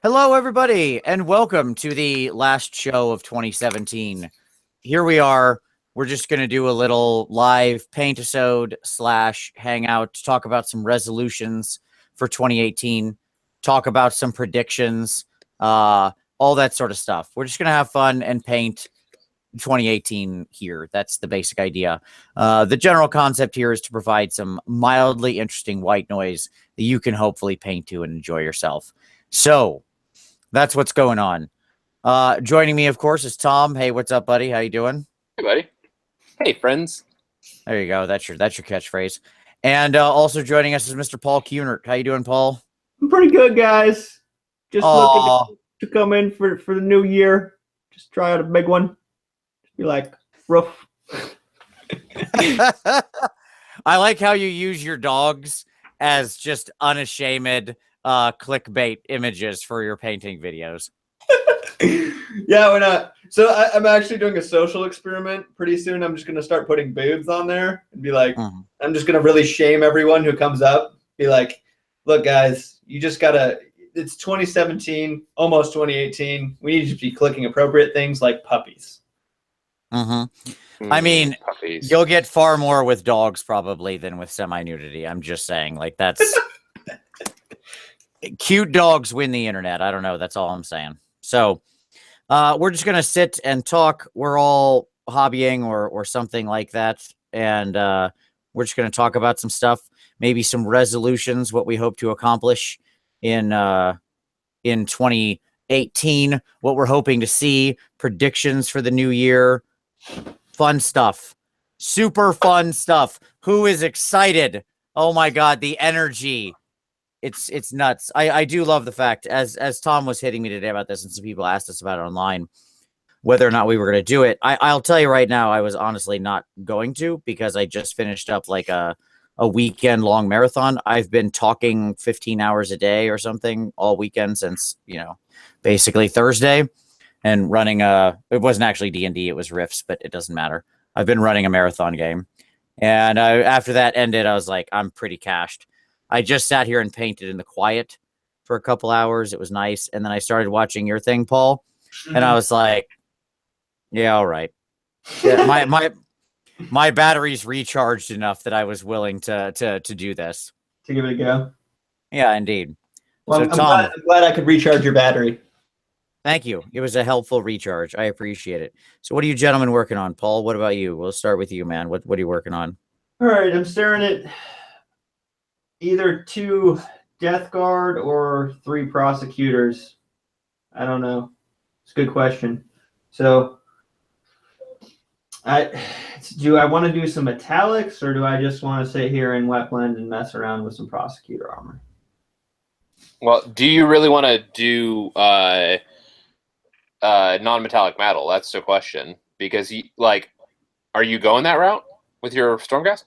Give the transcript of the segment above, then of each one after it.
Hello, everybody, and welcome to the last show of 2017. Here we are. We're just going to do a little live Paintisode / hangout to talk about some resolutions for 2018, talk about some predictions, all that sort of stuff. We're just going to have fun and paint 2018 here. That's the basic idea. The general concept here is to provide some mildly interesting white noise that you can hopefully paint to and enjoy yourself. So that's what's going on. Joining me, of course, is Tom. Hey, what's up, buddy? How you doing? Hey, buddy. Hey, friends. There you go. That's your catchphrase. And also joining us is Mr. Paul Cunert. How you doing, Paul? I'm pretty good, guys. Just looking to come in for the new year. Just try out a big one. Just be like, roof. I like how you use your dogs as just unashamed clickbait images for your painting videos. Yeah, we're not. So I'm actually doing a social experiment. Pretty soon I'm just going to start putting boobs on there and be like, I'm just going to really shame everyone who comes up. Be like, look, guys, you just got to, it's 2017, almost 2018. We need to be clicking appropriate things like puppies. I mean, puppies. You'll get far more with dogs probably than with semi-nudity. I'm just saying, like, that's cute dogs win the internet. I don't know. That's all I'm saying. So we're just going to sit and talk. We're all hobbying or something like that. And we're just going to talk about some stuff, maybe some resolutions, what we hope to accomplish in 2018, what we're hoping to see, predictions for the new year, fun stuff, super fun stuff. Who is excited? Oh my God, the energy. It's nuts. I do love the fact, as Tom was hitting me today about this, and some people asked us about it online, whether or not we were going to do it. I'll tell you right now, I was honestly not going to, because I just finished up like a weekend long marathon. I've been talking 15 hours a day or something all weekend since, basically Thursday, and running it wasn't actually D&D, it was Rifts, but it doesn't matter. I've been running a marathon game. And after that ended, I was like, I'm pretty cashed. I just sat here and painted in the quiet for a couple hours. It was nice. And then I started watching your thing, Paul. And I was like, yeah, all right. Yeah, my battery's recharged enough that I was willing to do this. To give it a go. Yeah, indeed. Well, so I'm glad I could recharge your battery. Thank you. It was a helpful recharge. I appreciate it. So what are you gentlemen working on? Paul, what about you? We'll start with you, man. What are you working on? All right, I'm staring at either 2 Death Guard or 3 prosecutors. I don't know. It's a good question. So do I want to do some metallics, or do I just want to sit here in wet blend and mess around with some prosecutor armor? Well, do you really want to do non-metallic metal? That's the question. Because are you going that route with your Stormcast?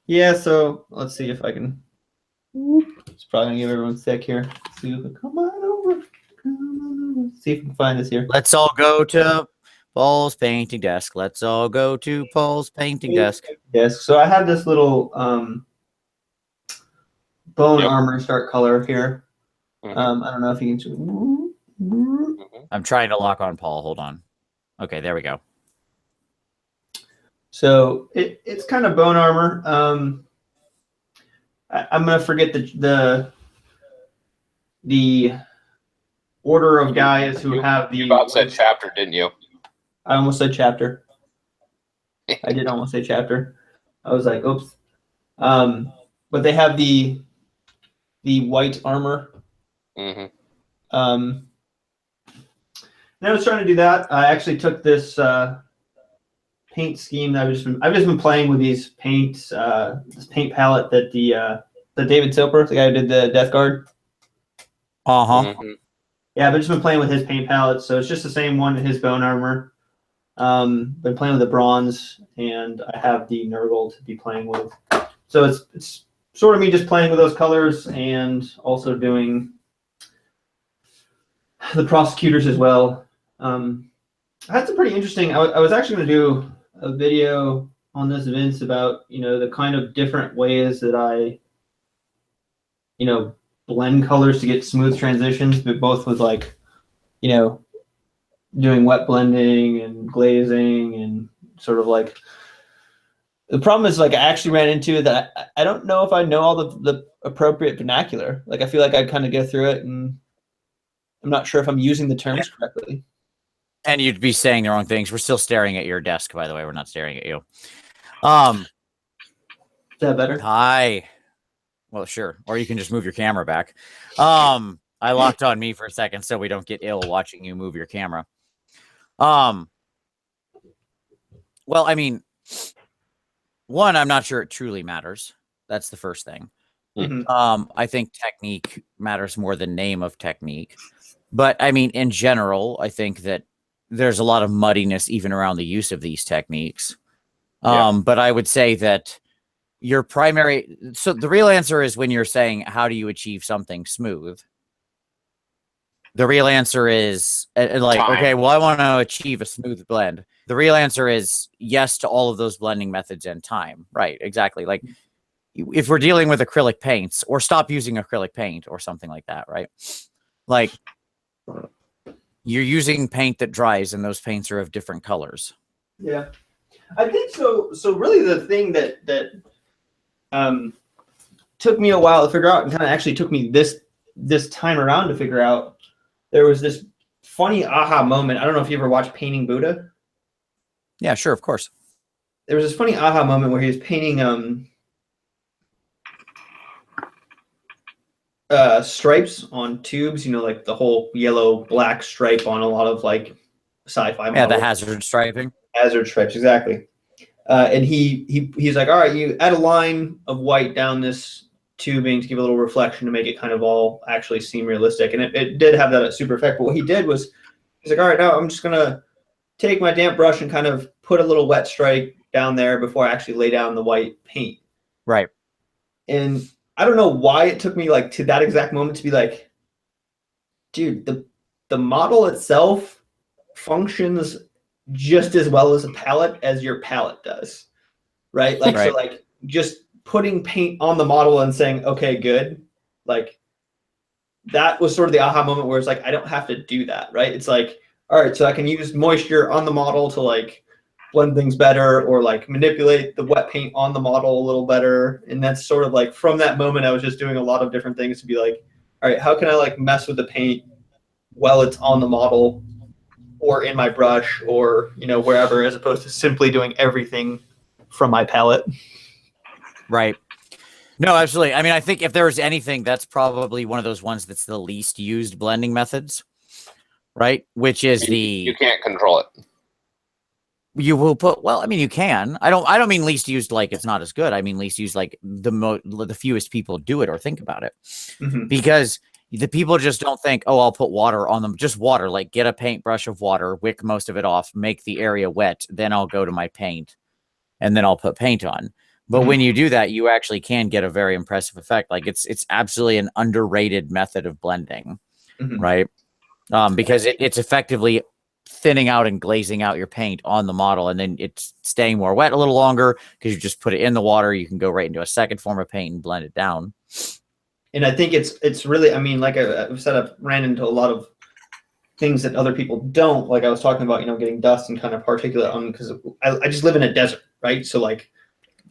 Yeah, so let's see if I can. It's probably gonna give everyone sick here. Let's see if I come on over. See if we can find this here. Let's all go to Paul's painting desk. Let's all go to Paul's painting desk. Yes. So I have this little bone armor start color here. I don't know if you can. I'm trying to lock on Paul. Hold on. Okay, there we go. So it's kind of bone armor. I'm gonna forget the order of guys who have the. You about said chapter, didn't you? I almost said chapter. I did almost say chapter. I was like, oops. But they have the white armor. And I was trying to do that. I actually took this paint scheme that I've just been playing with these paints, this paint palette that the David Silper, the guy who did the Death Guard. Yeah, I've just been playing with his paint palette, so it's just the same one, his bone armor. Been playing with the bronze, and I have the Nurgle to be playing with. So it's sort of me just playing with those colors and also doing the prosecutors as well. That's a pretty interesting. I was actually going to do a video on this, Vince, about the kind of different ways that I blend colors to get smooth transitions, but both with like, you know, doing wet blending and glazing and sort of like. The problem is like I actually ran into that I don't know if I know all the appropriate vernacular. Like I feel like I kind of go through it and I'm not sure if I'm using the terms correctly. And you'd be saying the wrong things. We're still staring at your desk, by the way. We're not staring at you. Is that better? Hi. Well, sure. Or you can just move your camera back. I locked on me for a second so we don't get ill watching you move your camera. Well, I mean, one, I'm not sure it truly matters. That's the first thing. Mm-hmm. I think technique matters more than name of technique. But I mean, in general, I think that there's a lot of muddiness even around the use of these techniques. But I would say that your primary, so the real answer is when you're saying, how do you achieve something smooth? The real answer is like, time. Okay, well, I want to achieve a smooth blend. The real answer is yes to all of those blending methods and time. Right. Exactly. Like if we're dealing with acrylic paints, or stop using acrylic paint or something like that. Right. Like you're using paint that dries and those paints are of different colors. Yeah, I think so. So really the thing that took me a while to figure out, and kind of actually took me this time around to figure out, there was this funny aha moment. I don't know if you ever watched Painting Buddha. Yeah, sure, of course. There was this funny aha moment where he was painting stripes on tubes, you know, like the whole yellow black stripe on a lot of like sci-fi models. Yeah, the hazard striping. Hazard stripes, exactly. And he's like, all right, you add a line of white down this tubing to give a little reflection to make it kind of all actually seem realistic. And it did have that super effect. But what he did was, he's like, all right, now I'm just gonna take my damp brush and kind of put a little wet stripe down there before I actually lay down the white paint. Right. And I don't know why it took me like to that exact moment to be like, dude, the model itself functions just as well as a palette as your palette does, right? Like, right. So like just putting paint on the model and saying, okay, good. Like that was sort of the aha moment where it's like, I don't have to do that, right? It's like, all right, so I can use moisture on the model to like blend things better, or like manipulate the wet paint on the model a little better. And that's sort of like, from that moment, I was just doing a lot of different things to be like, all right, how can I like mess with the paint while it's on the model or in my brush or, you know, wherever, as opposed to simply doing everything from my palette. Right. No, absolutely. I mean, I think if there was anything, that's probably one of those ones that's the least used blending methods, right? Which is you can't control it. You will put, well, I mean, you can. I don't mean least used like it's not as good. I mean least used like the fewest people do it or think about it. Mm-hmm. Because the people just don't think, oh, I'll put water on them. Just water, like get a paintbrush of water, wick most of it off, make the area wet, then I'll go to my paint, and then I'll put paint on. But when you do that, you actually can get a very impressive effect. Like it's absolutely an underrated method of blending, right? Because it's effectively thinning out and glazing out your paint on the model, and then it's staying more wet a little longer because you just put it in the water. You can go right into a second form of paint and blend it down. And I think it's really, I mean, like I've said, I've ran into a lot of things that other people don't. Like I was talking about, you know, getting dust and kind of particulate on, because I just live in a desert, right? So like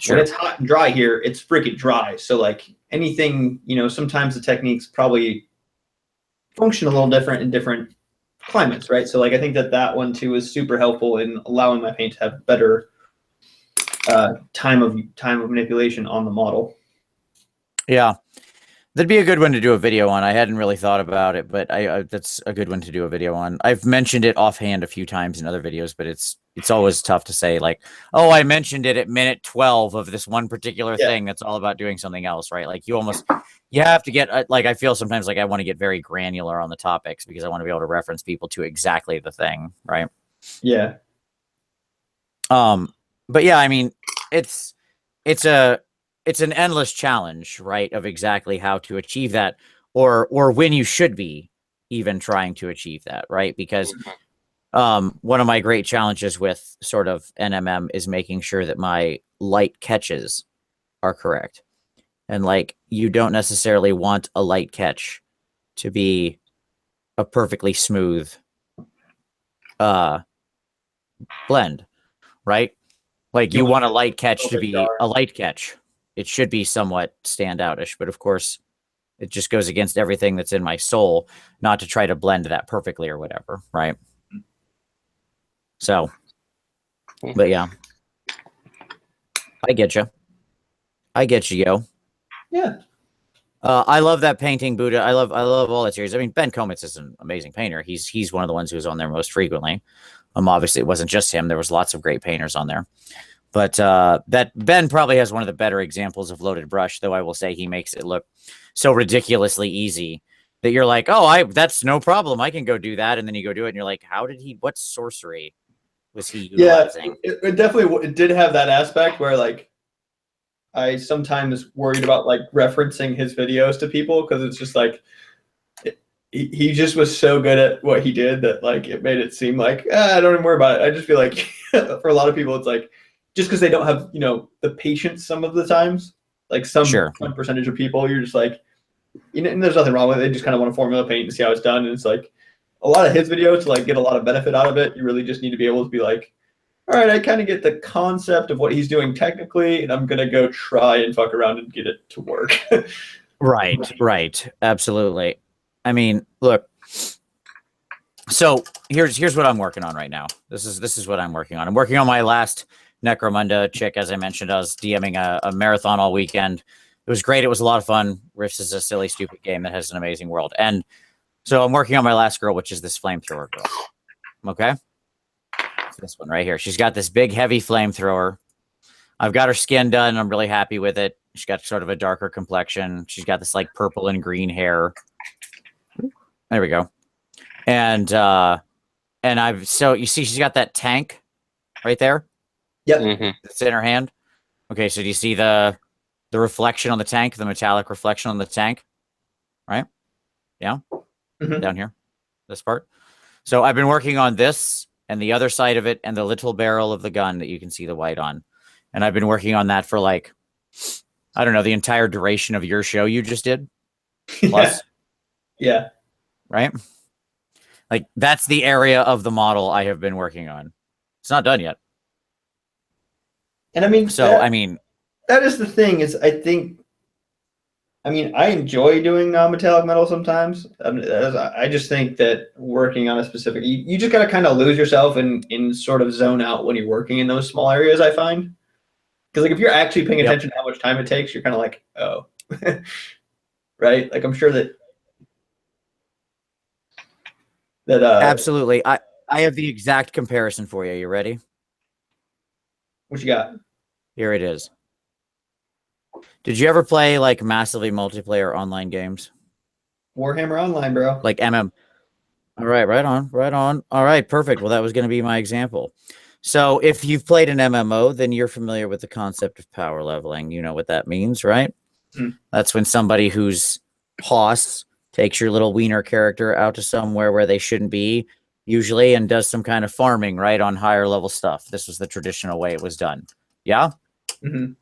when it's hot and dry here, it's freaking dry. So like anything, you know, sometimes the techniques probably function a little different in different climates, right? So like I think that one too is super helpful in allowing my paint to have better time of manipulation on the model. Yeah. That'd be a good one to do a video on. I hadn't really thought about it, but that's a good one to do a video on. I've mentioned it offhand a few times in other videos, but it's always tough to say like, oh, I mentioned it at minute 12 of this one particular thing that's all about doing something else, right? Like you have to get, like I feel sometimes like I want to get very granular on the topics because I want to be able to reference people to exactly the thing, right? Yeah. But yeah, I mean, it's an endless challenge, right, of exactly how to achieve that, or when you should be even trying to achieve that, right? Because one of my great challenges with sort of NMM is making sure that my light catches are correct. And like, you don't necessarily want a light catch to be a perfectly smooth blend, right? Like, you want a light catch to be a light catch. It should be somewhat standoutish, but of course, it just goes against everything that's in my soul not to try to blend that perfectly or whatever, right? So, but yeah, I get you. I get you, yo. Yeah. I love that painting, Buddha. I love all that series. I mean, Ben Komitz is an amazing painter. He's one of the ones who's on there most frequently. Obviously, it wasn't just him. There was lots of great painters on there. But that Ben probably has one of the better examples of loaded brush, though I will say he makes it look so ridiculously easy that you're like, oh, that's no problem. I can go do that. And then you go do it and you're like, what sorcery was he utilizing? Yeah, it definitely did have that aspect where like I sometimes worried about like referencing his videos to people because it's just like he just was so good at what he did that like it made it seem like I don't even worry about it. I just feel like for a lot of people it's like just because they don't have the patience some of the times, like some percentage of people, you're just like and there's nothing wrong with it. They just kind of want to formula paint and see how it's done, and it's like a lot of his videos to like get a lot of benefit out of it. You really just need to be able to be like, all right, I kind of get the concept of what he's doing technically, and I'm going to go try and fuck around and get it to work. Right. Absolutely. I mean, look, so here's what I'm working on right now. This is what I'm working on. I'm working on my last Necromunda chick. As I mentioned, I was DMing a marathon all weekend. It was great. It was a lot of fun. Rifts is a silly, stupid game that has an amazing world. And so I'm working on my last girl, which is this flamethrower girl. Okay. This one right here. She's got this big, heavy flamethrower. I've got her skin done. I'm really happy with it. She's got sort of a darker complexion. She's got this like purple and green hair. There we go. And so you see she's got that tank right there. Yep. Mm-hmm. It's in her hand. Okay, so do you see the reflection on the tank, the metallic reflection on the tank? Right? Yeah. Mm-hmm. Down here. This part. So I've been working on this and the other side of it and the little barrel of the gun that you can see the white on. And I've been working on that for like, I don't know, the entire duration of your show you just did. Plus. Yeah. Right? Like, that's the area of the model I have been working on. It's not done yet. And I mean, so that is the thing is I enjoy doing non-metallic metal sometimes. I just think that working on a specific, you just got to kind of lose yourself in sort of zone out when you're working in those small areas, I find. Because like if you're actually paying attention to how much time it takes, you're kind of like, oh, right? Like I'm sure that absolutely. I have the exact comparison for you. You ready? What you got? Here it is. Did you ever play like massively multiplayer online games? Warhammer Online, bro. Like MM. All right, right on. All right, perfect. Well, that was going to be my example. So if you've played an MMO, then you're familiar with the concept of power leveling. You know what that means, right? Mm. That's when somebody who's hoss takes your little wiener character out to somewhere where they shouldn't be, usually, and does some kind of farming, right, on higher level stuff. This was the traditional way it was done. Yeah? Mm-hmm.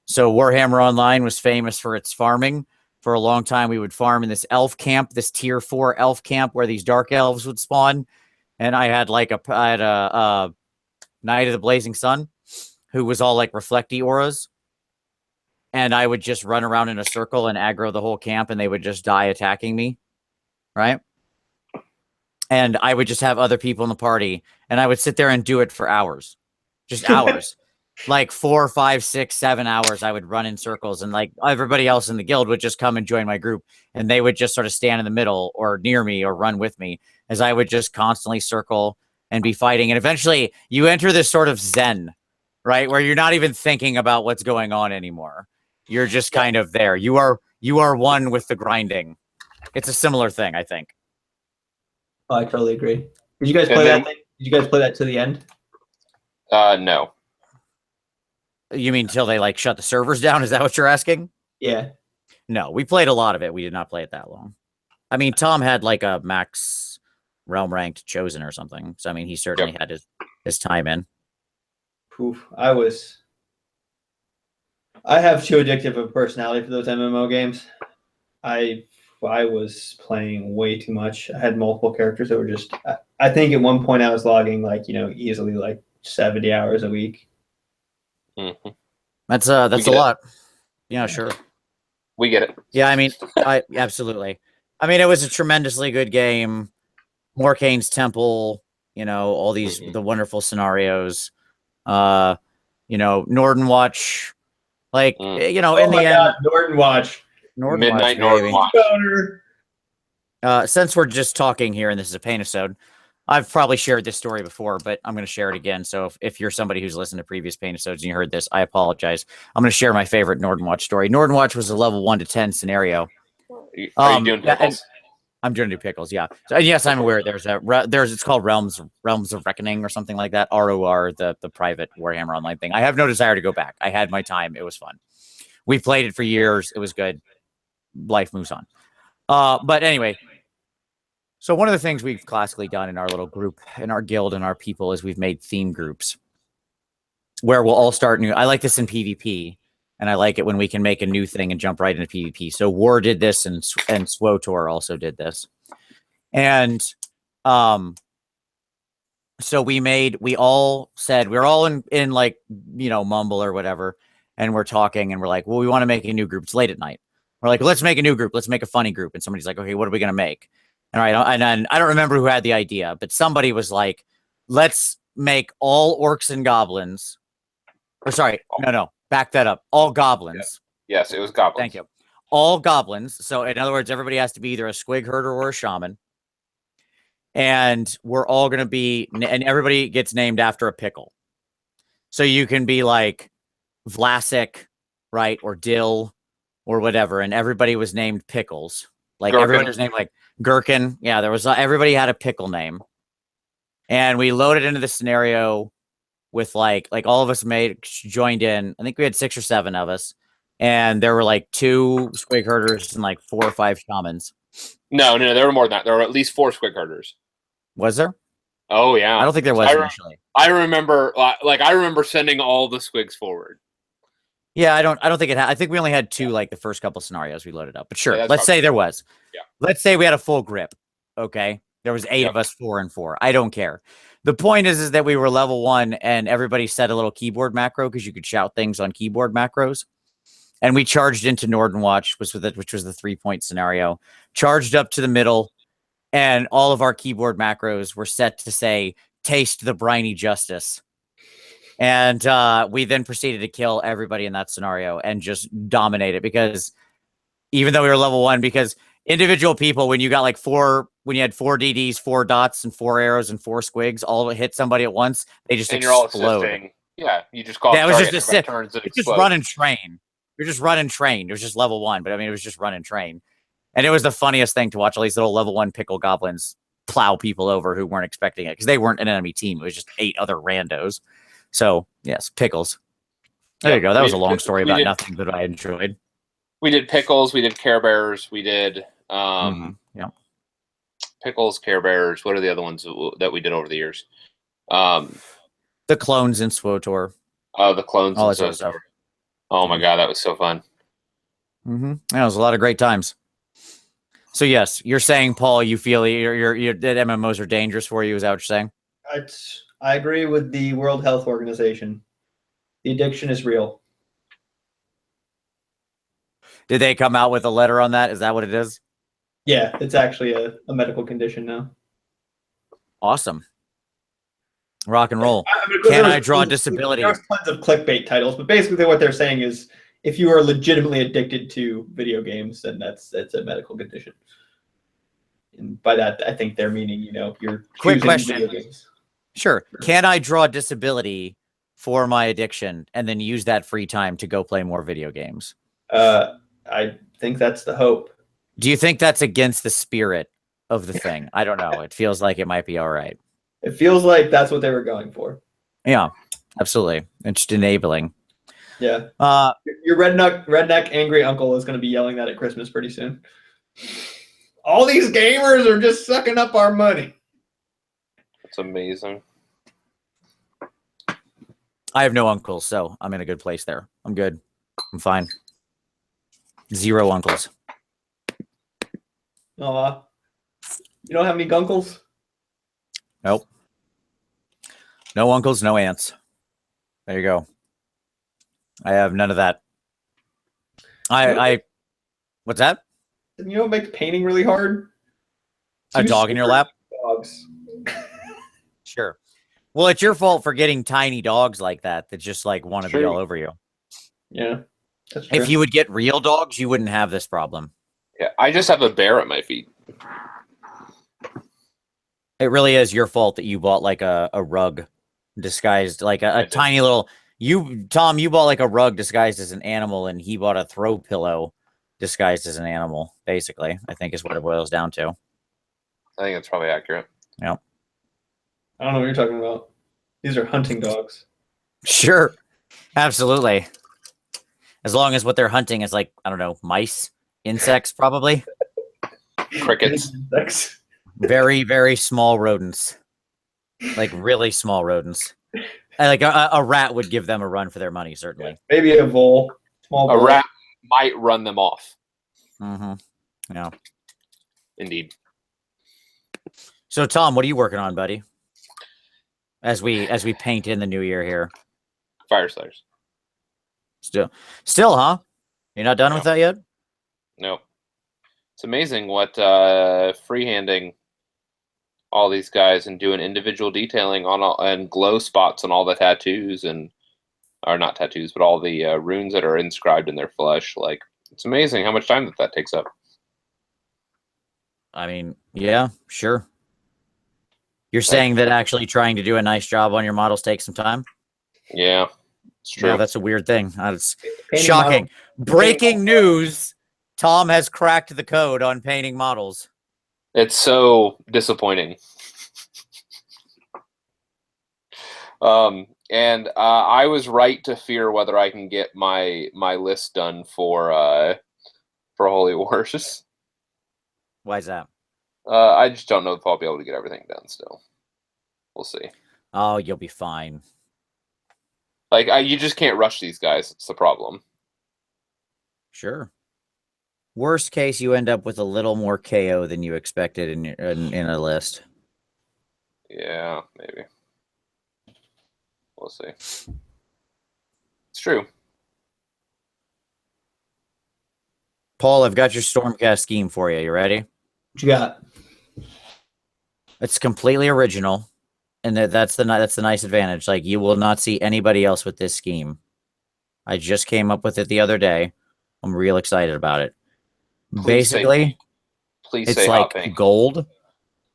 So Warhammer Online was famous for its farming. For a long time, we would farm in this elf camp, this tier 4 elf camp where these dark elves would spawn. And I had a Knight of the Blazing Sun who was all like reflecty auras. And I would just run around in a circle and aggro the whole camp and they would just die attacking me. Right? And I would just have other people in the party and I would sit there and do it for hours. Just hours. Like 4, 5, 6, 7 hours, I would run in circles, and like everybody else in the guild would just come and join my group, and they would just sort of stand in the middle or near me or run with me as I would just constantly circle and be fighting. And eventually you enter this sort of zen, right? Where you're not even thinking about what's going on anymore. You're just kind of there. You are one with the grinding. It's a similar thing, I think. Oh, I totally agree. Did you guys play that thing? Did you guys play that to the end? No. You mean till they like shut the servers down? Is that what you're asking? Yeah. No, we played a lot of it. We did not play it that long. I mean, Tom had like a max realm ranked chosen or something. So I mean, he certainly had his time in. Poof. I was I have too addictive of a personality for those MMO games. I was playing way too much. I had multiple characters that were just. I think at one point I was logging like easily like 70 hours a week. Mm-hmm. That's a lot. Yeah, sure. We get it. Yeah, I mean, I absolutely. I mean, it was a tremendously good game. Morkane's Temple, all these the wonderful scenarios. Norden Watch, like in the end, Norden Watch, Midnight Norden Watch. Since we're just talking here, and this is a Paintisode, I've probably shared this story before, but I'm going to share it again. So if you're somebody who's listened to previous Paintisodes and you heard this, I apologize. I'm going to share my favorite Norden Watch story. Norden Watch was a level 1 to 10 scenario. Are you doing pickles? I'm doing new pickles, yeah. So, and yes, I'm aware. It's called Realms of Reckoning or something like that. ROR, the private Warhammer Online thing. I have no desire to go back. I had my time. It was fun. We played it for years. It was good. Life moves on. But anyway, so one of the things we've classically done in our little group, in our guild, and our people is we've made theme groups where we'll all start new. I like this in PvP. And I like it when we can make a new thing and jump right into PvP. So War did this, and SWOTOR also did this. And so we all said, we're all in like, Mumble or whatever. And we're talking and we're like, well, we want to make a new group. It's late at night. We're like, let's make a new group. Let's make a funny group. And somebody's like, okay, what are we going to make? And I don't remember who had the idea, but somebody was like, let's make all orcs and goblins. Or sorry, no. Back that up. All goblins. Yes, it was goblins. Thank you. All goblins. So in other words, everybody has to be either a squig herder or a shaman. And we're all going to be, and everybody gets named after a pickle. So you can be like Vlasic, right? Or Dill or whatever. And everybody was named pickles. Like Gherkin. everybody was named like Gherkin. Yeah, everybody had a pickle name. And we loaded into the scenario with like all of us joined in. I think we had 6 or 7 of us, and there were like 2 squig herders and like 4 or 5 shamans. No, there were more than that. There were at least 4 squig herders. Was there? Oh yeah. I don't think there was initially. I remember, I remember sending all the squigs forward. Yeah, I don't think it had. I think we only had 2 like the first couple scenarios we loaded up. But sure, Yeah, let's say there was. Yeah. Let's say we had a full grip. Okay, there was 8 of us, 4 and 4. I don't care. The point is that we were level 1 and everybody set a little keyboard macro because you could shout things on keyboard macros. And we charged into Norden Watch, which was the 3-point scenario, charged up to the middle, and all of our keyboard macros were set to say, taste the briny justice. And we then proceeded to kill everybody in that scenario and just dominate it, because even though we were level 1, because individual people, when you got like 4, when you had 4 DDs, 4 dots, and 4 arrows and 4 squigs, all hit somebody at once, they just explode. Yeah, you just call. Yeah, it was just a sit. It's just run and train. You're just run and train. It was just level 1, but I mean, it was just run and train, and it was the funniest thing to watch all these little level 1 pickle goblins plow people over who weren't expecting it, because they weren't an enemy team. It was just 8 other randos. So yes, pickles. There you go. That was a long story about nothing that I enjoyed. We did pickles. We did Care Bears. We did pickles, Care Bears. What are the other ones that we did over the years? The clones in SWOTOR. Oh, the clones all in SWOTOR. Oh my god, that was so fun. Yeah, it was a lot of great times. So yes, you're saying, Paul, you feel that MMOs are dangerous for you. Is that what you're saying? I agree with the World Health Organization. The addiction is real. Did they come out with a letter on that? Is that what it is? Yeah, it's actually a medical condition now. Awesome. Rock and roll. Can I draw disability? There's tons of clickbait titles, but basically what they're saying is if you are legitimately addicted to video games, then that's a medical condition. And by that, I think they're meaning, you're quick question. Video games. Sure. Can I draw disability for my addiction and then use that free time to go play more video games? I think that's the hope. Do you think that's against the spirit of the thing? I don't know. It feels like it might be all right. It feels like that's what they were going for. Yeah, absolutely. It's just enabling. Yeah. Your redneck angry uncle is going to be yelling that at Christmas pretty soon. All these gamers are just sucking up our money. That's amazing. I have no uncles, so I'm in a good place there. I'm good. I'm fine. 0 uncles. Aw. You don't have any gunkles? Nope. No uncles, no aunts. There you go. I have none of that. What's that? You know what makes painting really hard? A dog in your lap? Dogs. Sure. Well, it's your fault for getting tiny dogs like that just like want to be True. all over you. Yeah, that's true. If you would get real dogs, you wouldn't have this problem. Yeah, I just have a bear at my feet. It really is your fault that you bought like a rug disguised like a tiny little. Tom, you bought like a rug disguised as an animal, and he bought a throw pillow disguised as an animal. Basically, I think is what it boils down to. I think that's probably accurate. Yeah. I don't know what you're talking about. These are hunting dogs. Sure. Absolutely. As long as what they're hunting is like, I don't know, mice, insects, probably. Crickets. Insects. Very, very small rodents. Like really small rodents. Like a rat would give them a run for their money, certainly. Maybe a vole. Small A vole. rat might run them off. Mm-hmm. Yeah. Indeed. So, Tom, what are you working on, buddy? As we paint in the new year here. Fire starters. Still, huh? You're not done with that yet? No. It's amazing what freehanding all these guys and doing individual detailing on all, and glow spots on all the tattoos or not tattoos, but all the runes that are inscribed in their flesh. Like, it's amazing how much time that takes up. I mean, yeah, sure. You're saying that actually trying to do a nice job on your models takes some time? Yeah, it's true. Yeah, that's a weird thing. It's Painting shocking. model- Breaking news. Tom has cracked the code on painting models. It's so disappointing. And I was right to fear whether I can get my list done for Holy Wars. Why is that? I just don't know if I'll be able to get everything done still. We'll see. Oh, you'll be fine. Like, you just can't rush these guys. It's the problem. Sure. Worst case, you end up with a little more KO than you expected in a list. Yeah, maybe. We'll see. It's true. Paul, I've got your Stormcast scheme for you. You ready? What you got? It's completely original, and that's the nice advantage. Like, you will not see anybody else with this scheme. I just came up with it the other day. I'm real excited about it. Basically, it's like gold.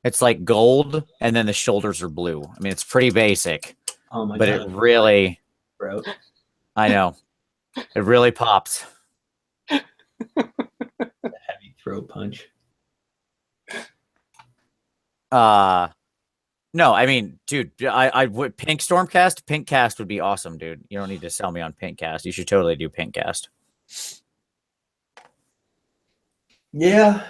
It's like gold, and then the shoulders are blue. I mean, it's pretty basic. Oh my but god! It really, Bro. I know, it really pops. Heavy throat punch. No, I mean, dude, I would pink Stormcast. Pink cast would be awesome, dude. You don't need to sell me on pink cast. You should totally do pink cast. Yeah.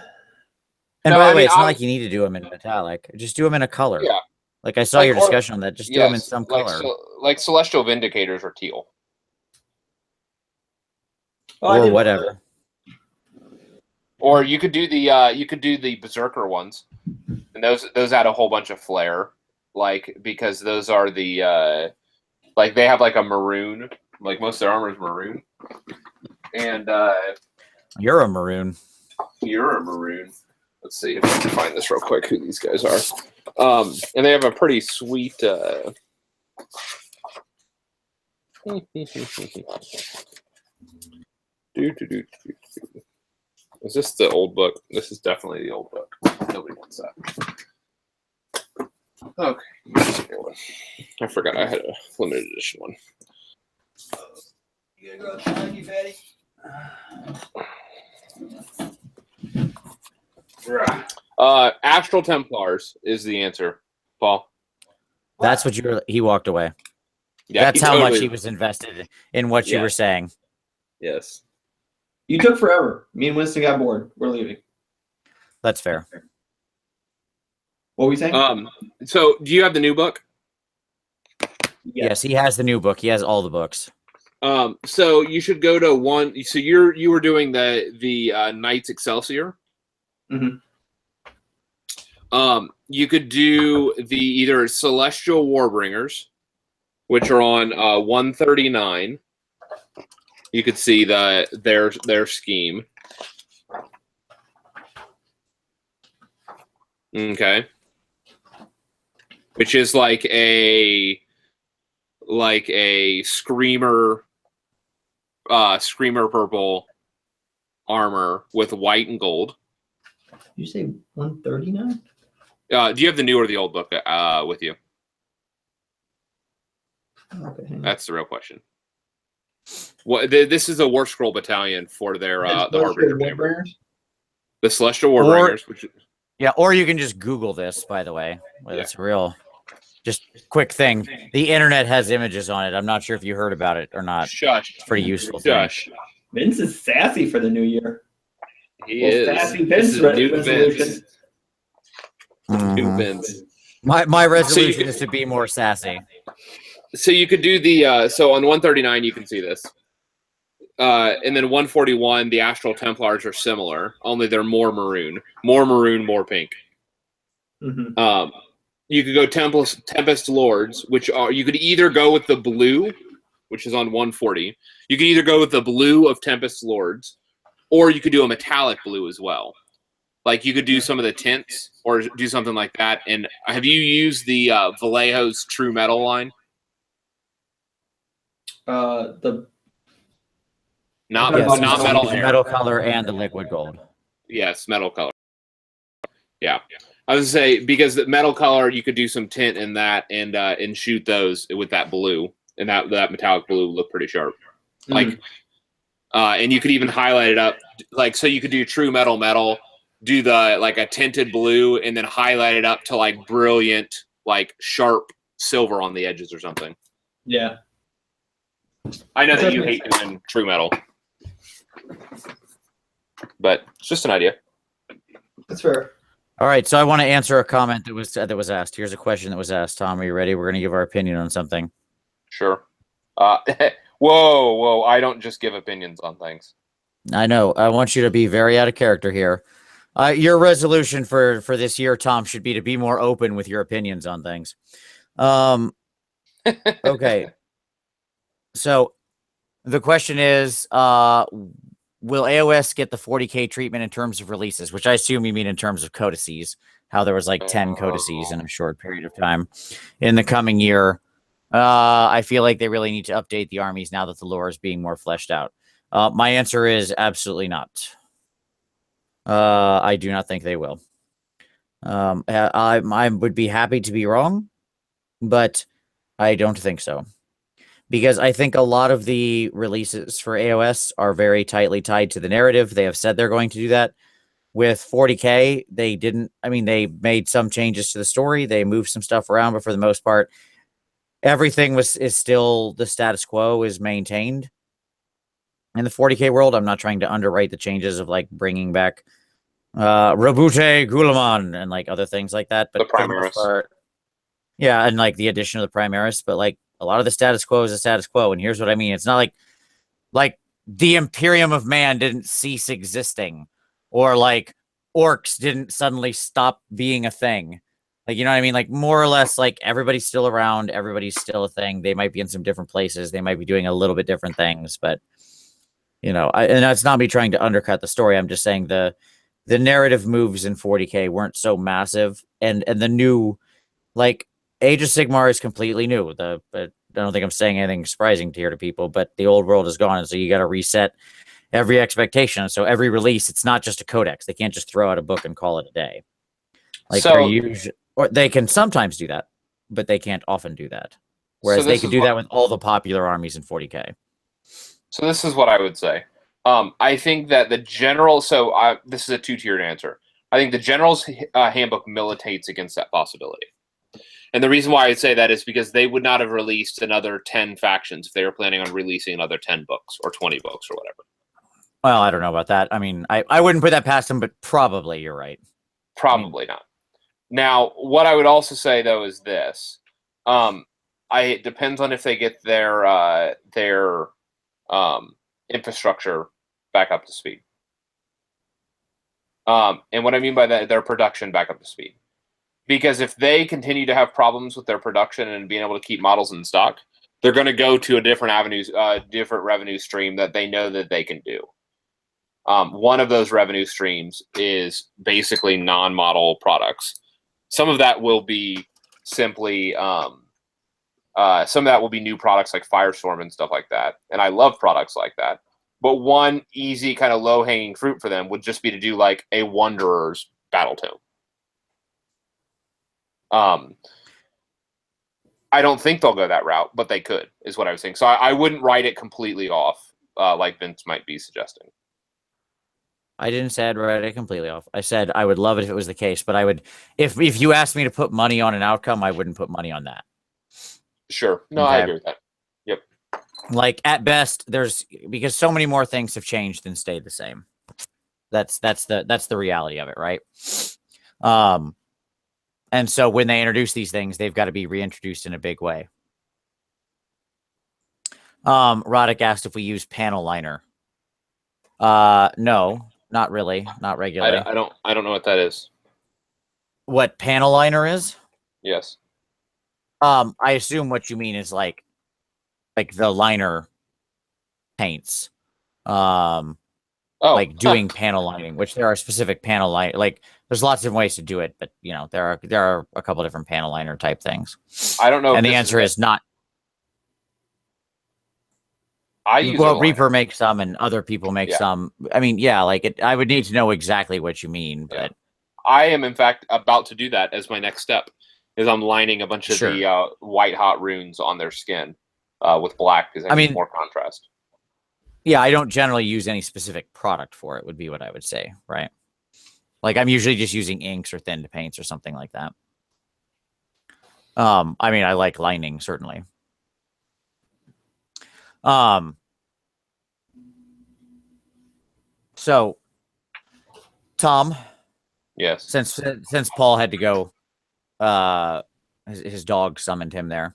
And by the way, it's not like you need to do them in metallic. Just do them in a color. Yeah. Like I saw your discussion on that. Just do them in some color. Like Celestial Vindicators are teal. Or whatever. Or you could do the Berserker ones. And those add a whole bunch of flair. Like, because those are the like they have like a maroon. Like most of their armor is maroon. And you're a maroon. You're a maroon. Let's see if I can find this real quick, who these guys are. And they have a pretty sweet... Is this the old book? This is definitely the old book. Nobody wants that. Okay. Here's a new one. I forgot I had a limited edition one. You gonna go outside, you fatty? Astral Templars is the answer, Paul. That's what he walked away. Yeah, that's how much he was invested in what you were saying. Yes. You took forever. Me and Winston got bored. We're leaving. That's fair. What were we saying? So do you have the new book? Yes, he has the new book. He has all the books. So you should go to one. So you were doing the Knights Excelsior. Mm-hmm. You could do the either Celestial Warbringers, which are on 139. You could see their scheme. Okay. Which is like a screamer purple armor with white and gold. You say 139? Do you have the new or the old book with you? Okay. That's the real question. This is a War Scroll battalion for their the Harbinger Chamber. The Celestial Warbringers. Or you can just Google this, by the way. Well, that's real. Just quick thing. The internet has images on it. I'm not sure if you heard about it or not. Shush. It's pretty useful. Shush. Vince is sassy for the new year. He is. Sassy Vince resolution. New Vince. My resolution is to be more sassy. So you could do the so on 139 you can see this. And then 141, the Astral Templars are similar, only they're more maroon, more pink. Mm-hmm. You could go Tempest Lords, which are you could either go with the blue, which is on 140. You could either go with the blue of Tempest Lords, or you could do a metallic blue as well. Like you could do some of the tints or do something like that. And have you used the Vallejo's True Metal line? Not metal hair. Metal color and the liquid gold. Yes, metal color. Yeah, I was gonna say because the metal color you could do some tint in that and shoot those with that blue, and that metallic blue look pretty sharp. Like, and you could even highlight it up, like so you could do true metal, do the like a tinted blue, and then highlight it up to like brilliant, like sharp silver on the edges or something. Yeah. I know that you hate doing true metal, but it's just an idea. That's fair. All right, so I want to answer a comment that was asked. Here's a question that was asked. Tom, are you ready? We're going to give our opinion on something. Sure. Whoa! I don't just give opinions on things. I know. I want you to be very out of character here. Your resolution for this year, Tom, should be to be more open with your opinions on things. Okay. So the question is, will AOS get the 40K treatment in terms of releases, which I assume you mean in terms of codices, how there was like 10 codices in a short period of time in the coming year. I feel like they really need to update the armies now that the lore is being more fleshed out. My answer is absolutely not. I do not think they will. I would be happy to be wrong, but I don't think so. Because I think a lot of the releases for AOS are very tightly tied to the narrative. They have said they're going to do that. With 40K, they didn't. I mean, they made some changes to the story. They moved some stuff around, but for the most part, everything is still the status quo is maintained. In the 40K world, I'm not trying to underwrite the changes of like bringing back Rabute Gulaman and like other things like that. But the Primaris. Yeah, and like the addition of the Primaris, but like a lot of the status quo is the status quo. And here's what I mean. It's not like the Imperium of Man didn't cease existing, or like orcs didn't suddenly stop being a thing. Like, you know what I mean? Like more or less, like everybody's still around. Everybody's still a thing. They might be in some different places. They might be doing a little bit different things, but you know, and that's not me trying to undercut the story. I'm just saying the narrative moves in 40K weren't so massive, and the new, like, Age of Sigmar is completely new. But I don't think I'm saying anything surprising to hear to people, but the old world is gone, and so you got to reset every expectation. So every release, it's not just a codex. They can't just throw out a book and call it a day. Like or they can sometimes do that, but they can't often do that. Whereas they can do that with all the popular armies in 40K. So this is what I would say. I think that the general. So this is a two-tiered answer. I think the General's Handbook militates against that possibility. And the reason why I'd say that is because they would not have released another 10 factions if they were planning on releasing another 10 books or 20 books or whatever. Well, I don't know about that. I mean, I wouldn't put that past them, but probably you're right. Probably not. Now, what I would also say, though, is this. It depends on if they get their infrastructure back up to speed. And what I mean by that, their production back up to speed. Because if they continue to have problems with their production and being able to keep models in stock, they're going to go to a different revenue stream that they know that they can do. One of those revenue streams is basically non-model products. Some of that will be simply, some of that will be new products like Firestorm and stuff like that. And I love products like that. But one easy kind of low-hanging fruit for them would just be to do like a Wanderer's battle tome. I don't think they'll go that route, but they could, is what I was saying. So I wouldn't write it completely off, like Vince might be suggesting. I didn't say I'd write it completely off. I said I would love it if it was the case, but I would, if you asked me to put money on an outcome, I wouldn't put money on that. Sure. No, okay. I agree with that. Yep. Like at best, because so many more things have changed than stayed the same. That's the reality of it, right? And so when they introduce these things, they've got to be reintroduced in a big way. Roddick asked if we use panel liner. No, not really, not regularly. I don't know what that is. What panel liner is? Yes. I assume what you mean is like the liner paints. Like doing panel lining, which there are specific panel line. Like there's lots of ways to do it, but you know there are a couple different panel liner type things. I don't know. And the answer is not. Reaper makes some, and other people make some. I mean, yeah, like I would need to know exactly what you mean, but I am in fact about to do that as my next step. Is I'm lining a bunch of the white hot runes on their skin with black because I need more contrast. Yeah, I don't generally use any specific product for it, would be what I would say, right? Like I'm usually just using inks or thinned paints or something like that. I mean, I like lining, certainly. So, Tom. Yes. Since Paul had to go, his dog summoned him there.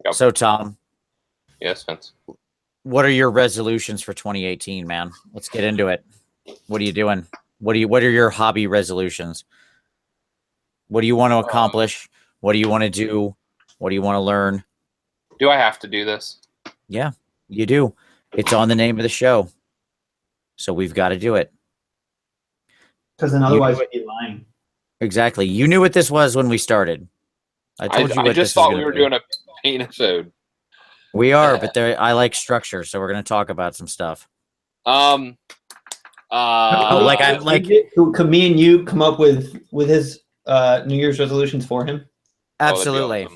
Yep. So, Tom. Yes, Vince. What are your resolutions for 2018, man? Let's get into it. What are you doing? What are your hobby resolutions? What do you want to accomplish? What do you want to do? What do you want to learn? Do I have to do this? Yeah, you do. It's on the name of the show. So we've got to do it. Because then otherwise you'd be lying. Exactly. You knew what this was when we started. I told you what I just thought we were doing a Paintisode. We are, but I like structure, so we're going to talk about some stuff. Could me and you come up with his New Year's resolutions for him? Absolutely.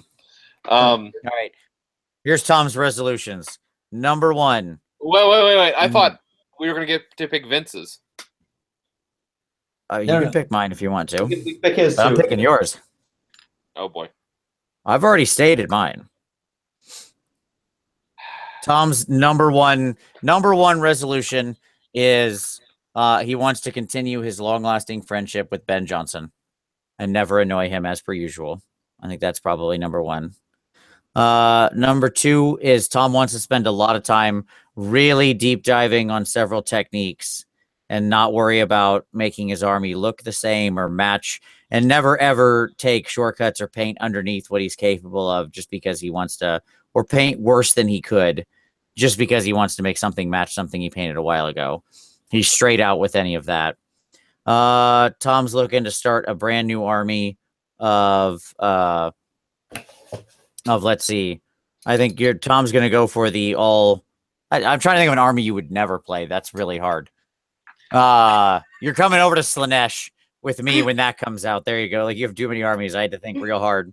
All right. Here's Tom's resolutions. Number 1. Wait. I thought we were going to get to pick Vince's. You can pick mine if you want to. We pick his too. I'm picking yours. Oh, boy. I've already stated mine. Tom's number one resolution is he wants to continue his long-lasting friendship with Ben Johnson and never annoy him as per usual. I think that's probably number 1. Number 2 is Tom wants to spend a lot of time really deep diving on several techniques and not worry about making his army look the same or match, and never ever take shortcuts or paint underneath what he's capable of just because he wants to, or paint worse than he could just because he wants to make something match something he painted a while ago. He's straight out with any of that. Tom's looking to start a brand new army of let's see. I think Tom's going to go for the all. I'm trying to think of an army you would never play. That's really hard. You're coming over to Slanesh with me when that comes out. There you go. Like, you have too many armies. I had to think real hard.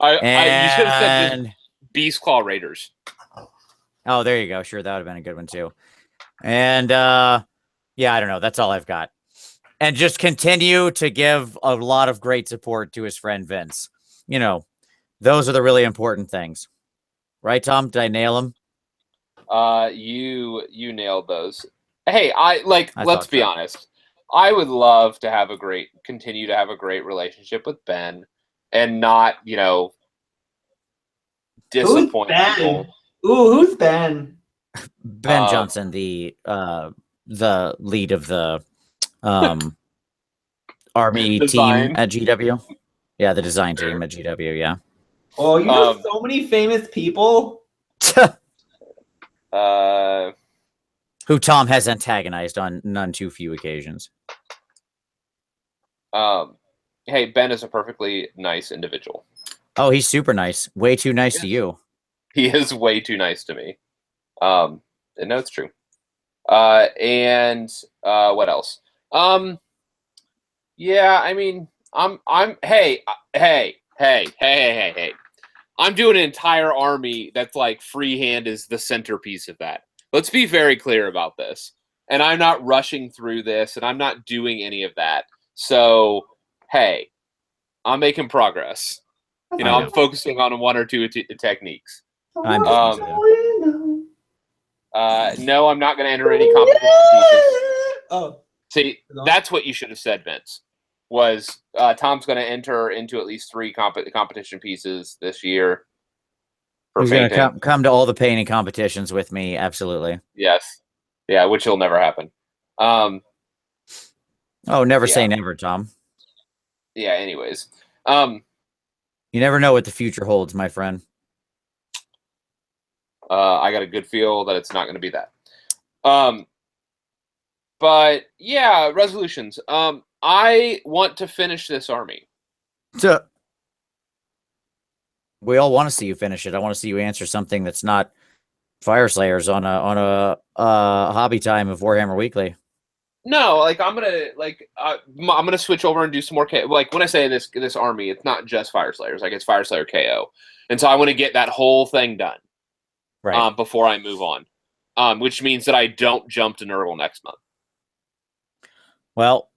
You should have said Beast Claw Raiders. Oh, there you go. Sure, that would have been a good one too. And yeah, I don't know. That's all I've got. And just continue to give a lot of great support to his friend Vince. You know, those are the really important things. Right, Tom? Did I nail them? You nailed those. Hey, let's be honest. I would love to continue to have a great relationship with Ben and not, disappoint people. Ooh, who's Ben? Ben Johnson, the lead of the Army Design. team at GW. Yeah, the design team at GW. Yeah. Oh, you know so many famous people. Who Tom has antagonized on none too few occasions. Hey, Ben is a perfectly nice individual. Oh, he's super nice. Way too nice to you. He is way too nice to me. And no, it's true. And what else? Yeah, I mean, hey. I'm doing an entire army that's like freehand is the centerpiece of that. Let's be very clear about this. And I'm not rushing through this, and I'm not doing any of that. So, hey, I'm making progress. You know, I'm focusing on one or two techniques. No, I'm not going to enter any competition pieces. Oh, see, that's what you should have said, Vince. Was Tom's going to enter into at least 3 competition pieces this year. He's going to come to all the painting competitions with me. Absolutely. Yes. Yeah, which will never happen. Oh, never say never, Tom. Yeah. Anyways, you never know what the future holds, my friend. I got a good feel that it's not going to be that. But yeah, resolutions. I want to finish this army. So we all want to see you finish it. I want to see you answer something that's not Fire Slayers on a hobby time of Warhammer Weekly. No, like I'm gonna switch over and do some more KO. Like when I say this army, it's not just Fire Slayers. Like it's Fire Slayer KO, and so I want to get that whole thing done, right? Before I move on, which means that I don't jump to Nurgle next month. Well,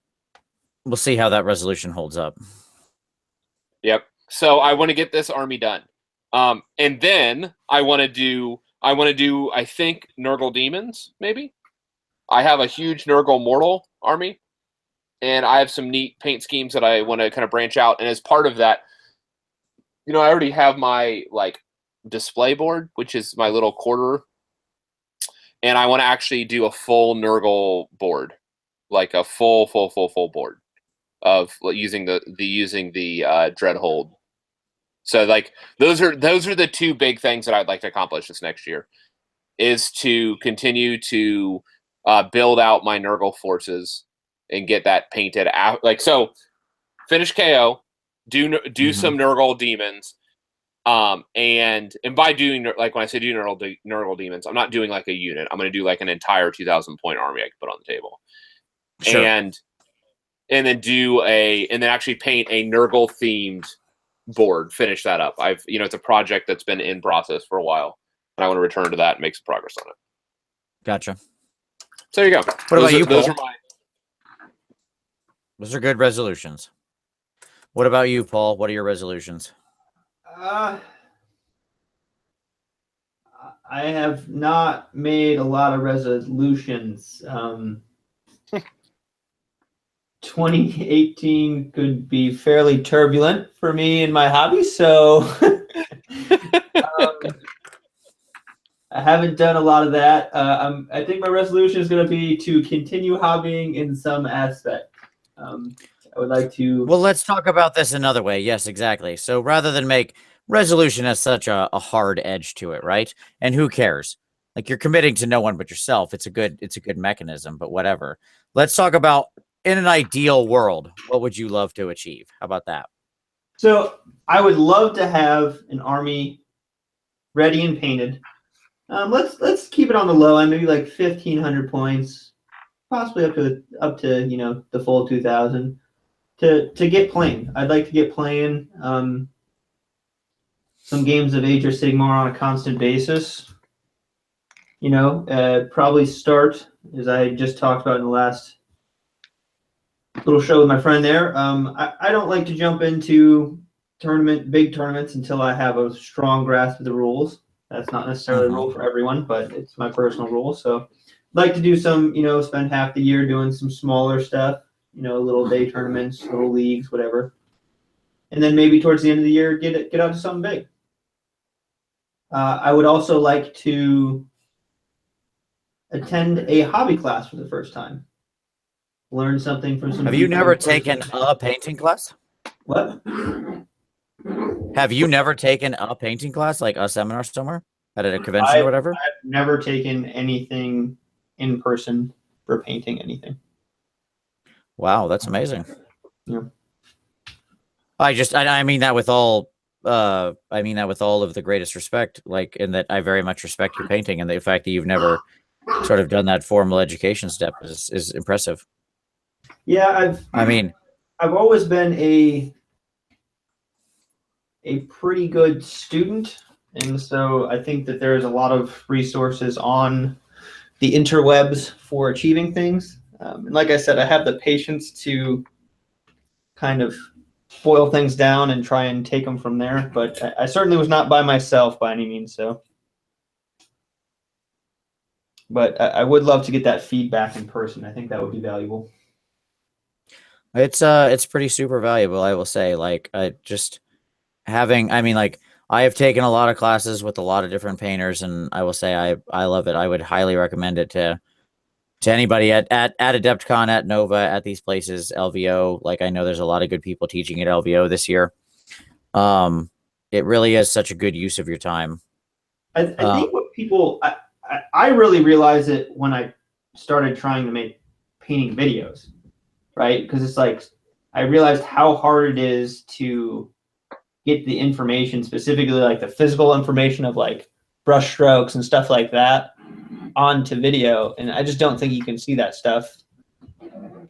we'll see how that resolution holds up. Yep. So I want to get this army done, and then I want to do. I think Nurgle demons maybe. I have a huge Nurgle mortal army, and I have some neat paint schemes that I want to kind of branch out. And as part of that, you know, I already have my like display board, which is my little quarter, and I want to actually do a full Nurgle board, like a full board of using the Dreadhold. So like those are the 2 big things that I'd like to accomplish this next year, is to continue to build out my Nurgle forces and get that painted out. Like, so finish KO, do some Nurgle demons. And by doing, like when I say do Nurgle demons, I'm not doing like a unit. I'm going to do like an entire 2,000 point army I can put on the table. Sure. And then actually paint a Nurgle themed board, finish that up. It's a project that's been in process for a while, and I want to return to that and make some progress on it. Gotcha. So there you go. What about you, Paul? Those are good resolutions. What about you, Paul? What are your resolutions? I have not made a lot of resolutions. 2018 could be fairly turbulent for me and my hobby, so I haven't done a lot of that. I think my resolution is going to be to continue hobbying in some aspect. I would like to... Well, let's talk about this another way. Yes, exactly. So rather than make resolution as such a hard edge to it, right? And who cares? Like, you're committing to no one but yourself. It's a good mechanism, but whatever. Let's talk about, in an ideal world, what would you love to achieve? How about that? So I would love to have an army ready and painted. Let's keep it on the low end, maybe like 1,500 points, possibly up to the full 2,000 to get playing. I'd like to get playing some games of Age of Sigmar on a constant basis. Probably start, as I just talked about in the last little show with my friend there. I don't like to jump into big tournaments until I have a strong grasp of the rules. That's not necessarily a rule for everyone, but it's my personal rule. So I'd like to do some, spend half the year doing some smaller stuff, little day tournaments, little leagues, whatever. And then maybe towards the end of the year, get out to something big. I would also like to attend a hobby class for the first time. Learn something from some. Have you never taken a painting class? What? Have you never taken a painting class, like a seminar somewhere at a convention or whatever? I've never taken anything in person for painting anything. Wow, that's amazing. Yeah. I mean that with all of the greatest respect, like, in that I very much respect your painting, and the fact that you've never sort of done that formal education step is impressive. Yeah, I've always been a pretty good student, and so I think that there's a lot of resources on the interwebs for achieving things. And like I said, I have the patience to kind of boil things down and try and take them from there. But I certainly was not by myself by any means. So, but I would love to get that feedback in person. I think that would be valuable. It's pretty super valuable, I will say. Like, I have taken a lot of classes with a lot of different painters, and I will say I love it. I would highly recommend it to anybody at AdeptCon, at Nova, at these places, LVO. Like, I know there's a lot of good people teaching at LVO this year. It really is such a good use of your time. I think what people, I really realized it when I started trying to make painting videos, right? Because it's like, I realized how hard it is to get the information, specifically like the physical information of like brush strokes and stuff like that, onto video. And I just don't think you can see that stuff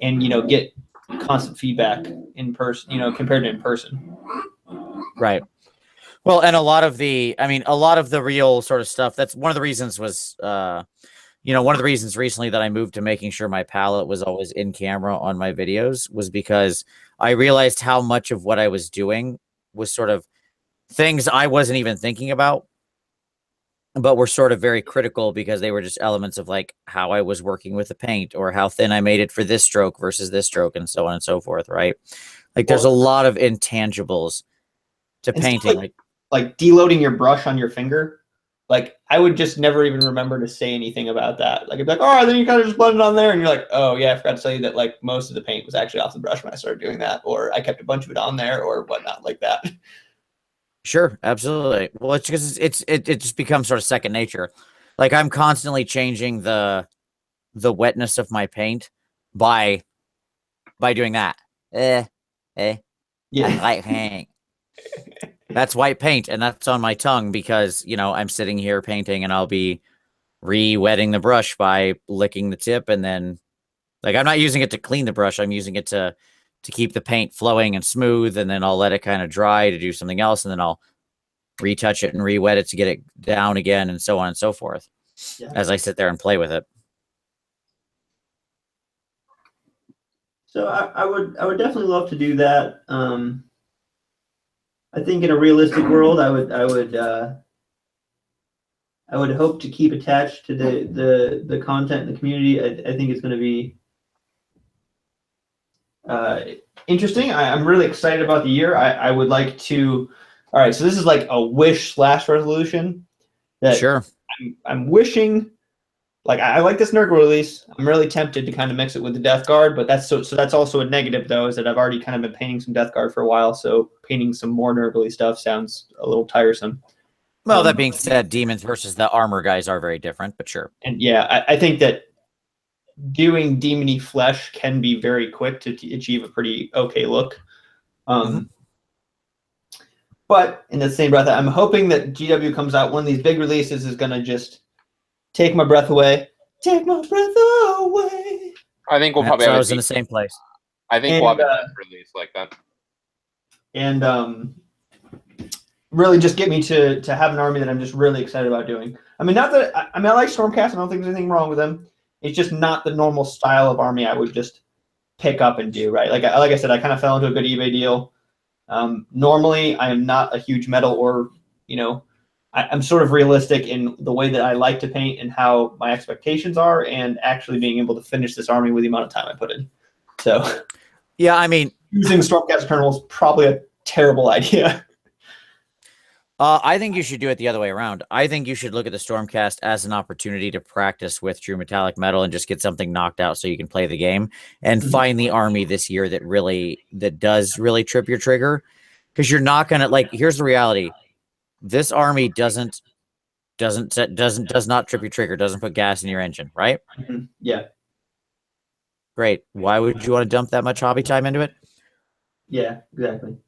and, get constant feedback in person, compared to in person. Right. Well, and a lot of the real sort of stuff, that's one of the reasons one of the reasons recently that I moved to making sure my palette was always in camera on my videos was because I realized how much of what I was doing was sort of things I wasn't even thinking about, but were sort of very critical because they were just elements of like how I was working with the paint or how thin I made it for this stroke versus this stroke and so on and so forth. Right. Like, there's a lot of intangibles to painting. Like deloading your brush on your finger. Like, I would just never even remember to say anything about that. Like, it'd be like, oh, then you kind of just blend it on there, and you're like, oh yeah, I forgot to tell you that like most of the paint was actually off the brush when I started doing that, or I kept a bunch of it on there, or whatnot, like that. Sure, absolutely. Well, it's because it just becomes sort of second nature. Like, I'm constantly changing the wetness of my paint by doing that. Yeah. White paint. That's white paint, and that's on my tongue because, I'm sitting here painting and I'll be re-wetting the brush by licking the tip, and then, like, I'm not using it to clean the brush. I'm using it to keep the paint flowing and smooth, and then I'll let it kind of dry to do something else, and then I'll retouch it and re-wet it to get it down again, and so on and so forth, as I sit there and play with it. So I would definitely love to do that. I think in a realistic world, I would hope to keep attached to the content in the community. I think it's going to be interesting. I'm really excited about the year. I would like to. All right, so this is like a wish/resolution. That sure. I'm wishing. Like, I like this Nurgle release. I'm really tempted to kind of mix it with the Death Guard, but that's so that's also a negative though, is that I've already kind of been painting some Death Guard for a while, so painting some more Nurgle stuff sounds a little tiresome. Well, that being said, demons versus the armor guys are very different, but sure. And yeah, I think that doing demony flesh can be very quick to achieve a pretty okay look. But in the same breath, I'm hoping that GW comes out, one of these big releases is going to just take my breath away. Take my breath away. I think we'll probably have I was in the same place. I think we'll have a release like that. And really just get me to have an army that I'm just really excited about doing. I mean, not that I like Stormcast. I don't think there's anything wrong with them. It's just not the normal style of army I would just pick up and do, right? Like I said, I kind of fell into a good eBay deal. Normally, I am not a huge metal or, I'm sort of realistic in the way that I like to paint and how my expectations are, and actually being able to finish this army with the amount of time I put in. So, yeah, I mean, using Stormcast Eternal is probably a terrible idea. I think you should do it the other way around. I think you should look at the Stormcast as an opportunity to practice with true metallic metal and just get something knocked out so you can play the game and find the army this year that does really trip your trigger. Because you're not gonna like. Here's the reality: this army does not trip your trigger. Doesn't put gas in your engine, right? Yeah. Great. Why would you want to dump that much hobby time into it? Yeah. Exactly.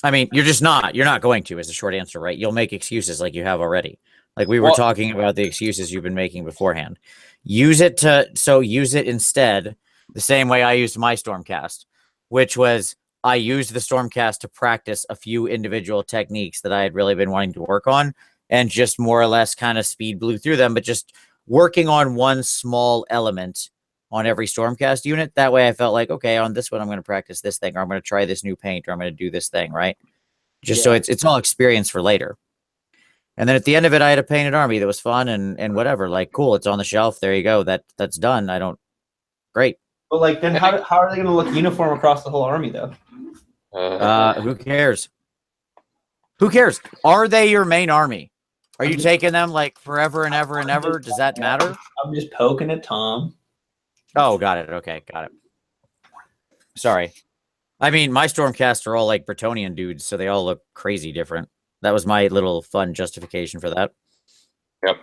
I mean, you're not going to, is the short answer, right? You'll make excuses like you have already. Like we were talking about the excuses you've been making beforehand. Use it instead the same way I used my Stormcast, which was I used the Stormcast to practice a few individual techniques that I had really been wanting to work on and just more or less kind of speed blew through them, but just working on one small element on every Stormcast unit. That way I felt like, okay, on this one, I'm going to practice this thing, or I'm going to try this new paint, or I'm going to do this thing, right? Just so it's all experience for later. And then at the end of it, I had a painted army that was fun and whatever. Like, cool, it's on the shelf. There you go. That's done. Great. But like, then how are they going to look uniform across the whole army, though? Who cares? Who cares? Are they your main army? Are you taking them like forever and ever and ever? Does that matter? I'm just poking at Tom. Oh, got it. Okay, got it. Sorry. I mean, my Stormcast are all like Bretonian dudes, so they all look crazy different. That was my little fun justification for that. Yep.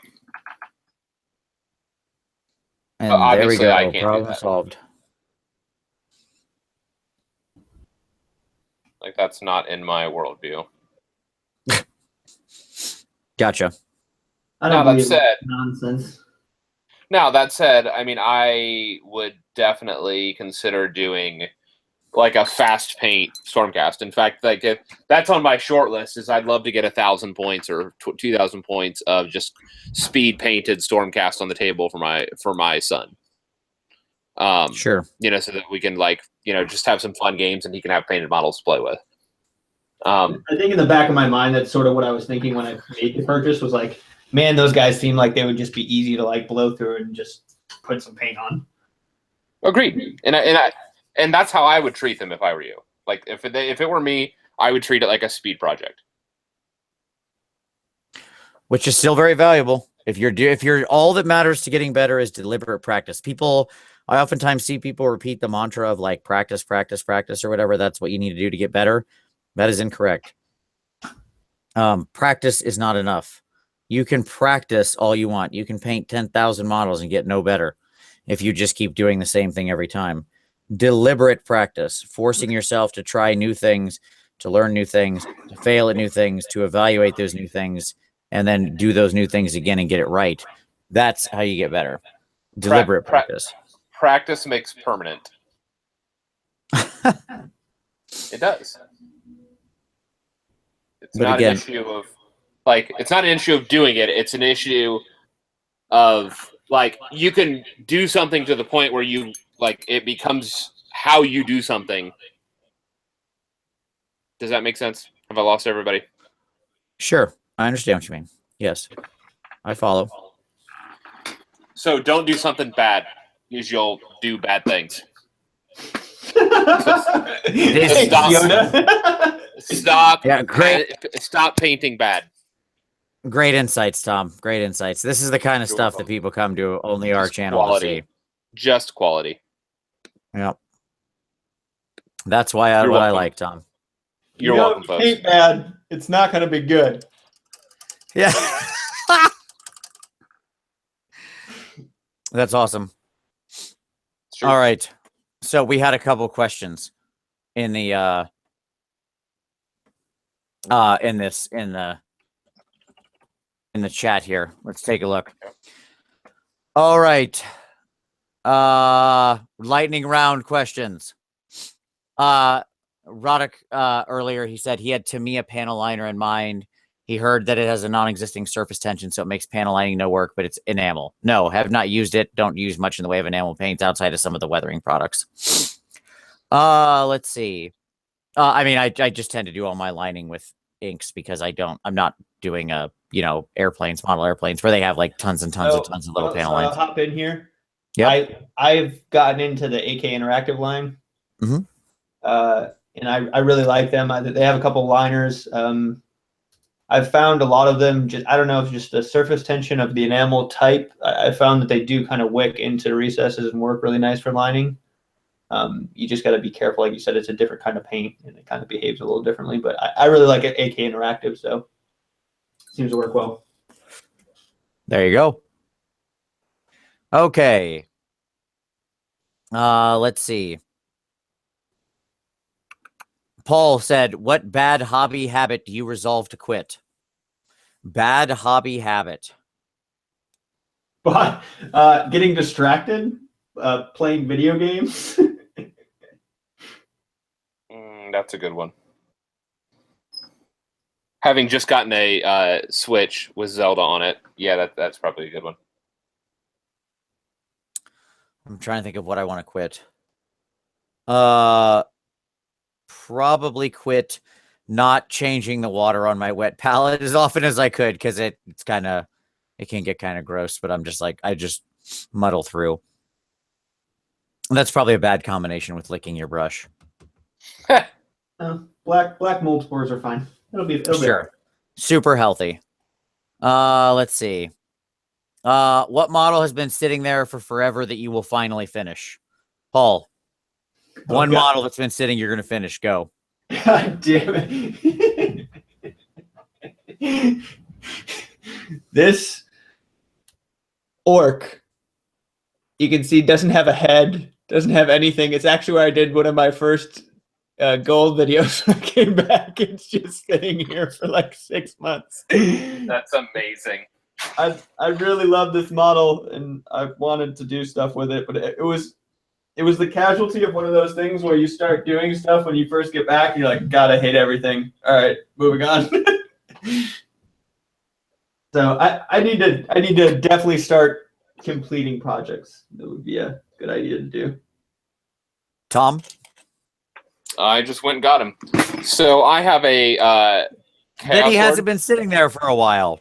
And there we go. Problem solved. Like, that's not in my worldview. Gotcha. I don't Now, believe that said, nonsense. Now, that said, I mean, I would definitely consider doing like a fast paint Stormcast. In fact, like if that's on my short list, is I'd love to get 1,000 points or 2,000 points of just speed painted Stormcast on the table for my son. Sure. You know, so that we can just have some fun games and he can have painted models to play with. I think in the back of my mind, that's sort of what I was thinking when I made the purchase was like, man, those guys seem like they would just be easy to like blow through and just put some paint on. Agreed. And that's how I would treat them if I were you. Like if it were me, I would treat it like a speed project. Which is still very valuable. If you're all that matters to getting better is deliberate practice. I oftentimes see people repeat the mantra of like practice, practice, practice, or whatever. That's what you need to do to get better. That is incorrect. Practice is not enough. You can practice all you want. You can paint 10,000 models and get no better if you just keep doing the same thing every time. Deliberate practice, forcing yourself to try new things, to learn new things, to fail at new things, to evaluate those new things, and then do those new things again and get it right. That's how you get better. Deliberate practice. Practice makes permanent. It does. It's not an issue of it's not an issue of doing it. It's an issue of you can do something to the point where you it becomes how you do something. Does that make sense? Have I lost everybody? Sure. I understand what you mean. Yes. I follow. So don't do something bad, because you'll do bad things. Stop. Yeah, great. Stop painting bad. Great insights, Tom. Great insights. This is the kind of stuff that people come to only our channel to see. Just quality. Yep. That's what I like, Tom. You're welcome, folks. Paint bad. It's not going to be good. Yeah. That's awesome. All right. So we had a couple questions in the in the chat here. Let's take a look. All right. Lightning round questions. Roddick earlier he said he had Tamiya panel liner in mind. He heard that it has a non-existing surface tension, so it makes panel lining no work, but it's enamel. No, have not used it. Don't use much in the way of enamel paints outside of some of the weathering products. Let's see. I mean, I just tend to do all my lining with inks because I'm not doing model airplanes where they have like tons and tons of little panel lines. I'll hop in here. Yeah. I've gotten into the AK Interactive line. Mm-hmm. And I really like them. They have a couple liners. I've found a lot of them just, I don't know if it's just the surface tension of the enamel type. I found that they do kind of wick into recesses and work really nice for lining. You just got to be careful. Like you said, it's a different kind of paint and it kind of behaves a little differently, but I really like it, AK Interactive, so it seems to work well. There you go. Okay. Let's see. Paul said, what bad hobby habit do you resolve to quit? Bad hobby habit. But getting distracted, playing video games. That's a good one. Having just gotten a Switch with Zelda on it, yeah, that's probably a good one. I'm trying to think of what I want to quit. Probably quit not changing the water on my wet palette as often as I could, because it can get kind of gross, but I'm just like, I just muddle through. And that's probably a bad combination with licking your brush. Black mold spores are fine. It'll be sure. Super healthy. Let's see. What model has been sitting there for forever that you will finally finish? Paul. One model that's been sitting, you're going to finish. Go. God damn it. This orc, you can see, doesn't have a head, doesn't have anything. It's actually where I did one of my first gold videos. I came back. It's just sitting here for like 6 months. That's amazing. I really love this model, and I wanted to do stuff with it, but it was the casualty of one of those things where you start doing stuff when you first get back, and you're like, God, I hate everything. All right, moving on. So I need to definitely start completing projects. That would be a good idea to do. Tom? I just went and got him. So I have a Then he hasn't been sitting there for a while.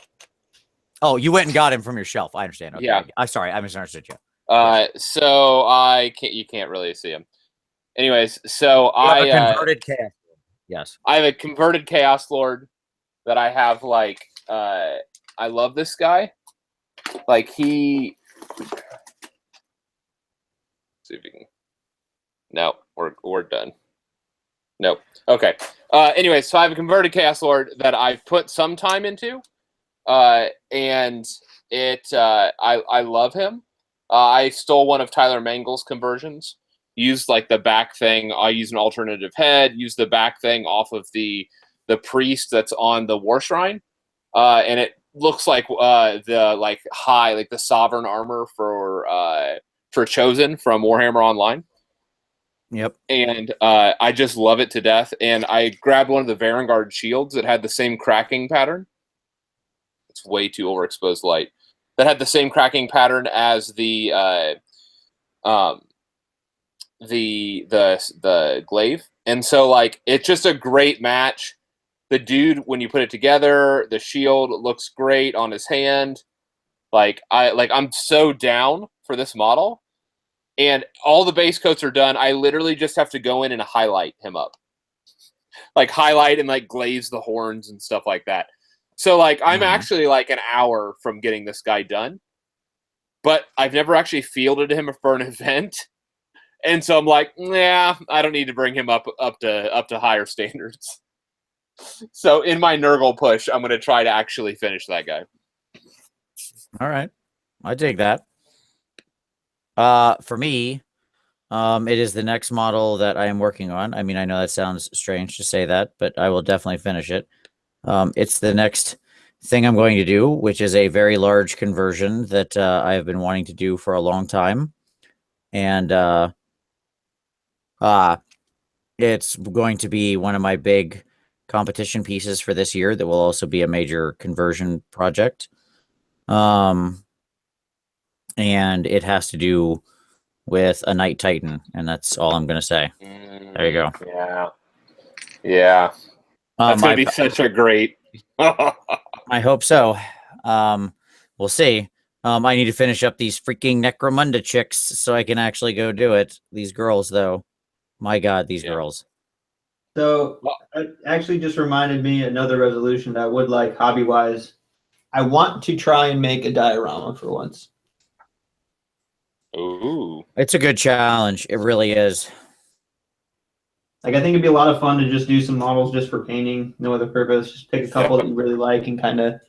Oh, you went and got him from your shelf. I understand. Okay. Yeah. I'm sorry. I misunderstood you. So you can't really see him. Anyways, so you have a converted chaos. Yes. I have a converted Chaos Lord that I have, like, I love this guy. Like, see if you can. No, we're done. Nope. Okay. Anyway, so I have a converted Chaos Lord that I've put some time into, and I love him. I stole one of Tyler Mangle's conversions. Used like the back thing. I use an alternative head. Use the back thing off of the priest that's on the War Shrine, and it looks like the sovereign armor for Chosen from Warhammer Online. Yep. And I just love it to death. And I grabbed one of the Varangard shields that had the same cracking pattern. It's way too overexposed light. That had the same cracking pattern as the glaive. And so, like, it's just a great match. The dude, when you put it together, the shield looks great on his hand. I'm so down for this model. And all the base coats are done. I literally just have to go in and highlight him up. Like, highlight and, like, glaze the horns and stuff like that. So, like, I'm actually, like, an hour from getting this guy done. But I've never actually fielded him for an event. And so I'm like, nah, I don't need to bring him up to higher standards. So in my Nurgle push, I'm going to try to actually finish that guy. All right. I dig that. For me, it is the next model that I am working on. I mean, I know that sounds strange to say that, but I will definitely finish it. It's the next thing I'm going to do, which is a very large conversion that I have been wanting to do for a long time. And it's going to be one of my big competition pieces for this year that will also be a major conversion project. And it has to do with a Night Titan, and that's all I'm going to say. There you go. Yeah. That's going to be such a great... I hope so. We'll see. I need to finish up these freaking Necromunda chicks so I can actually go do it. These girls, though. My God, these girls. So it actually just reminded me another resolution that I would like hobby-wise. I want to try and make a diorama for once. Ooh. It's a good challenge. It really is. Like, I think it'd be a lot of fun to just do some models just for painting, no other purpose. Just pick a couple that you really like and kind of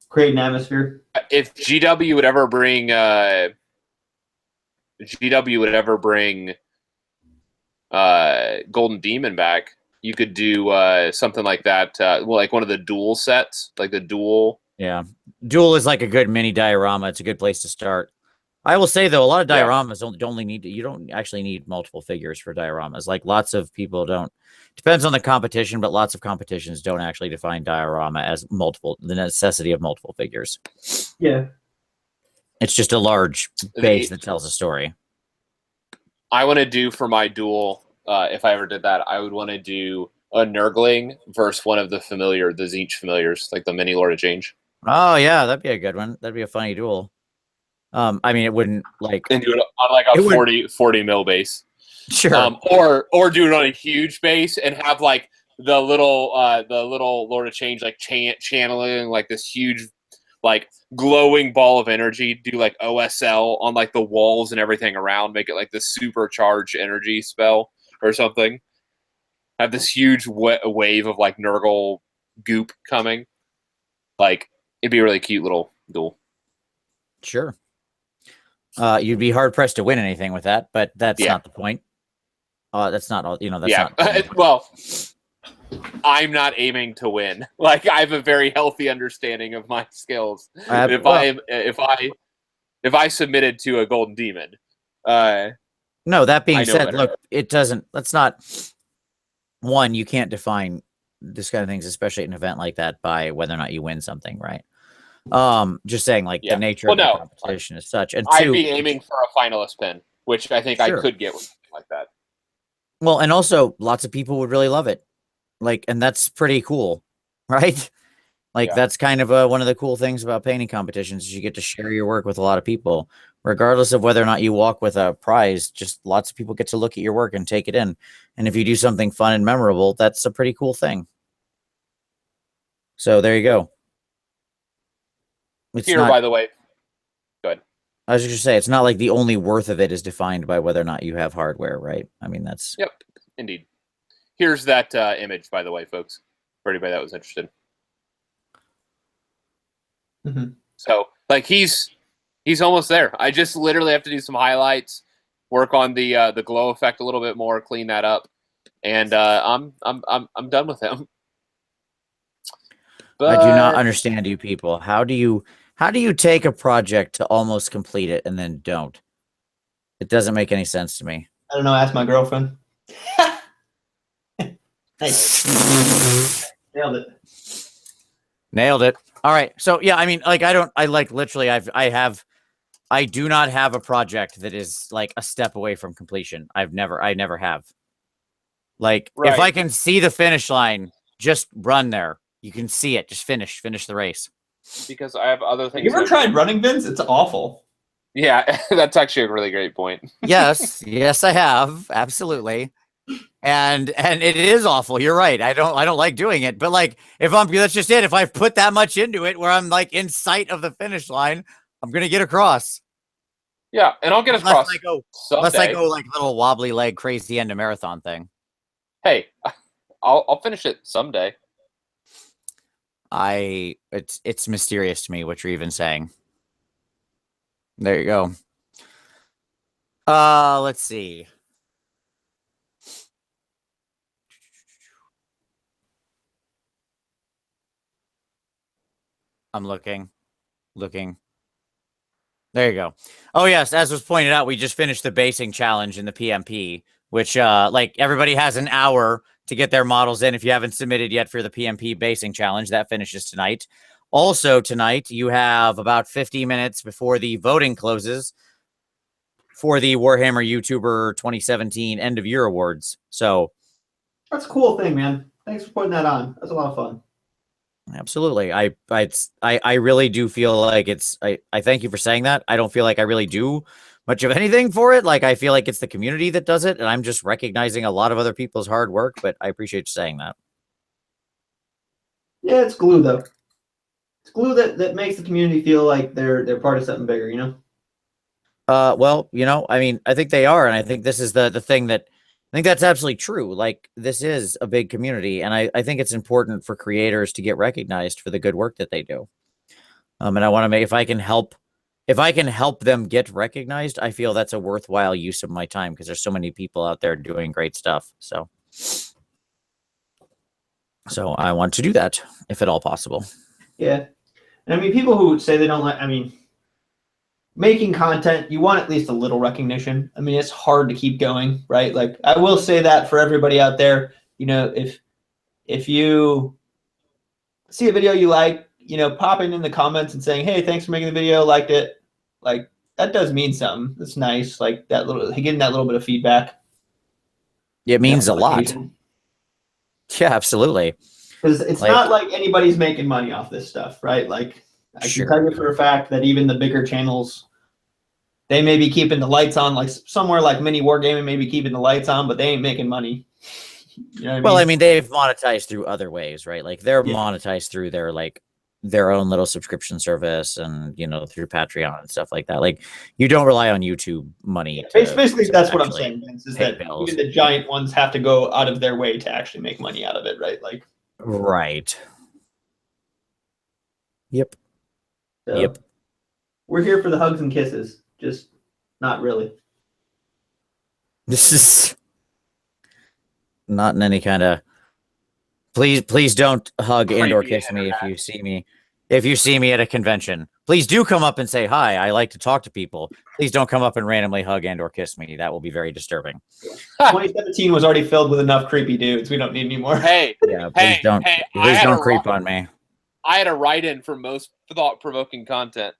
create an atmosphere. If GW would ever bring Golden Demon back, you could do something like that. Well, like one of the dual sets, like the dual. Yeah, dual is like a good mini diorama. It's a good place to start. I will say though, a lot of dioramas you don't actually need multiple figures for dioramas. Like lots of people don't. Depends on the competition, but lots of competitions don't actually define diorama as the necessity of multiple figures. Yeah, it's just a large base that tells a story. I want to do for my duel. If I ever did that, I would want to do a Nurgling versus one of the Tzeentch familiars, like the mini Lord of Change. Oh yeah, that'd be a good one. That'd be a funny duel. I mean, it wouldn't like and do it on like a 40 mil base. Sure. Or do it on a huge base and have like the little Lord of Change like channeling like this huge like glowing ball of energy. Do like OSL on like the walls and everything around. Make it like this supercharged energy spell or something. Have this huge wave of like Nurgle goop coming. Like it'd be a really cute little duel. Sure. You'd be hard pressed to win anything with that, but that's not the point. That's not all. That's not. Well, I'm not aiming to win. Like I have a very healthy understanding of my skills. If I submitted to a Golden Demon, no. That being said, look, it doesn't. That's not. One, you can't define this kind of things, especially at an event like that, by whether or not you win something, right? Just saying, like the nature of the competition is such. And I'd be aiming for a finalist pin, which I think I could get with something like that. Well, and also lots of people would really love it, like, and that's pretty cool, right? Like that's kind of one of the cool things about painting competitions is you get to share your work with a lot of people, regardless of whether or not you walk with a prize. Just lots of people get to look at your work and take it in, and if you do something fun and memorable, that's a pretty cool thing. So there you go. By the way, go ahead. I was just going to say, it's not like the only worth of it is defined by whether or not you have hardware, right? I mean, that's... Yep, indeed. Here's that image, by the way, folks, for anybody that was interested. Mm-hmm. So, like, he's almost there. I just literally have to do some highlights, work on the glow effect a little bit more, clean that up, and I'm done with him. But I do not understand you people. How do you take a project to almost complete it and then don't? It doesn't make any sense to me. I don't know. Ask my girlfriend. Nice. Nailed it. All right. So yeah, I mean, like, I do not have a project that is like a step away from completion. I never have. Like, if I can see the finish line, just run there. You can see it. Just finish the race. Because I have other things. You ever tried running, Vince? It's awful. Yeah, that's actually a really great point. Yes, I have. Absolutely. And it is awful. You're right. I don't like doing it. But like, that's just it. If I've put that much into it where I'm like in sight of the finish line, I'm going to get across. Yeah. And I'll get across. Unless I go like little wobbly leg, crazy end of marathon thing. Hey, I'll finish it someday. It's mysterious to me what you're even saying. There you go. Let's see. I'm looking. There you go. Oh yes, as was pointed out, we just finished the basing challenge in the PMP, which like everybody has an hour to get their models in. If you haven't submitted yet for the PMP basing challenge, that finishes tonight. Also tonight, you have about 50 minutes before the voting closes for the Warhammer YouTuber 2017 End of Year Awards. So that's a cool thing, man. Thanks for putting that on. That's a lot of fun. Absolutely. I really do feel like I thank you for saying that. I don't feel like I really do much of anything for it. Like, I feel like it's the community that does it, and I'm just recognizing a lot of other people's hard work, but I appreciate you saying that. Yeah, it's glue, though. It's glue that makes the community feel like they're part of something bigger, you know? Well, I mean, I think they are, and I think this is the thing that I think that's absolutely true. Like, this is a big community, and I think it's important for creators to get recognized for the good work that they do. And I want to make if I can help them get recognized, I feel that's a worthwhile use of my time because there's so many people out there doing great stuff. So I want to do that if at all possible. Yeah. And I mean, people who say they don't like, I mean, making content, you want at least a little recognition. I mean, it's hard to keep going, right? Like, I will say that for everybody out there, if you see a video you like, popping in the comments and saying, hey, thanks for making the video, liked it. Like, that does mean something. It's nice. Like, getting that little bit of feedback. It means a lot. Yeah, absolutely. Because it's not like anybody's making money off this stuff, right? Like, I can tell you for a fact that even the bigger channels, they may be keeping the lights on, like somewhere like Mini Wargaming may be keeping the lights on, but they ain't making money. You know what I mean, they've monetized through other ways, right? Like, they're monetized through their own little subscription service and, through Patreon and stuff like that. Like, you don't rely on YouTube money. Basically, that's what I'm saying, Vince, is that even the giant ones have to go out of their way to actually make money out of it, right? Like, right. Yep. So, yep. We're here for the hugs and kisses, just not really. This is not in any kind of. Please don't hug and or kiss me if you see me. If you see me at a convention, please do come up and say hi. I like to talk to people. Please don't come up and randomly hug and or kiss me. That will be very disturbing. 2017 was already filled with enough creepy dudes. We don't need any more. Hey, yeah, please don't creep on me. I had a write-in for most thought-provoking content.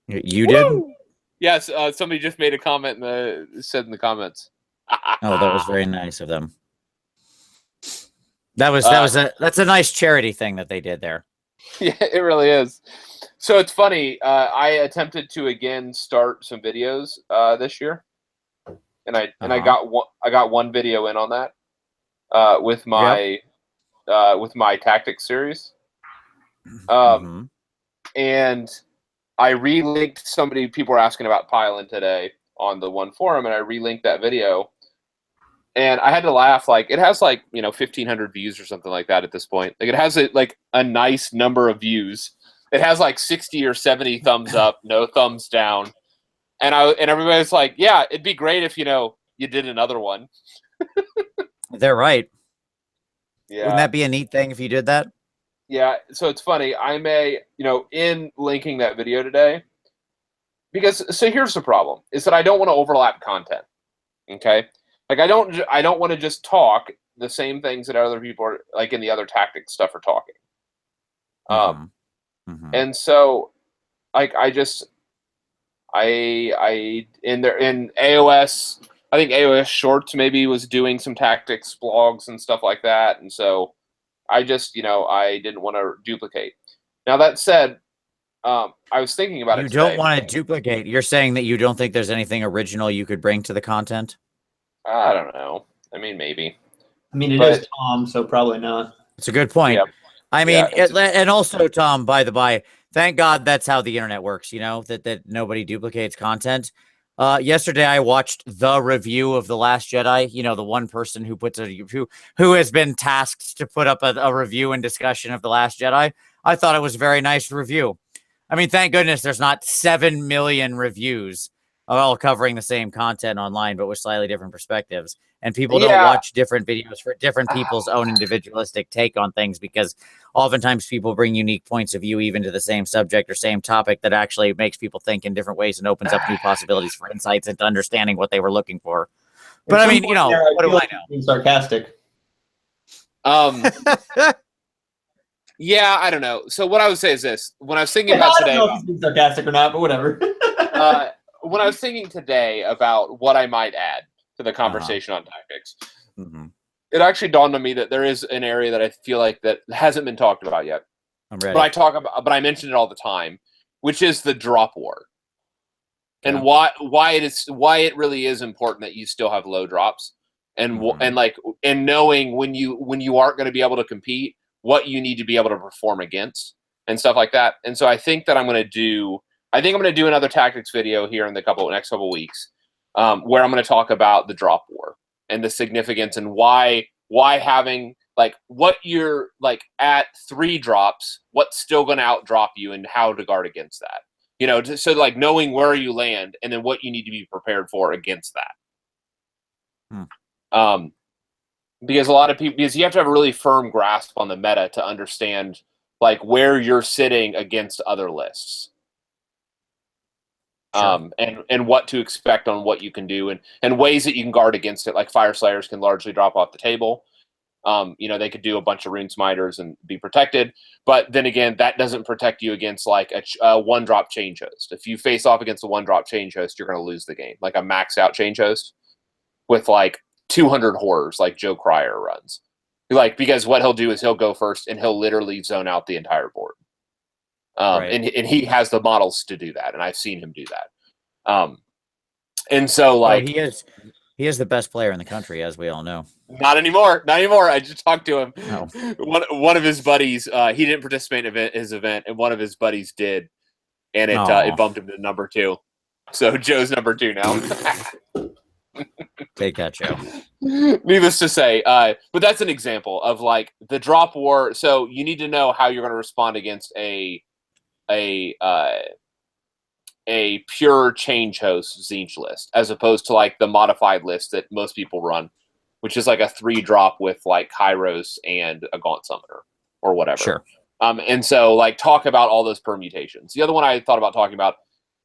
You did? Yes, somebody just made a comment said in the comments. Oh, that was very nice of them. That's a nice charity thing that they did there. Yeah, it really is. So it's funny. I attempted to again start some videos this year, and I got one video in on that with my tactics series, and I relinked somebody. People were asking about Pylon today on the one forum, and I relinked that video. And I had to laugh. Like, it has 1,500 views or something like that at this point. Like, it has a nice number of views. It has 60 or 70 thumbs up, no thumbs down. And everybody's like, yeah, it'd be great if you did another one. They're right. Yeah. Wouldn't that be a neat thing if you did that? Yeah. So it's funny. I may, in linking that video today, so here's the problem: is that I don't want to overlap content. Okay. Like, I don't want to just talk the same things that other people are, like, in the other tactics stuff are talking. And so, like, in AOS, I think AOS Shorts maybe was doing some tactics blogs and stuff like that. And so I just, I didn't want to duplicate. Now, that said, I was thinking about it today. You don't want to duplicate. You're saying that you don't think there's anything original you could bring to the content? I don't know. I mean, maybe. I mean, it is Tom, so probably not. It's a good point. Yeah. I mean, and also, Tom, by the by, thank God that's how the internet works, that nobody duplicates content. Yesterday, I watched the review of The Last Jedi, the one person who who has been tasked to put up a review and discussion of The Last Jedi. I thought it was a very nice review. I mean, thank goodness there's not 7 million reviews all covering the same content online, but with slightly different perspectives. And people don't watch different videos for different people's own individualistic take on things, because oftentimes people bring unique points of view even to the same subject or same topic that actually makes people think in different ways and opens up new possibilities for insights into understanding what they were looking for. But I mean, what do I know? Being sarcastic. Yeah, I don't know. So what I would say is this: when I was thinking about today, I don't know if he's being sarcastic or not, but whatever. When I was thinking today about what I might add to the conversation on tactics, it actually dawned on me that there is an area that I feel like that hasn't been talked about yet. I'm ready. But I mention it all the time, which is the drop war. and why it really is important that you still have low drops, and and knowing when you aren't going to be able to compete, what you need to be able to perform against and stuff like that. And so I think I'm going to do another tactics video here in the next couple weeks, where I'm going to talk about the drop war and the significance and why having what you're at 3 drops, what's still going to outdrop you and how to guard against that. So knowing where you land and then what you need to be prepared for against that. Because you have to have a really firm grasp on the meta to understand where you're sitting against other lists. Sure. And what to expect on what you can do and ways that you can guard against it. Like Fire Slayers can largely drop off the table. They could do a bunch of Rune Smiters and be protected, but then again, that doesn't protect you against a 1-drop Change Host. If you face off against a 1-drop Change Host, you're going to lose the game. Like a max out Change Host with 200 horrors like Joe Cryer runs. Because what he'll do is he'll go first and he'll literally zone out the entire board. Right. And he has the models to do that, and I've seen him do that. And so he is the best player in the country, as we all know. Not anymore. I just talked to him. No. One of his buddies, he didn't participate in his event, and one of his buddies did, and it bumped him to number 2. So Joe's number 2 now. Take that, Joe. Needless to say, but that's an example of the drop war. So you need to know how you're going to respond against a pure Change Host Zinch list, as opposed to the modified list that most people run, which is a 3-drop with Kairos and a Gaunt Summoner or whatever. Sure. And so talk about all those permutations. The other one I thought about talking about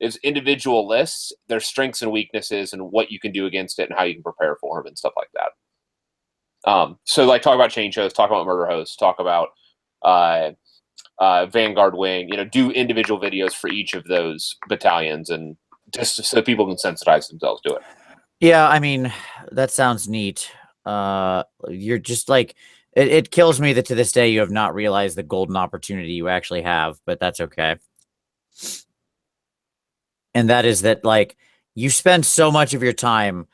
is individual lists, their strengths and weaknesses, and what you can do against it and how you can prepare for them and stuff like that. So talk about Change Host, talk about Murder Host, talk about Vanguard Wing, do individual videos for each of those battalions, and just so people can sensitize themselves to it. Yeah, I mean, that sounds neat. You're just it kills me that to this day you have not realized the golden opportunity you actually have, but that's okay. And that is that you spend so much of your time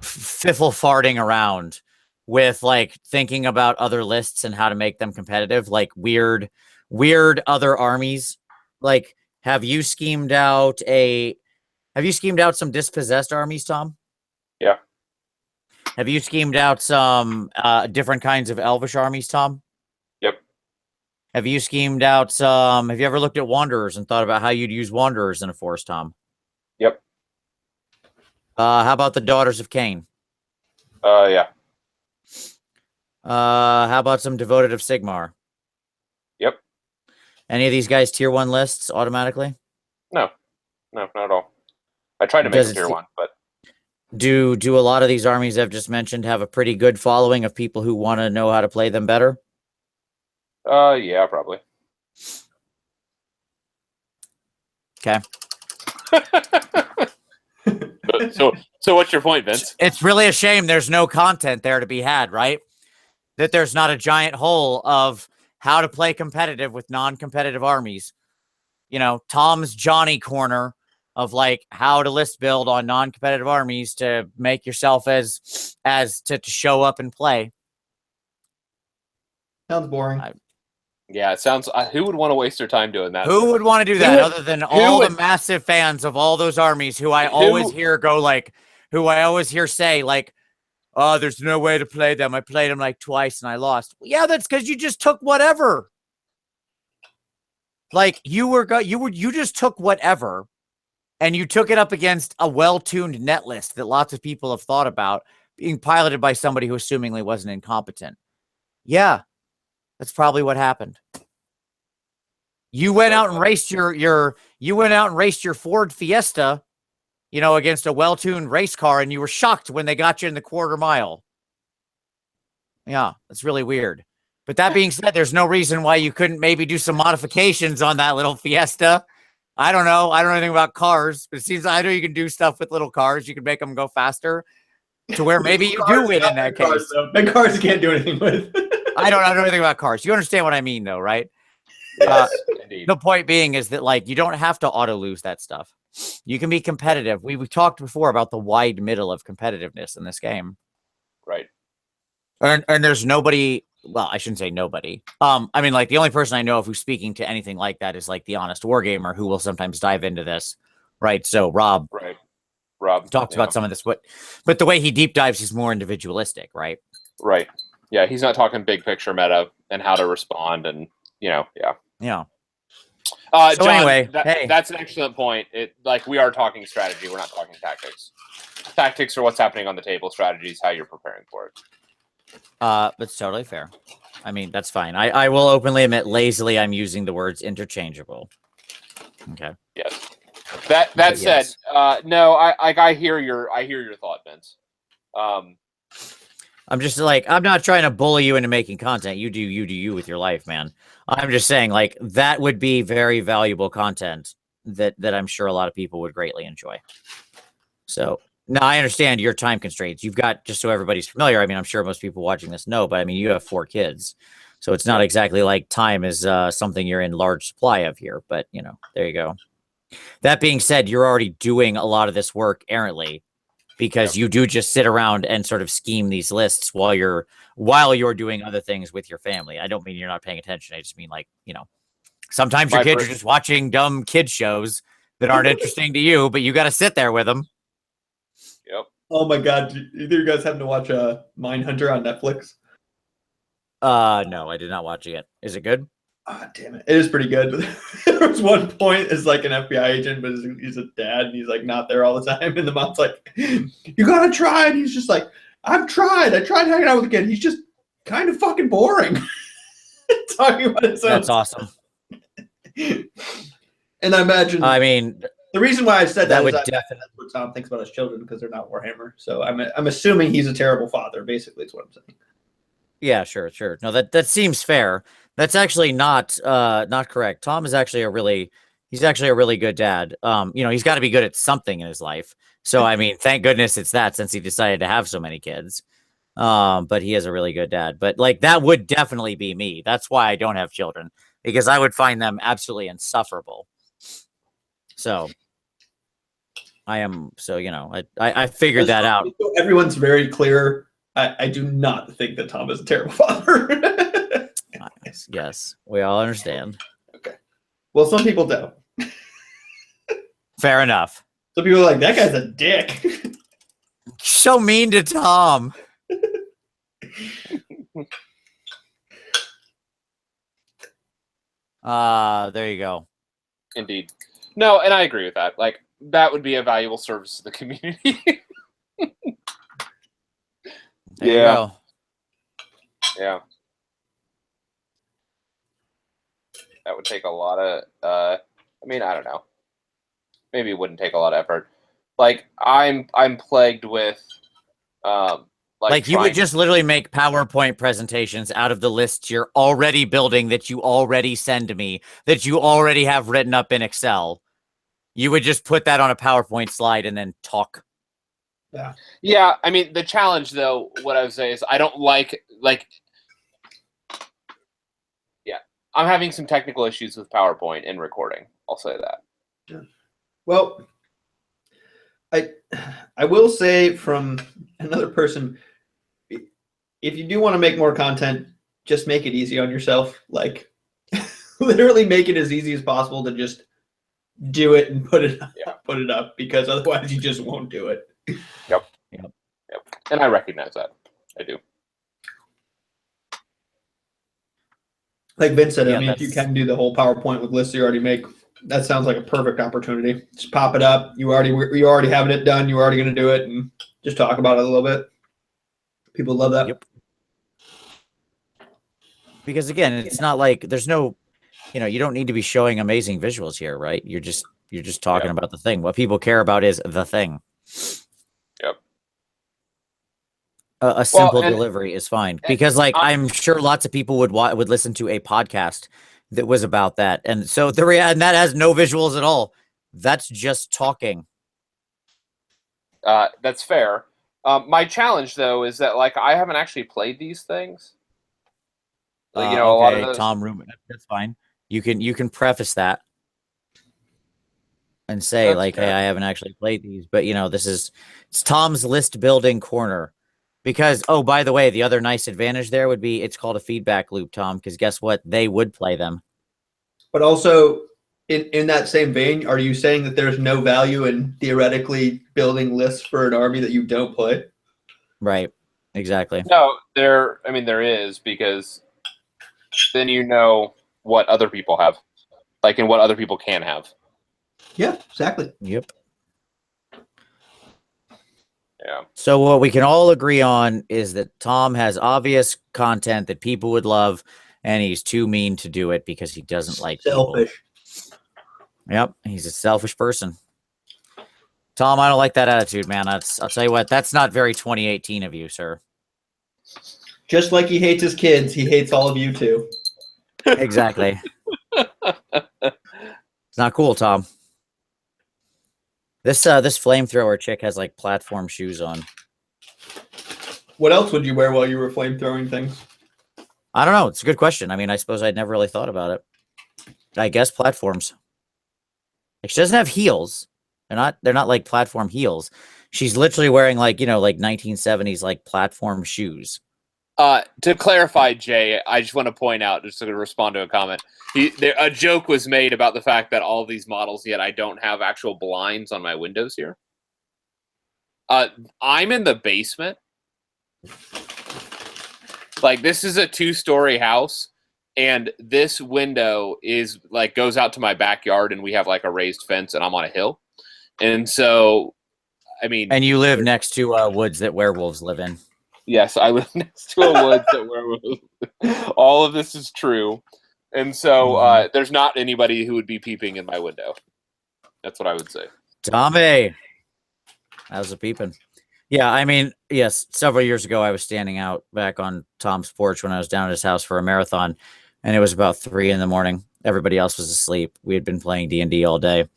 fiffle farting around with thinking about other lists and how to make them competitive, weird other armies. Have you schemed out some dispossessed armies, Tom? Yeah. Have you schemed out some different kinds of elvish armies, Tom? Yep. Have you schemed out some? Have you ever looked at Wanderers and thought about how you'd use Wanderers in a force, Tom? Yep. How about the Daughters of Cain? Yeah. How about some Devoted of Sigmar? Yep. Any of these guys tier 1 lists automatically? No, not at all. I tried to make them tier 1, but do a lot of these armies I've just mentioned have a pretty good following of people who want to know how to play them better? Yeah, probably. Okay. So what's your point, Vince? It's really a shame there's no content there to be had, right? That there's not a giant hole of how to play competitive with non-competitive armies. Tom's Johnny corner of how to list build on non-competitive armies to make yourself as to show up and play. Sounds boring. Yeah, it sounds. Who would want to waste their time doing that? Who would want to do that other than all the massive fans of all those armies who I always hear say oh, there's no way to play them. I played them twice and I lost. Yeah, that's because you just took whatever. You just took whatever, and you took it up against a well-tuned net list that lots of people have thought about being piloted by somebody who assumingly wasn't incompetent. Yeah, that's probably what happened. You went out and raced your Ford Fiesta, against a well-tuned race car, and you were shocked when they got you in the quarter mile. Yeah, that's really weird. But that being said, there's no reason why you couldn't maybe do some modifications on that little Fiesta. I don't know. I don't know anything about cars, but it seems I know you can do stuff with little cars. You can make them go faster to where maybe you do win in that case. Big cars you can't do anything with. I don't know anything about cars. You understand what I mean, though, right? Yes, indeed. The point being is that you don't have to auto lose that stuff. You can be competitive. We've talked before about the wide middle of competitiveness in this game. Right. And there's nobody. Well, I shouldn't say nobody. I mean, like the only person I know of who's speaking to anything like that is like the Honest Wargamer, who will sometimes dive into this, right? So Rob talks about some of this, but the way he deep dives is more individualistic, right? Right. Yeah, he's not talking big picture meta and how to respond, and yeah. So John, anyway, hey, that's an excellent point. We are talking strategy. We're not talking tactics. Tactics are what's happening on the table. Strategy is how you're preparing for it. That's totally fair. I mean, that's fine. I will openly admit, lazily, I'm using the words interchangeable. Okay. Yes. That said, no, I hear your thought, Vince. I'm just like, I'm not trying to bully you into making content. You do you with your life, man. I'm just saying, like, that would be very valuable content that I'm sure a lot of people would greatly enjoy. So now I understand your time constraints. You've got, just so everybody's familiar, I mean, I'm sure most people watching this know, but I mean, you have 4 kids. So it's not exactly like time is something you're in large supply of here, but you know, there you go. That being said, you're already doing a lot of this work errantly, because you do just sit around and sort of scheme these lists while you're doing other things with your family. I don't mean you're not paying attention. I just mean, like, you know, sometimes your kids are just watching dumb kid shows that aren't interesting to you, but you got to sit there with them. Yep. Oh my God. Either you guys happen to watch Mindhunter on Netflix? No, I did not watch it yet. Is it good? Ah, damn it. It is pretty good. There was one point as like an FBI agent, but he's a dad and he's like not there all the time. And the mom's like, you gotta try. And he's just like, I tried hanging out with a kid. He's just kind of fucking boring. Talking about his own. That's awesome. And I imagine, I mean, the reason why I said that would is definitely that's what Tom thinks about his children, because they're not Warhammer. So I'm assuming he's a terrible father, basically, is what I'm saying. Yeah, sure. No, that seems fair. That's actually not correct. Tom is actually he's actually a really good dad. You know, he's got to be good at something in his life. So I mean, thank goodness it's that, since he decided to have so many kids. But he is a really good dad. But like, that would definitely be me. That's why I don't have children, because I would find them absolutely insufferable. So you know, I figured that out. Everyone's very clear. I do not think that Tom is a terrible father. Yes, we all understand. Okay. Well, some people don't. Fair enough. Some people are like, that guy's a dick. So mean to Tom. There you go. Indeed. No, and I agree with that. Like, that would be a valuable service to the community. There you go. Yeah. That would take a lot of, I mean, I don't know. Maybe it wouldn't take a lot of effort. Like, I'm plagued with, like you would just literally make PowerPoint presentations out of the lists you're already building, that you already send me, that you already have written up in Excel. You would just put that on a PowerPoint slide and then talk. Yeah. Yeah, I mean, the challenge, though, what I would say is I don't like, yeah, I'm having some technical issues with PowerPoint and recording. I'll say that. Yeah. Well, I will say from another person, if you do want to make more content, just make it easy on yourself. Like, literally make it as easy as possible to just do it and put it up, because otherwise you just won't do it. Yep. And I recognize that. I do. Like Vince said, I mean, if you can do the whole PowerPoint with lists you already make, that sounds like a perfect opportunity. Just pop it up. You already having it done. You're already going to do it, and just talk about it a little bit. People love that. Yep. Because again, it's not like there's no, you know, you don't need to be showing amazing visuals here, right? You're just talking about the thing. What people care about is the thing. Yep. A simple delivery is fine, because like I'm sure lots of people would listen to a podcast that was about that, and so and that has no visuals at all. That's just talking. That's fair. My challenge, though, is that like I haven't actually played these things. Like, you know, okay, a lot of those... Tom Room. That's fine. You can preface that. and say That's like, fair. hey, I haven't actually played these, but it's Tom's list building corner. Because, oh, by the way, the other nice advantage there would be it's called a feedback loop, Tom, because guess what? They would play them. But also, in that same vein, are you saying that there's no value in theoretically building lists for an army that you don't play? Right. Exactly. No, there is, because then you know what other people have, like, and what other people can have. Yeah, exactly. Yep. Yeah. So what we can all agree on is that Tom has obvious content that people would love, and he's too mean to do it because he doesn't like Selfish. people. Yep, he's a selfish person. Tom, I don't like that attitude, man. I'll tell you what, that's not very 2018 of you, sir. Just like he hates his kids, he hates all of you too. Exactly. It's not cool, Tom. This flamethrower chick has like platform shoes on. What else would you wear while you were flamethrowing things? I don't know. It's a good question. I mean, I suppose I'd never really thought about it. I guess platforms. Like, she doesn't have heels. They're not like platform heels. She's literally wearing like 1970s like platform shoes. To clarify, Jay, I just want to point out, just to respond to a comment, a joke was made about the fact that all these models, yet I don't have actual blinds on my windows here. I'm in the basement. Like, this is a 2-story house, and this window is like goes out to my backyard, and we have like a raised fence, and I'm on a hill, and so, I mean, and you live next to woods that werewolves live in. Yes, I live next to a woods that werewolves. All of this is true, and so there's not anybody who would be peeping in my window. That's what I would say. Tommy, how's it peeping? Yeah, I mean, yes, several years ago, I was standing out back on Tom's porch when I was down at his house for a marathon, and it was about 3 a.m. Everybody else was asleep. We had been playing D&D all day,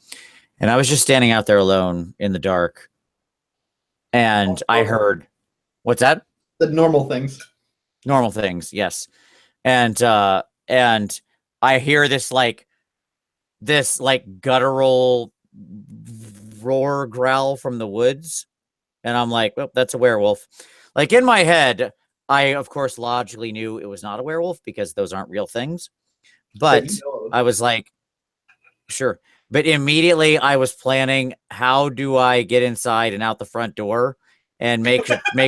and I was just standing out there alone in the dark, and I heard, what's that? The normal things. Normal things, yes. And I hear this guttural roar growl from the woods. And I'm like, well, that's a werewolf. Like, in my head, I, of course, logically knew it was not a werewolf because those aren't real things. But I was like, sure. But immediately I was planning, how do I get inside and out the front door and make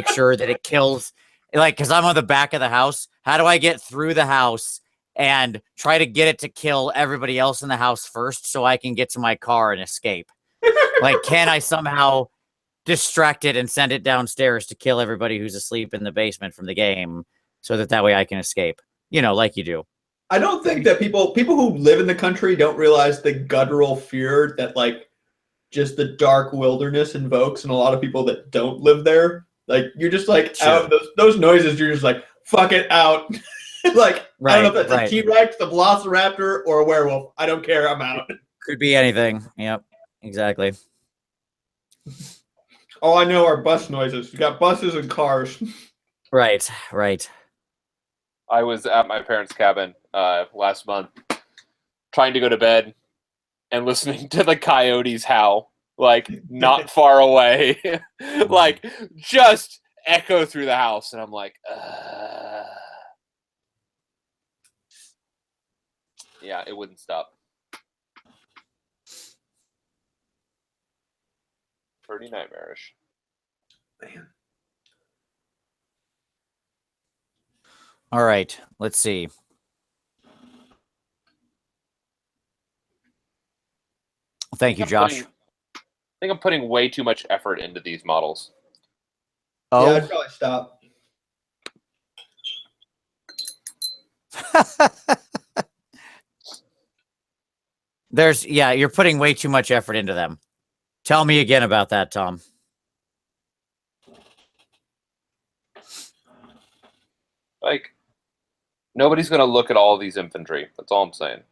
sure that it kills, like, because I'm on the back of the house. How do I get through the house and try to get it to kill everybody else in the house first so I can get to my car and escape? Like, can I somehow distract it and send it downstairs to kill everybody who's asleep in the basement from the game so that way I can escape, like you do. I don't think that people who live in the country don't realize the guttural fear that like just the dark wilderness invokes in a lot of people that don't live there. Like, you're just like out those noises, you're just like, fuck it, out. Like, I don't know if that's a T-Rex, a velociraptor, or a werewolf. I don't care, I'm out. Could be anything. Yep, exactly. All I know are bus noises. You got buses and cars. Right. I was at my parents' cabin last month, trying to go to bed and listening to the coyotes howl, like, not far away, like, just echo through the house. And I'm like, yeah, it wouldn't stop. Pretty nightmarish. Man. All right, let's see. Thank you, Josh. I think I'm putting way too much effort into these models. Oh, yeah, I'd probably stop. You're putting way too much effort into them. Tell me again about that, Tom. Like, nobody's going to look at all these infantry. That's all I'm saying.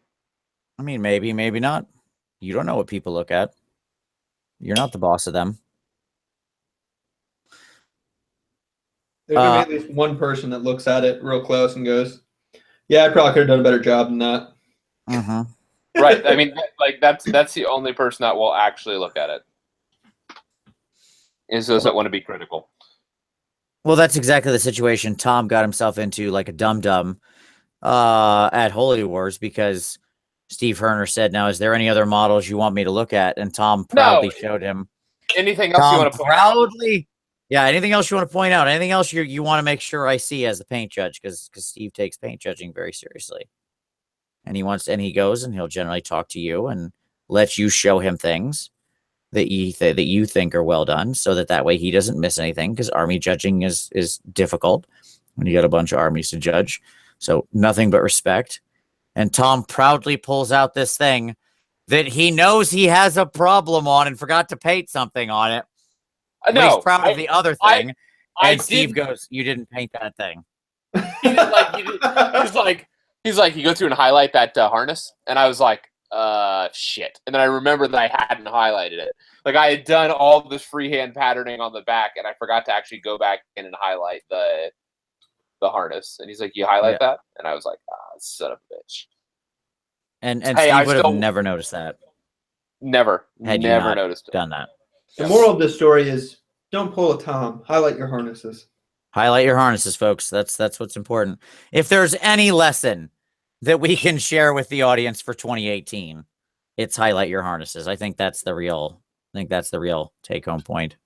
I mean, maybe, maybe not. You don't know what people look at. You're not the boss of them. There's going to be at least one person that looks at it real close and goes, yeah, I probably could have done a better job than that. Mm-hmm. Right. I mean, like that's the only person that will actually look at it. Is those that want to be critical. Well, that's exactly the situation Tom got himself into, like a dum-dum at Holy Wars, because Steve Herner said, now, is there any other models you want me to look at? And Tom proudly showed him. Anything else you want to point proudly, out? Yeah, anything else you want to point out? Anything else you want to make sure I see as the paint judge? Because Steve takes paint judging very seriously. And he goes and he'll generally talk to you and let you show him things that you think are well done, so that way he doesn't miss anything, because army judging is difficult when you got a bunch of armies to judge. So nothing but respect. And Tom proudly pulls out this thing that he knows he has a problem on and forgot to paint something on it. No, he's proud of the other thing. And Steve goes, "You didn't paint that thing." He's like, you go through and highlight that harness, and I was like, shit. And then I remembered that I hadn't highlighted it. Like, I had done all this freehand patterning on the back, and I forgot to actually go back in and highlight the harness. And he's like, "You highlight that?" And I was like, son of a bitch. And Steve would have never noticed that. Never noticed done that. The moral of this story is, don't pull a Tom. Highlight your harnesses. Highlight your harnesses, folks. That's what's important. If there's any lesson that we can share with the audience for 2018, it's highlight your harnesses. I think that's the real take home point.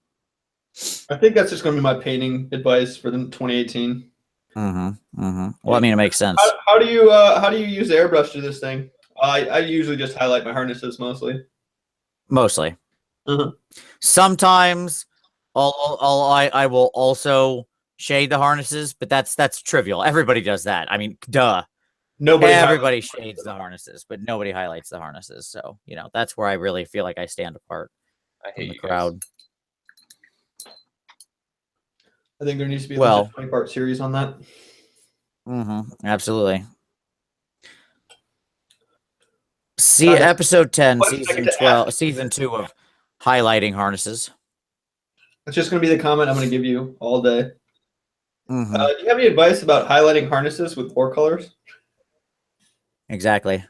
I think that's just going to be my painting advice for the 2018. Well, I mean, it makes sense. How do you use the airbrush to this thing? I usually just highlight my harnesses mostly. Sometimes I will also shade the harnesses, but that's trivial. Everybody does that. I mean, duh. Everybody shades the harnesses, but nobody highlights the harnesses. So, that's where I really feel like I stand apart from the crowd. I think there needs to be a 20-part series on that. Absolutely. See episode 10, season 2 of highlighting harnesses. That's just going to be the comment I'm going to give you all day. Do you have any advice about highlighting harnesses with four colors? Exactly.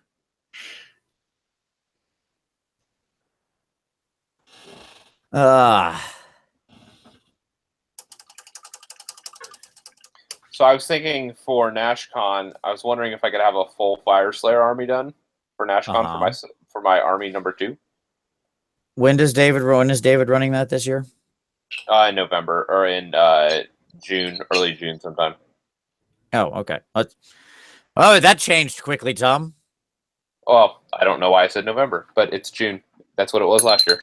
So I was thinking for NashCon, I was wondering if I could have a full Fire Slayer army done for NashCon for my army number 2. When is David running that this year? In November, or in June, early June sometime. Oh, okay. Oh, that changed quickly, Tom. Well, I don't know why I said November, but it's June. That's what it was last year.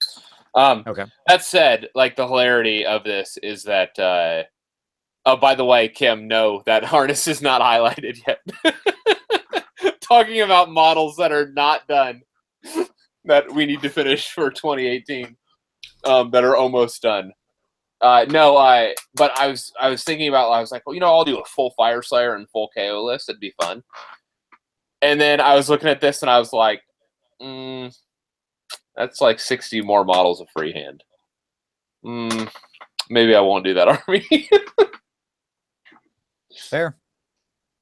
Okay. That said, like, the hilarity of this is that. Oh, by the way, Kim, no, that harness is not highlighted yet. Talking about models that are not done, that we need to finish for 2018, that are almost done. But I was thinking about, I was like, well, I'll do a full Fire Slayer and full KO list. It'd be fun. And then I was looking at this and I was like, that's like 60 more models of freehand. Maybe I won't do that army. Fair.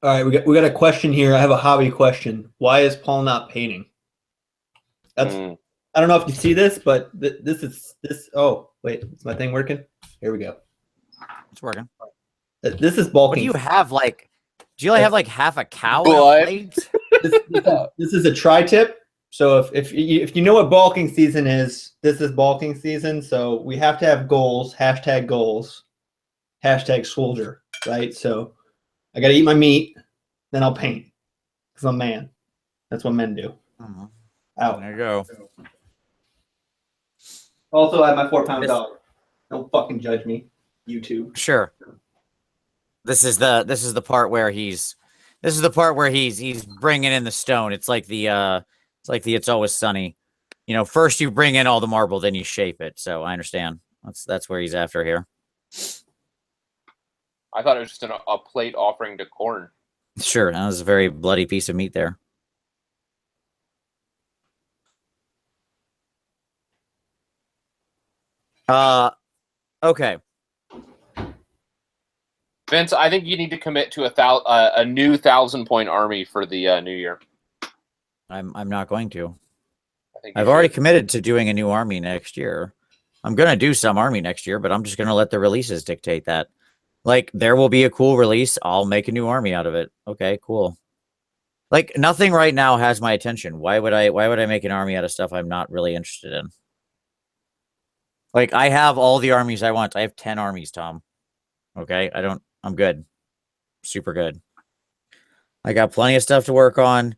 All right, we got a question here. I have a hobby question. Why is Paul not painting? That's I don't know if you see this, but this. Oh, wait, is my thing working? Here we go. It's working. This is bulking. What do you have? Like, do you only have like half a cow? This is a tri-tip. So if you know what bulking season is, this is bulking season. So we have to have goals. Goals. Soldier. Right. So I got to eat my meat, then I'll paint because I'm a man. That's what men do. Out. There you go. Also, I have my 4-pound dog. Don't fucking judge me, YouTube. Sure. This is the part where he's bringing in the stone. It's like the It's Always Sunny. First you bring in all the marble, then you shape it. So I understand. That's where he's after here. I thought it was just a plate offering to corn. Sure, that was a very bloody piece of meat there. Okay. Vince, I think you need to commit to a new 1,000-point army for the new year. I'm not going to. I think you I've already should. committed to doing a new army next year. I'm gonna do some army next year, but I'm just gonna let the releases dictate that. Like, there will be a cool release. I'll make a new army out of it. Okay, cool. Like, nothing right now has my attention. Why would I make an army out of stuff I'm not really interested in? Like, I have all the armies I want. I have 10 armies, Tom. Okay, I'm good. Super good. I got plenty of stuff to work on.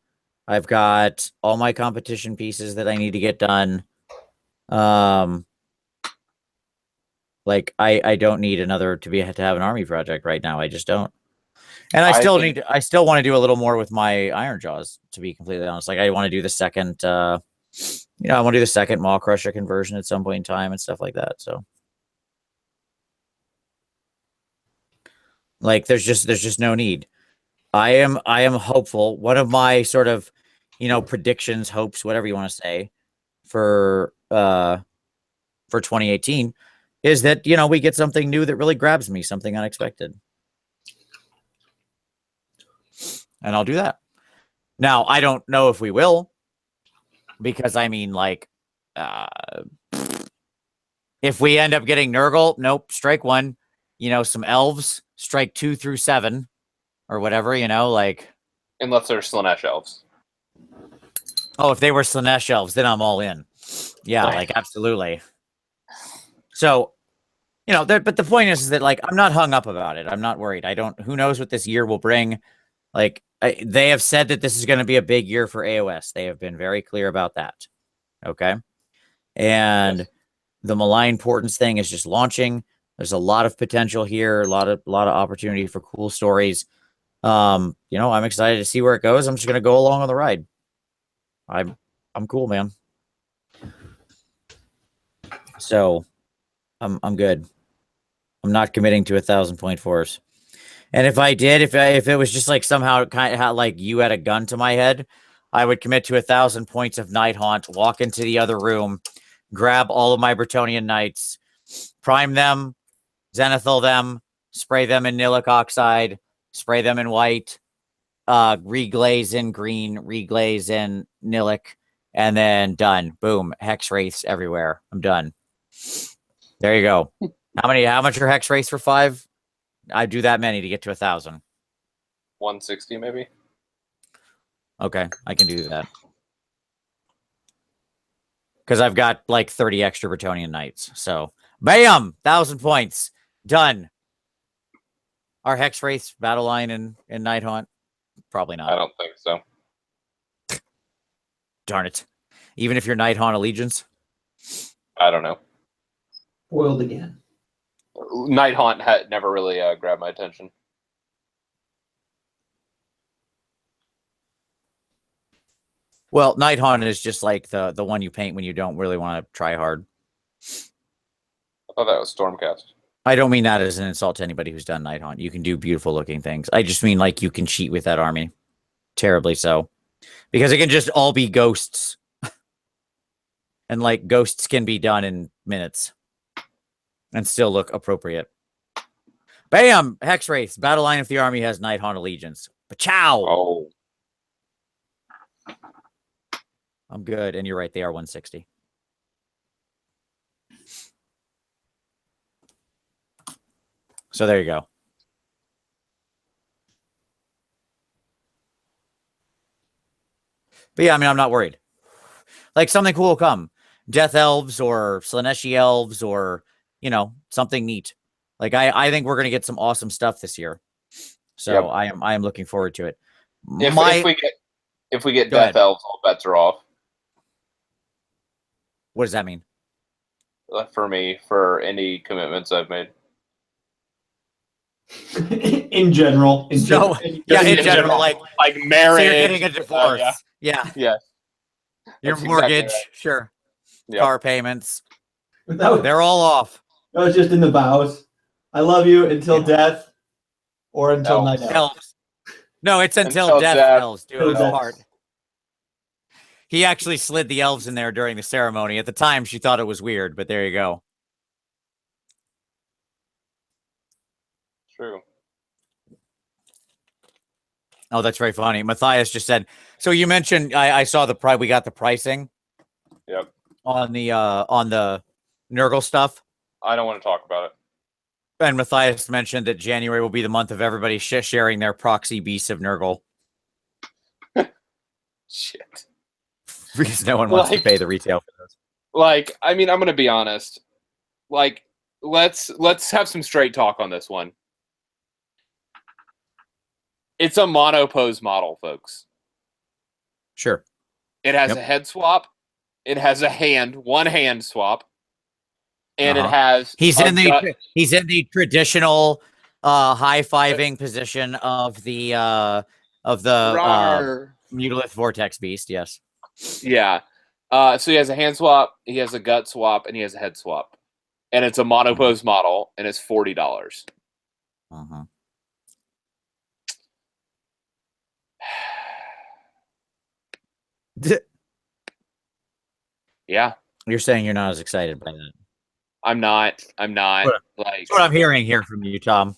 I've got all my competition pieces that I need to get done. Like, I don't need another to have an army project right now. I just don't. And I still want to do a little more with my Iron Jaws, to be completely honest. Like, I want to do the second, I want to do the second Maw Crusher conversion at some point in time and stuff like that. So, like, there's just no need. I am hopeful. One of my sort of, predictions, hopes, whatever you want to say, for 2018 is that, we get something new that really grabs me, something unexpected. And I'll do that. Now, I don't know if we will, because I mean, like, if we end up getting Nurgle, nope, strike 1. Some elves, strike 2 through 7, or whatever. Like, unless they're Slanesh elves. Oh, if they were Slanesh elves, then I'm all in. Yeah, like, absolutely. So, but the point is that, like, I'm not hung up about it. I'm not worried. Who knows what this year will bring? Like, they have said that this is going to be a big year for AOS. They have been very clear about that. Okay. And yes, the Malign Portents thing is just launching. There's a lot of potential here, a lot of opportunity for cool stories. I'm excited to see where it goes. I'm just going to go along on the ride. I'm cool, man. So I'm good. I'm not committing to 1,000-point force. And if I did, if it was just like somehow kind of like you had a gun to my head, I would commit to 1,000 points of Night Haunt, walk into the other room, grab all of my Bretonnian Knights, prime them, Zenithal them, spray them in Nilic Oxide, spray them in white, reglaze in green, reglaze in Nilic, and then done. Boom. Hex Wraiths everywhere. I'm done. There you go. How much are Hex Wraiths for 5? I do that many to get to 1,000. 160 maybe. Okay, I can do that. Because I've got like 30 extra Bretonnian Knights. So, bam! 1,000 points. Done. Are Hex Wraiths battle line in Night Haunt? Probably not. I don't think so. Darn it. Even if you're Night Haunt Allegiance? I don't know. Foiled again. Night Haunt had never really grabbed my attention. Well, Night Haunt is just like the one you paint when you don't really want to try hard. I thought that was Stormcast. I don't mean that as an insult to anybody who's done Night Haunt. You can do beautiful looking things. I just mean like you can cheat with that army. Terribly so. Because it can just all be ghosts. And like ghosts can be done in minutes. And still look appropriate. Bam! Hex Wraiths. Battle line if the army has Night Haunt Allegiance. Pachow! Oh. I'm good. And you're right. They are 160. So there you go. But yeah, I mean, I'm not worried. Like, something cool will come. Death Elves or Slaneshi Elves or, something neat. Like, I think we're going to get some awesome stuff this year. So yep. I am looking forward to it. If we get Death Elves, all bets are off. What does that mean? For me, for any commitments I've made. in general. In general, like marriage. So you're getting a divorce. Yeah. Your mortgage, exactly right. Sure. Yep. Car payments. They're all off. That was just in the vows. I love you until death or until night elves. No, it's until death elves do his part. He actually slid the elves in there during the ceremony. At the time, she thought it was weird, but there you go. True. Oh, that's very funny. Matthias just said. So you mentioned I saw the price. We got the pricing. Yep. On the Nurgle stuff. I don't want to talk about it. And Matthias mentioned that January will be the month of everybody sharing their proxy beasts of Nurgle. Shit. Because no one wants to pay the retail for those. Like, I mean, I'm gonna be honest. Like, let's have some straight talk on this one. It's a monopose model, folks. Sure. It has a head swap. It has one hand swap. And it has he's in the traditional high-fiving position of the Mutalith Vortex Beast, yes. Yeah. So he has a hand swap, he has a gut swap, and he has a head swap. And it's a monopose model, and it's $40. Yeah. You're saying you're not as excited by that. I'm not. That's what I'm hearing here from you, Tom.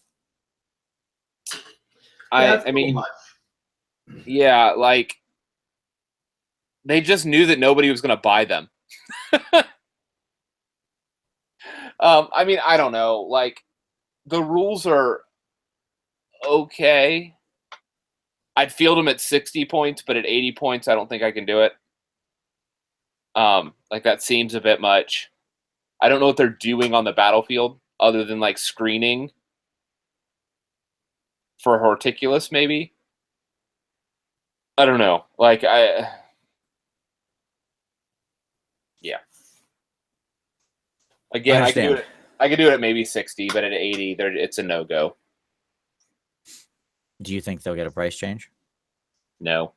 I mean, yeah, like they just knew that nobody was going to buy them. I mean, I don't know. Like, the rules are okay. I'd field them at 60 points, but at 80 points, I don't think I can do it. Like, that seems a bit much. I don't know what they're doing on the battlefield other than, like, screening for Horticulus, maybe. I don't know. Like, yeah. Again, I can do it at maybe 60, but at 80, it's a no-go. Do you think they'll get a price change? No.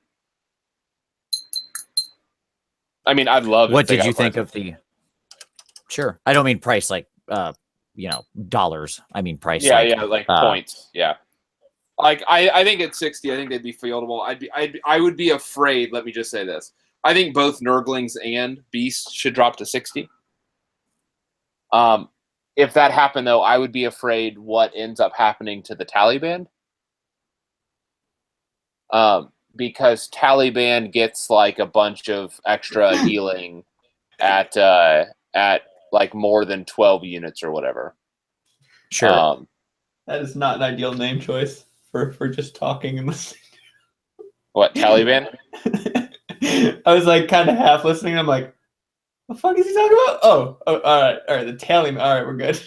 I mean, I'd love. What did you think of the? Sure, I don't mean price like dollars. I mean price. Yeah, like points. Yeah. Like I think at 60, I think they'd be fieldable. I would be afraid. Let me just say this: I think both Nurglings and Beasts should drop to 60. If that happened, though, I would be afraid what ends up happening to the Taliban. Because Taliban gets like a bunch of extra healing at like more than 12 units or whatever. Sure. That is not an ideal name choice for just talking and listening. What, Taliban? I was like kind of half listening. And I'm like, what the fuck is he talking about? Oh, all right, the Taliban. All right, we're good.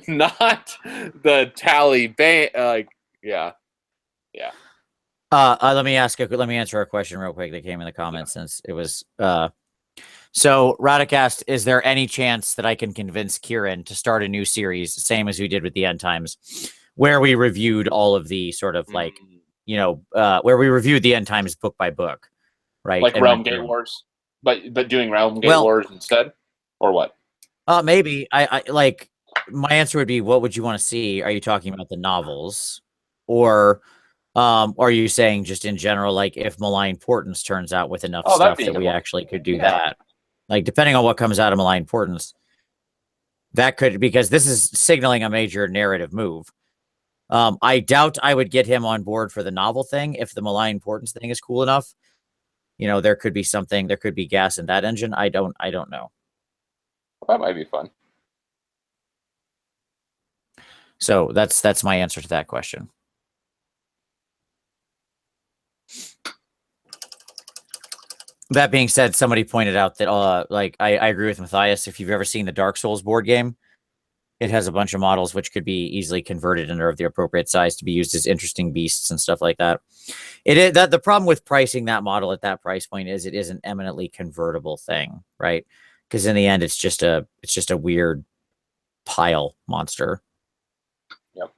Not the Taliban. Yeah. Let me answer a question real quick that came in the comments since it was so Radicast, is there any chance that I can convince Kieran to start a new series, same as we did with the End Times, where we reviewed all of the sort of like, where we reviewed the End Times book by book, right? Like Realm Gate Wars, but doing Realm Gate Wars instead, or what? Maybe I like my answer would be, what would you want to see? Are you talking about the novels, or are you saying just in general, like if Malign Portents turns out with enough stuff that we actually could do that? Like, depending on what comes out of Malign Portents, that could, because this is signaling a major narrative move. I doubt I would get him on board for the novel thing. If the Malign Portents thing is cool enough, there could be something, there could be gas in that engine. I don't know. That might be fun. So that's my answer to that question. That being said, somebody pointed out that, I agree with Matthias. If you've ever seen the Dark Souls board game, it has a bunch of models which could be easily converted and are of the appropriate size to be used as interesting beasts and stuff like that. The problem with pricing that model at that price point is it is an eminently convertible thing, right? Because in the end, it's just a weird pile monster. Yep.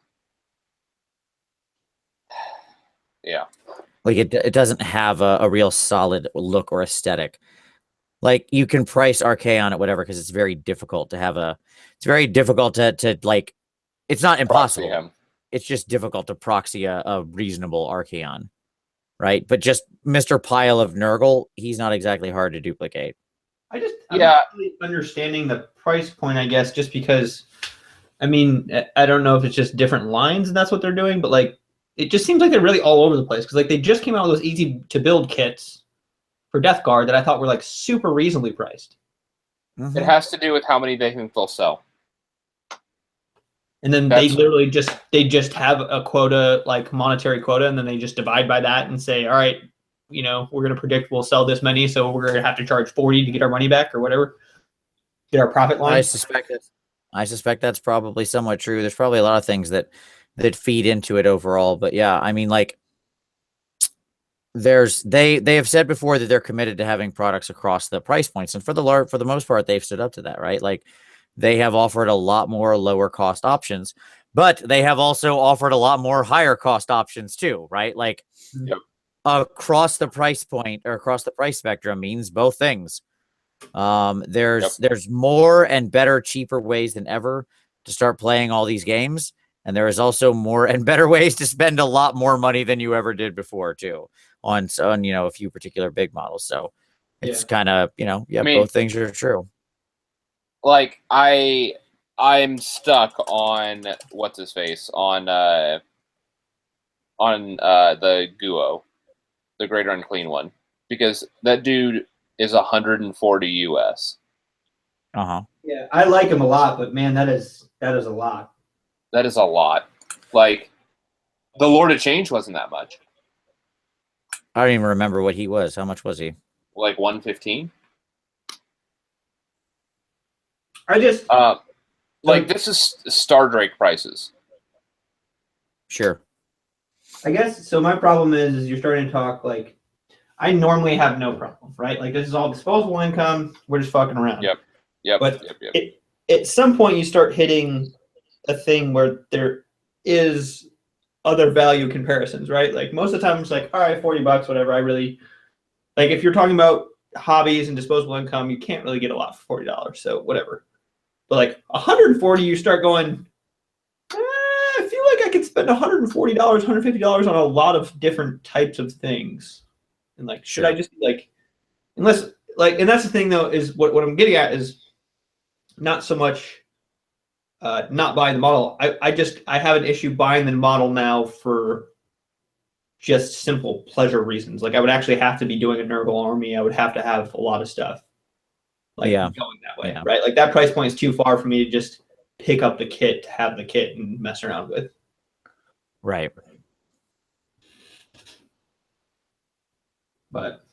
Yeah. Like it doesn't have a real solid look or aesthetic. Like, you can price Archaon at whatever, because it's very difficult to have it's very difficult to like, it's not impossible. It's just difficult to proxy a reasonable Archaon, right? But just Mr. Pile of Nurgle, he's not exactly hard to duplicate. I'm not really understanding the price point, I guess, just because, I mean, I don't know if it's just different lines and that's what they're doing, but like, it just seems like they're really all over the place because like they just came out with those easy to build kits for Death Guard that I thought were like super reasonably priced. It has to do with how many they think they'll sell. And then they literally just have a quota, like monetary quota, and then they just divide by that and say, all right, you know, we're going to predict we'll sell this many, so we're going to have to charge 40 to get our money back or whatever. Get our profit line. I suspect that's probably somewhat true. There's probably a lot of things that feed into it overall, but yeah, I mean, like, they have said before that they're committed to having products across the price points, and for the most part, they've stood up to that, right? Like, they have offered a lot more lower cost options, but they have also offered a lot more higher cost options too, right? Like, across the price point or across the price spectrum means both things. There's more and better, cheaper ways than ever to start playing all these games. And there is also more and better ways to spend a lot more money than you ever did before too on, you know, a few particular big models. So it's kind of, you know, I mean, both things are true. Like I'm stuck on what's his face on the Guo, the Greater Unclean one, because that dude is 140 US. Yeah, I like him a lot, but man, that is a lot. That is a lot. Like, the Lord of Change wasn't that much. I don't even remember what he was. How much was he? Like 115. I just like, this is Star Drake prices. Sure. I guess so. My problem is you're starting to talk like I normally have no problem, right? Like, this is all disposable income. We're just fucking around. Yep. But at some point, you start hitting a thing where there is other value comparisons, right? Like, most of the time, it's like, all right, $40, whatever. I really like, if you're talking about hobbies and disposable income, you can't really get a lot for $40. So whatever. But like 140, you start going, I feel like I could spend $140, $150 on a lot of different types of things. And like, should I just be like, unless like, and that's the thing though, is what I'm getting at is not so much not buying the model. I have an issue buying the model now for just simple pleasure reasons. Like, I would actually have to be doing a Nurgle army. I would have to have a lot of stuff. Like, going that way, right? Like, that price point is too far for me to just pick up the kit to have the kit and mess around with. Right. But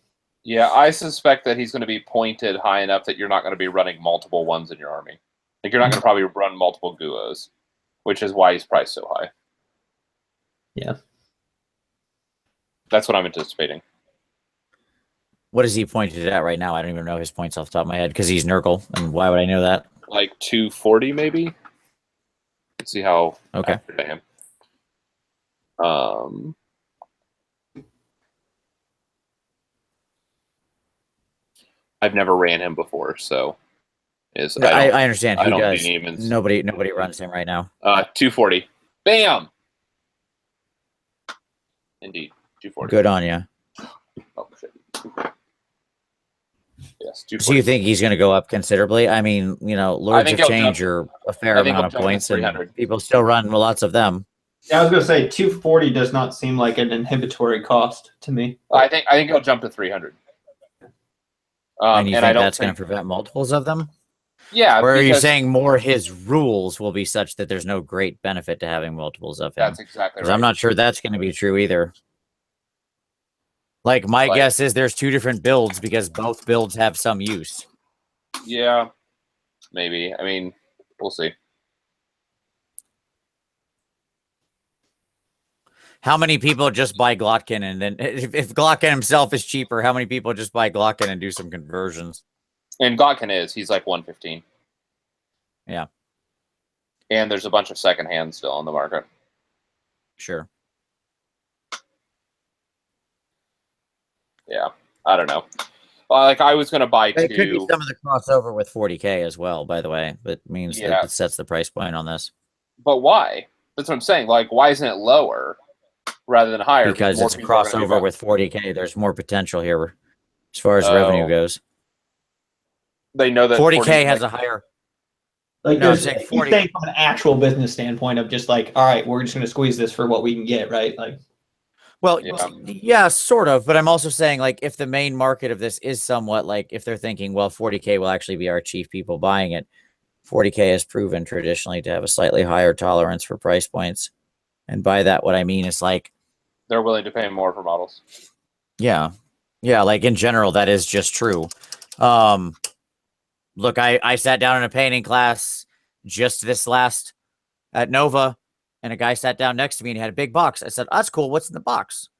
yeah, I suspect that he's going to be pointed high enough that you're not going to be running multiple ones in your army. Like, you're not going to probably run multiple Guos, which is why he's priced so high. Yeah. That's what I'm anticipating. What is he pointed at right now? I don't even know his points off the top of my head because he's Nurgle. And why would I know that? Like 240, maybe? Let's see how accurate I am. I've never ran him before, so I understand. He does. Demons. Nobody runs him right now. 240. Bam! Indeed, 240. Good on you. Oh, shit. Yes, 240. So you think he's going to go up considerably? I mean, you know, Lords of Change are a fair amount of points, and people still run lots of them. Yeah, I was going to say 240 does not seem like an inhibitory cost to me. I think he'll jump to 300. And you think that's going to prevent multiples of them? Yeah. Or are you saying more his rules will be such that there's no great benefit to having multiples of him? That's exactly right. I'm not sure that's going to be true either. Like, my guess is there's two different builds because both builds have some use. Yeah, maybe. I mean, we'll see. How many people just buy Glotkin, and then if Glotkin himself is cheaper, how many people just buy Glotkin and do some conversions? And Glotkin he's like 115. Yeah. And there's a bunch of second hands still on the market. Sure. Yeah, I don't know. Like, I was going to buy It could be some of the crossover with 40K as well, by the way. That means that it sets the price point on this. But why? That's what I'm saying. Like, why isn't it lower rather than higher? Because it's a crossover with 40K. There's more potential here as far as revenue goes. They know that 40K has a higher... Like, No, I'm there's saying he's 40. saying from an actual business standpoint of just like, all right, we're just gonna squeeze this for what we can get, right? Like, Well, Yeah. yeah, sort of. But I'm also saying, like, if the main market of this is somewhat like, if they're thinking, well, 40K will actually be our chief people buying it, 40K has proven traditionally to have a slightly higher tolerance for price points. And by that, what I mean is like, They're willing to pay more for models. yeah, like in general, that is just true. Look, I sat down in a painting class just this last at Nova, and a guy sat down next to me and he had a big box. I said, "That's cool. What's in the box?"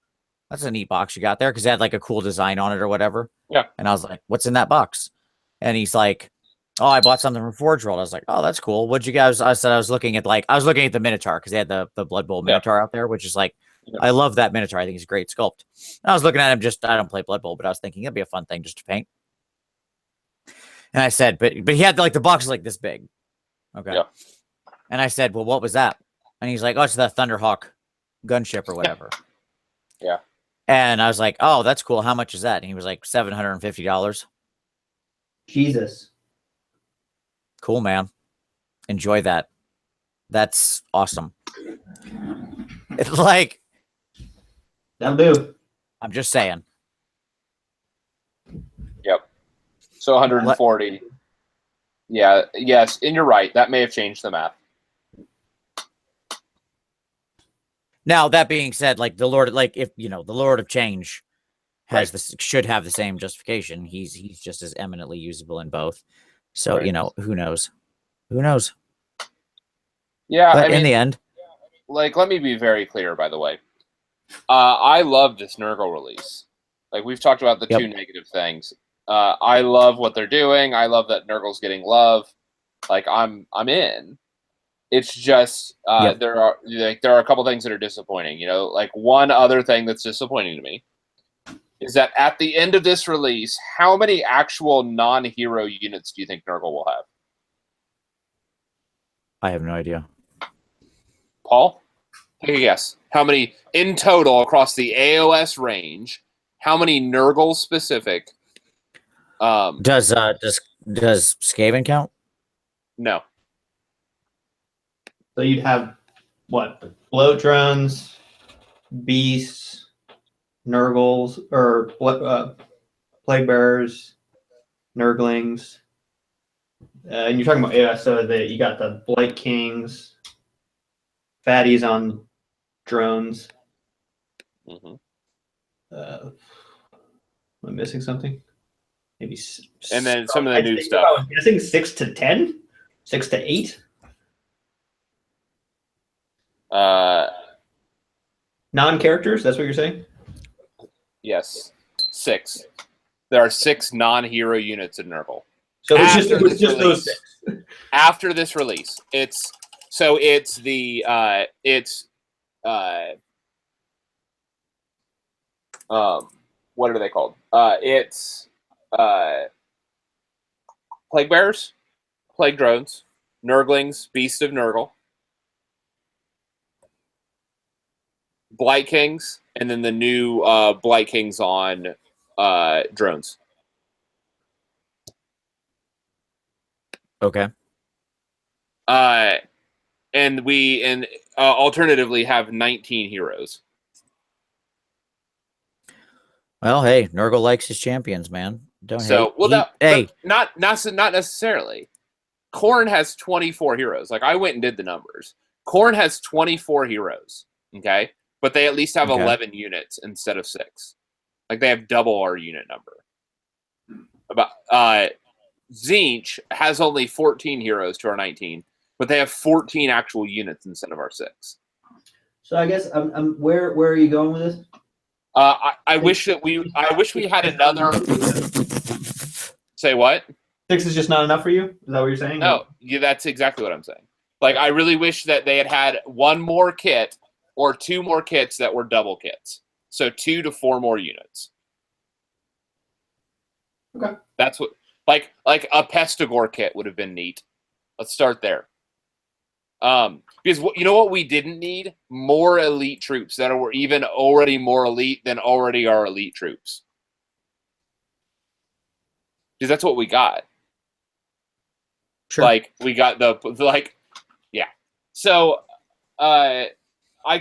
That's a neat box you got there, because it had like a cool design on it or whatever. Yeah. And I was like, "What's in that box?" And he's like, "Oh, I bought something from Forge World." I was like, "Oh, that's cool. What'd you guys?" I said, "I was looking at the Minotaur, because they had the Blood Bowl Yeah. Minotaur out there, which is like, Yeah. I love that Minotaur. I think he's a great sculpt." And I was looking at him. I don't play Blood Bowl, but I was thinking it'd be a fun thing just to paint. And I said, but he had like the box is like this big. Okay. Yeah. And I said, "Well, what was that?" And he's like, "Oh, it's the Thunderhawk gunship or whatever." Yeah. And I was like, "Oh, that's cool. How much is that?" And he was like, $750. Jesus. Cool, man. Enjoy that. That's awesome. It's like, That'll do. I'm just saying. Yep. So 140. Yeah. Yes. And you're right. That may have changed the math. Now, that being said, like the Lord, like if the Lord of Change has Right. this should have the same justification. He's just as eminently usable in both. So, Right. who knows? Who knows? Yeah. But I mean, in the end, like, let me be very clear, by the way. I love this Nurgle release. Like, we've talked about the Yep. two negative things. I love what they're doing. I love that Nurgle's getting love. Like, I'm in. It's just Yep. there are a couple things that are disappointing. Like, one other thing that's disappointing to me is that at the end of this release, how many actual non-hero units do you think Nurgle will have? I have no idea. Paul, take a guess. How many in total across the AOS range? How many Nurgle specific? Does Skaven count? No. So you'd have what? Bloat drones, beasts, Nurgles, or what? Plague bearers, Nurglings. And you're talking about so you got the Blight Kings, fatties on drones. Mm-hmm. Am I missing something? Maybe. And then some of the new stuff. I was guessing 6 to 10, 6 to 8. Non-characters. That's what you're saying. Yes, 6. There are 6 non-hero units in Nurgle. So it's After just this those 6. After this release, it's the what are they called? It's Plague Bearers, Plague Drones, Nurglings, Beast of Nurgle, Blight Kings, and then the new Blight Kings on drones. Okay. And we alternatively have 19 heroes. Well, hey, Nurgle likes his champions, man. Don't hate. Hey, not necessarily. Khorne has 24 heroes. Like, I went and did the numbers. Khorne has 24 heroes. Okay, but they at least have 11 units instead of 6. Like, they have double our unit number. Tzeentch has only 14 heroes to our 19, but they have 14 actual units instead of our 6. So I guess where are you going with this? I wish we had another. Say what? 6 is just not enough for you? Is that what you're saying? No, that's exactly what I'm saying. Like, I really wish that they had one more kit or 2 more kits that were double kits. So 2 to 4 more units. Okay. That's what, like a Pestigore kit would have been neat. Let's start there. Because you know what we didn't need? More elite troops that were even already more elite than already our elite troops. Because that's what we got. Sure. Like we got yeah. So I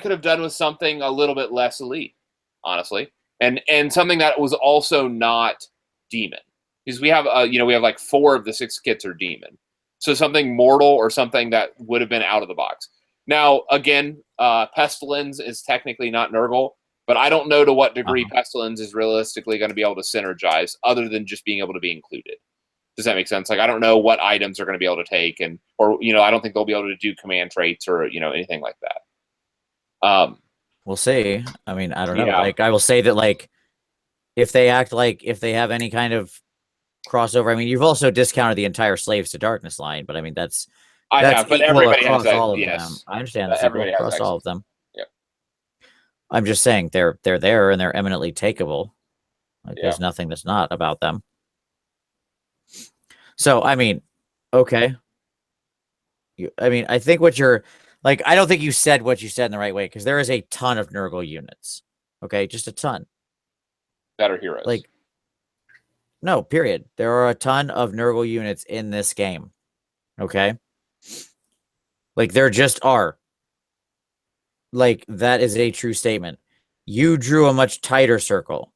could have done with something a little bit less elite, honestly, and something that was also not demon, because we have we have like 4 of the 6 kits are demon. So something mortal or something that would have been out of the box. Now, again, Pestilence is technically not Nurgle, but I don't know to what degree Pestilence is realistically going to be able to synergize other than just being able to be included. Does that make sense? Like, I don't know what items are going to be able to take, or I don't think they'll be able to do command traits or, anything like that. We'll see. I mean, I don't know. Yeah. Like, I will say that, like, if they act like if they have any kind of crossover, I mean, you've also discounted the entire Slaves to Darkness line, but I mean, that's but equal everybody has across that. all of Yes. them. I understand that's equal Everybody has across access. all of them. Yep. I'm just saying they're there and they're eminently takeable. Like, Yeah. there's nothing that's not about them. So, I mean, okay. I mean, I think what you're like, I don't think you said what you said in the right way, because there is a ton of Nurgle units. Okay, just a ton. That are heroes. Like, no, period. There are a ton of Nurgle units in this game. Okay? Like, there just are. Like, that is a true statement. You drew a much tighter circle.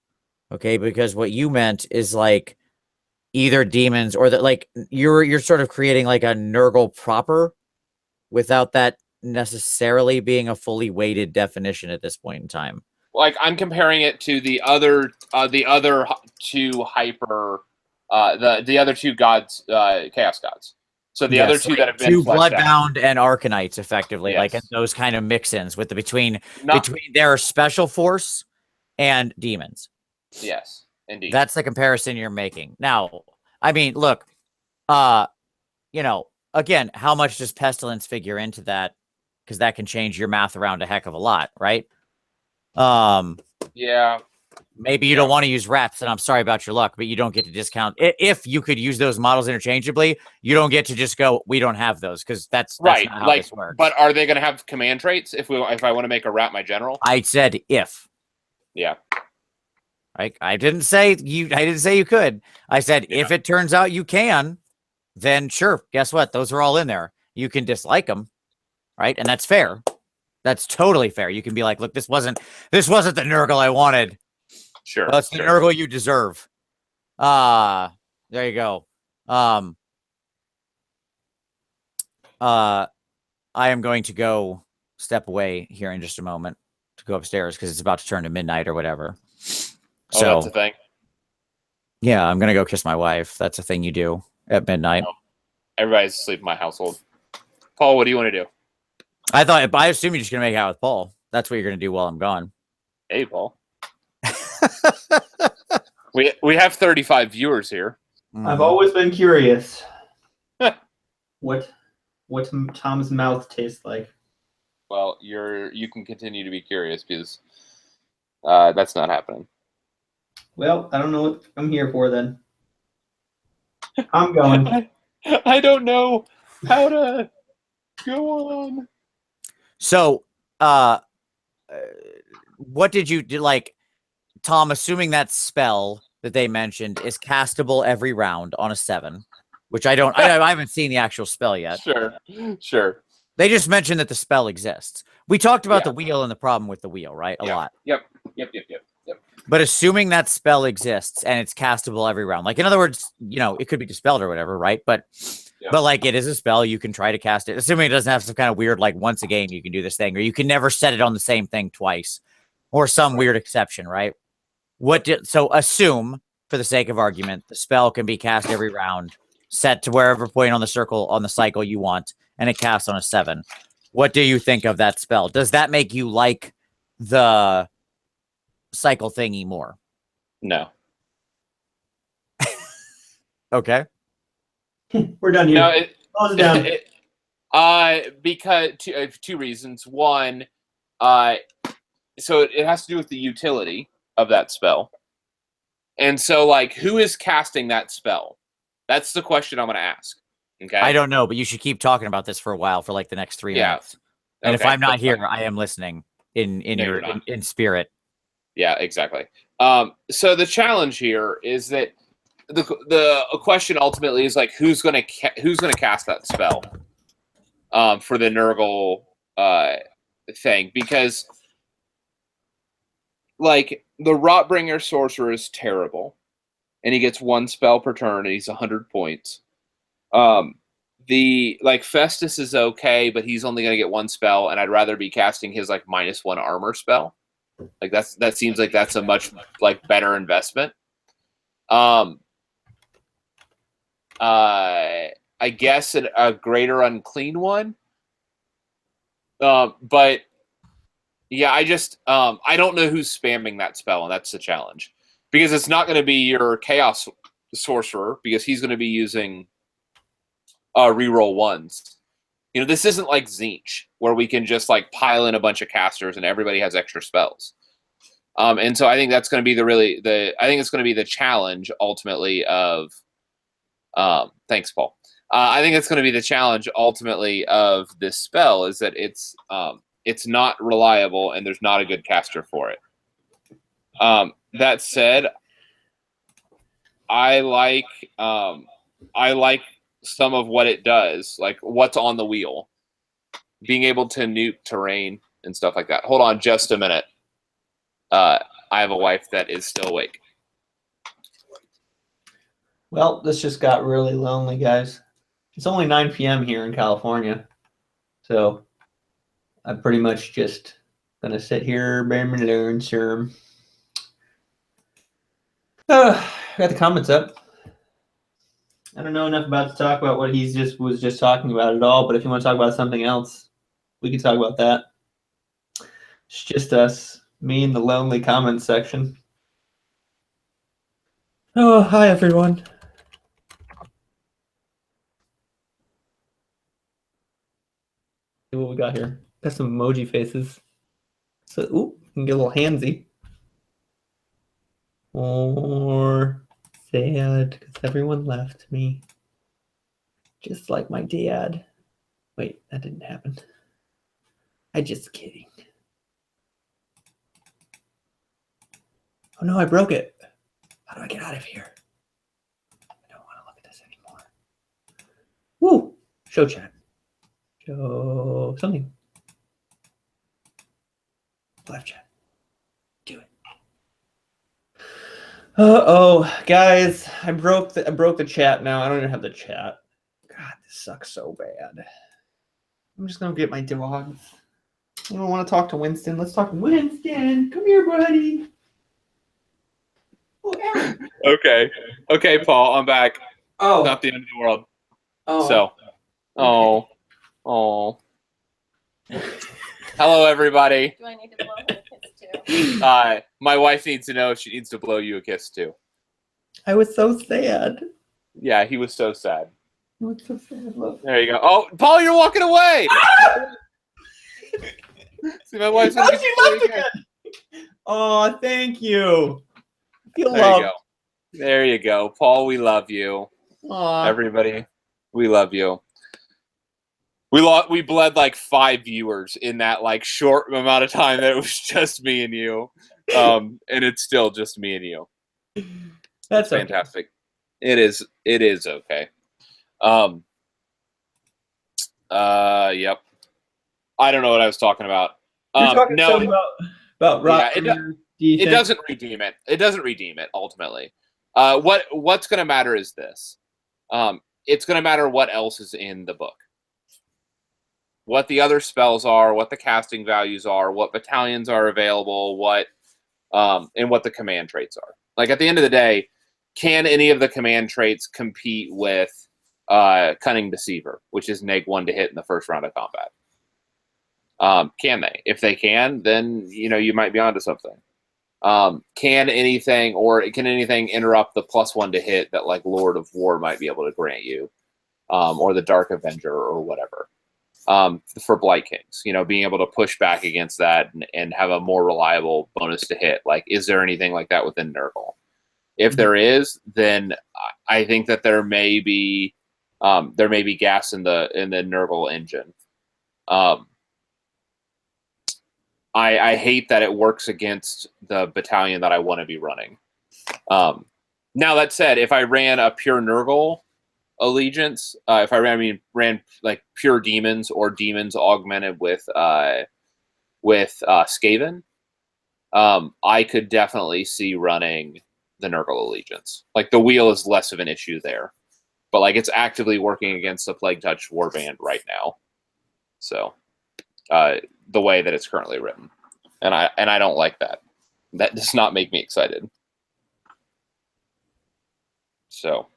Okay? Because what you meant is, like, either demons or that, like, you're sort of creating like a Nurgle proper without that necessarily being a fully weighted definition at this point in time. Like, I'm comparing it to the other 2 hyper, the other 2 gods, chaos gods. So the other 2 like that have been 2 fleshed out. Bloodbound and Arcanites, effectively, Yes. like in those kind of mix-ins with the between Not- their special force and demons. Yes, indeed. That's the comparison you're making. Now, I mean, look, again, how much does Pestilence figure into that? Because that can change your math around a heck of a lot, right? Yeah. Maybe you don't want to use reps, and I'm sorry about your luck, but you don't get to discount. If you could use those models interchangeably, you don't get to just go, we don't have those, because that's Right. not how Like, this works. but are they going to have command traits if I want to make a rat my general? I said if. Yeah. I didn't say you could. I said if it turns out you can, then sure. Guess what? Those are all in there. You can dislike them, right? And that's fair. That's totally fair. You can be like, look, this wasn't the Nurgle I wanted. Sure. Well, it's the Nurgle you deserve. There you go. I am going to go step away here in just a moment to go upstairs because it's about to turn to midnight or whatever. Oh, that's a thing. Yeah, I'm gonna go kiss my wife. That's a thing you do at midnight. No. Everybody's asleep in my household. Paul, what do you want to do? I assume you're just gonna make out with Paul. That's what you're gonna do while I'm gone. Hey, Paul. we have 35 viewers here. I've always been curious what Tom's mouth tastes like. Well, you can continue to be curious because that's not happening. Well, I don't know what I'm here for then. I'm going. I don't know how to go on. So, what did you do? Like, Tom, assuming that spell that they mentioned is castable every round on a 7, which I haven't seen the actual spell yet. Sure. They just mentioned that the spell exists. We talked about the wheel and the problem with the wheel, right? A lot. Yep. But assuming that spell exists and it's castable every round, like in other words, it could be dispelled or whatever, right? But like it is a spell, you can try to cast it, assuming it doesn't have some kind of weird, like once a game you can do this thing, or you can never set it on the same thing twice, or some weird exception, right? So assume, for the sake of argument, the spell can be cast every round, set to wherever point on the circle on the cycle you want, and it casts on a 7. What do you think of that spell? Does that make you like the cycle thingy more? No. Okay. We're done here. No, Close it down. Because 2 reasons. One, so it has to do with the utility of that spell. And so, like, who is casting that spell? That's the question I'm going to ask. Okay. I don't know, but you should keep talking about this for a while, for like the next 3 minutes. And if I'm not here, I am listening in spirit. Yeah, exactly. So the challenge here is that the question ultimately is like who's gonna cast that spell for the Nurgle thing, because like the Rotbringer sorcerer is terrible, and he gets 1 spell per turn, and he's 100 points. The like Festus is okay, but he's only gonna get 1 spell, and I'd rather be casting his like -1 armor spell. Like that seems like that's a much like better investment. I guess a greater unclean one. But yeah, I just I don't know who's spamming that spell, and that's the challenge. Because it's not going to be your Chaos Sorcerer, because he's going to be using reroll 1s. You know, this isn't like Tzeentch, where we can just like pile in a bunch of casters and everybody has extra spells. And so I think that's going to be I think it's going to be the challenge ultimately of thanks, Paul. I think it's going to be the challenge ultimately of this spell, is that it's not reliable and there's not a good caster for it. That said, I like some of what it does, like what's on the wheel, being able to nuke terrain and stuff like that. Hold on just a minute. I have a wife that is still awake. Well, this just got really lonely, guys. It's only 9 p.m. here in California, so I'm pretty much just gonna sit here, bear my lonesome. Got the comments up. I don't know enough about to talk about what he was just talking about at all, but if you want to talk about something else, we can talk about that. It's just us, me in the lonely comments section. Oh, hi everyone. See what we got here. Got some emoji faces. So, ooh, you can get a little handsy. Or sad because everyone left me. Just like my dad. Wait, that didn't happen. I just kidding. Oh no, I broke it. How do I get out of here? I don't want to look at this anymore. Woo! Show chat. Show something. Live chat. Do it. Uh-oh, guys. I broke the chat now. I don't even have the chat. God, this sucks so bad. I'm just gonna get my dogs. I don't want to talk to Winston. Let's talk to Winston. Come here, buddy. Oh, Aaron. Okay, Paul, I'm back. Oh. Not the end of the world. Oh. So, Okay. oh. Hello, everybody. Do I need to blow her a kiss too? My wife needs to know if she needs to blow you a kiss too. I was so sad. Yeah, he was so sad. I was so sad. Look. There you go. Oh, Paul, you're walking away. See, my wife's gonna get She you left again. Oh, thank you. I feel There you loved. go. There you go. Paul, we love you. Aw. Everybody, we love you. We bled like 5 viewers in that like short amount of time that it was just me and you. And it's still just me and you. That's okay. Fantastic. It is okay. Yep. I don't know what I was talking about. You're talking no, about rock. Yeah, it doesn't redeem it. It doesn't redeem it ultimately. What's going to matter is this. It's going to matter what else is in the book. What the other spells are, what the casting values are, what battalions are available, and what the command traits are. Like at the end of the day, can any of the command traits compete with Cunning Deceiver, which is -1 to hit in the first round of combat? Can they? If they can, then you might be onto something. Can anything interrupt the +1 to hit that like Lord of War might be able to grant you, or the Dark Avenger or whatever? For Blight Kings, being able to push back against that and have a more reliable bonus to hit. Like, is there anything like that within Nurgle? If there is, then I think that there may be gas in the Nurgle engine. I hate that it works against the battalion that I want to be running. Now that said, if I ran a pure Nurgle allegiance, if I ran like pure demons or demons augmented with Skaven, I could definitely see running the Nurgle allegiance. Like the wheel is less of an issue there, but like it's actively working against the Plague Touch Warband right now. So the way that it's currently written, and I don't like that. That does not make me excited. So,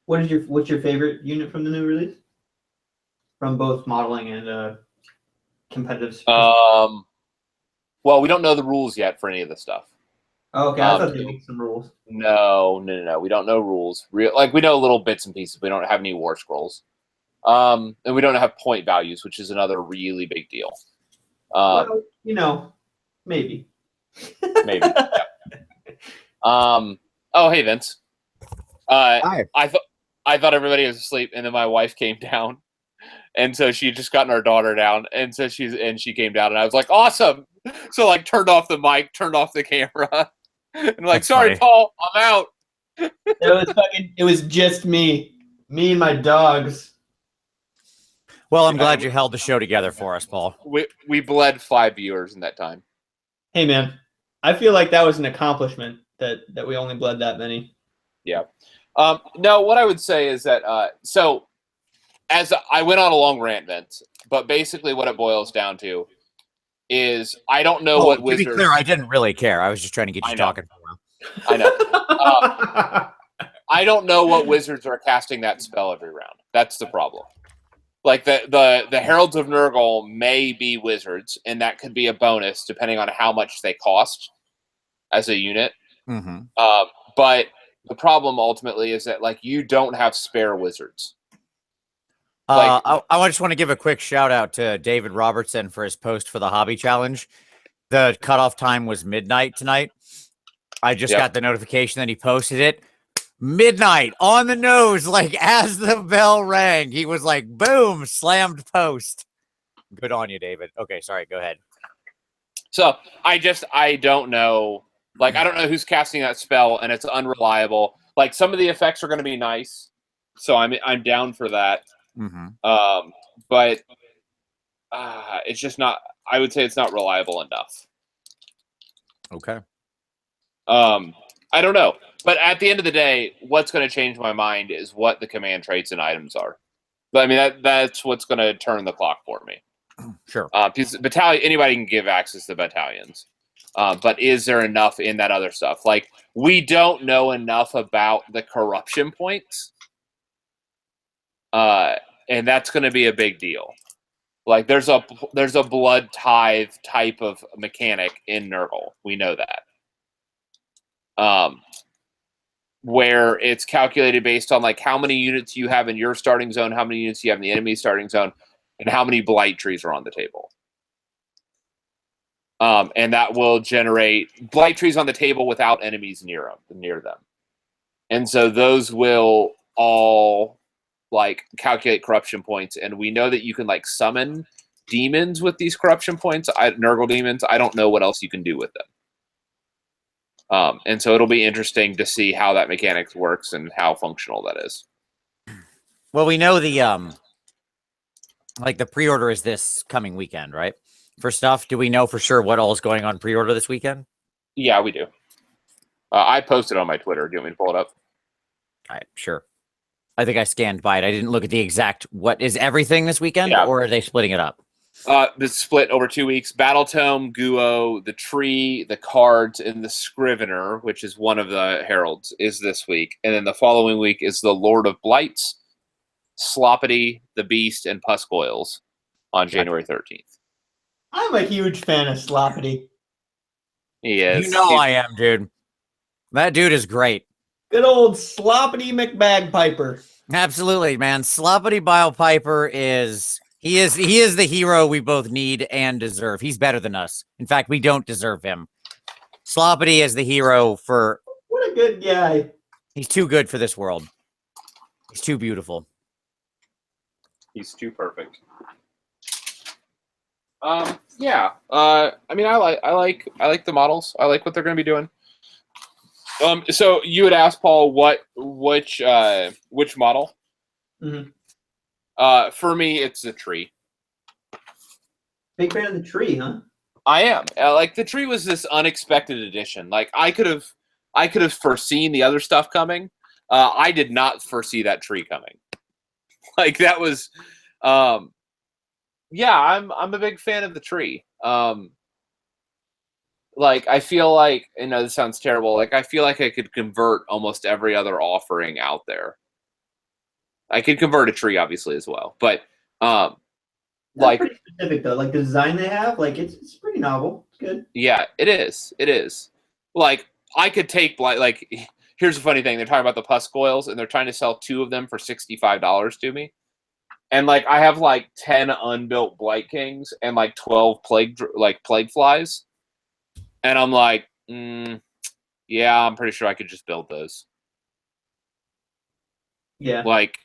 What's your favorite unit from the new release? From both modeling and competitive. well, we don't know the rules yet for any of this stuff. Oh, okay, I thought they made some rules. No. We don't know rules. We know little bits and pieces. We don't have any war scrolls. And we don't have point values, which is another really big deal. Well, maybe. Maybe. Yeah. Oh, hey, Vince. Hi. I thought everybody was asleep, and then my wife came down, and so she had just gotten our daughter down, and so she came down, and I was like, awesome. So like turned off the mic, turned off the camera, and like, That's sorry, funny. Paul, I'm out. It was just me and my dogs. Well, I'm glad you held the show together for us, Paul. We bled 5 viewers in that time. Hey, man, I feel like that was an accomplishment that we only bled that many. Yeah. No, what I would say is that so as I went on a long rant, Vince, but basically what it boils down to is I don't know what to wizards. be clear, I didn't really care. I was just trying to get you I know. talking for a while. I know. I don't know what wizards are casting that spell every round. That's the problem. Like the Heralds of Nurgle may be wizards, and that could be a bonus depending on how much they cost as a unit. Mm-hmm. But the problem ultimately is that like you don't have spare wizards. I just want to give a quick shout out to David Robertson for his post for the hobby challenge. The cutoff time was midnight tonight. I just got the notification that he posted it. Midnight on the nose, like as the bell rang, he was like, boom, slammed post. Good on you, David. Okay, sorry, go ahead. So I don't know. Like, I don't know who's casting that spell, and it's unreliable. Like, some of the effects are going to be nice, so I'm down for that. Mm-hmm. But it's just not. I would say it's not reliable enough. Okay. I don't know, but at the end of the day, what's going to change my mind is what the command traits and items are. But I mean, that's what's going to turn the clock for me. Sure. Because anybody can give access to battalions. But is there enough in that other stuff? Like, we don't know enough about the corruption points. And that's going to be a big deal. Like, there's a blood tithe type of mechanic in Nurgle. We know that. Where it's calculated based on like how many units you have in your starting zone, how many units you have in the enemy starting zone, and how many blight trees are on the table. And that will generate blight trees on the table without enemies near them. And so those will all like calculate corruption points. And we know that you can like summon demons with these corruption points, Nurgle demons. I don't know what else you can do with them. And so it'll be interesting to see how that mechanics works and how functional that is. Well, we know the pre-order is this coming weekend, right? For stuff, do we know for sure what all is going on pre-order this weekend? Yeah, we do. I posted on my Twitter. Do you want me to pull it up? All right, sure. I think I scanned by it. I didn't look at the exact what is everything this weekend, or are they splitting it up? This split over 2 weeks. Battle Tome, Guo, the Tree, the Cards, and the Scrivener, which is one of the Heralds, is this week. And then the following week is the Lord of Blights, Sloppity, the Beast, and Puscoils on January 13th. I'm a huge fan of Sloppity. He is. You know I am, dude. That dude is great. Good old Sloppity McBagpiper. Absolutely, man. Sloppity Bile Piper is... He is the hero we both need and deserve. He's better than us. In fact, we don't deserve him. Sloppity is the hero for... What a good guy. He's too good for this world. He's too beautiful. He's too perfect. Yeah. I mean, I like the models. I like what they're going to be doing. So you would ask Paul which model? Mhm. For me, it's the tree. Big fan of the tree, huh? I am. Like the tree was this unexpected addition. Like I could have foreseen the other stuff coming. I did not foresee that tree coming. Like that was, yeah. I'm a big fan of the tree. Like I feel like this sounds terrible. Like I feel like I could convert almost every other offering out there. I could convert a tree, obviously, as well. But That's like pretty specific though. Like the design they have, like it's pretty novel. It's good. yeah, it is. It is. Like I could take like here's a funny thing. They're talking about the pus coils and they're trying to sell 2 of them for $65 to me. And like I have like 10 unbuilt Blight Kings and like 12 plague flies. And I'm like, yeah, I'm pretty sure I could just build those. Yeah. Like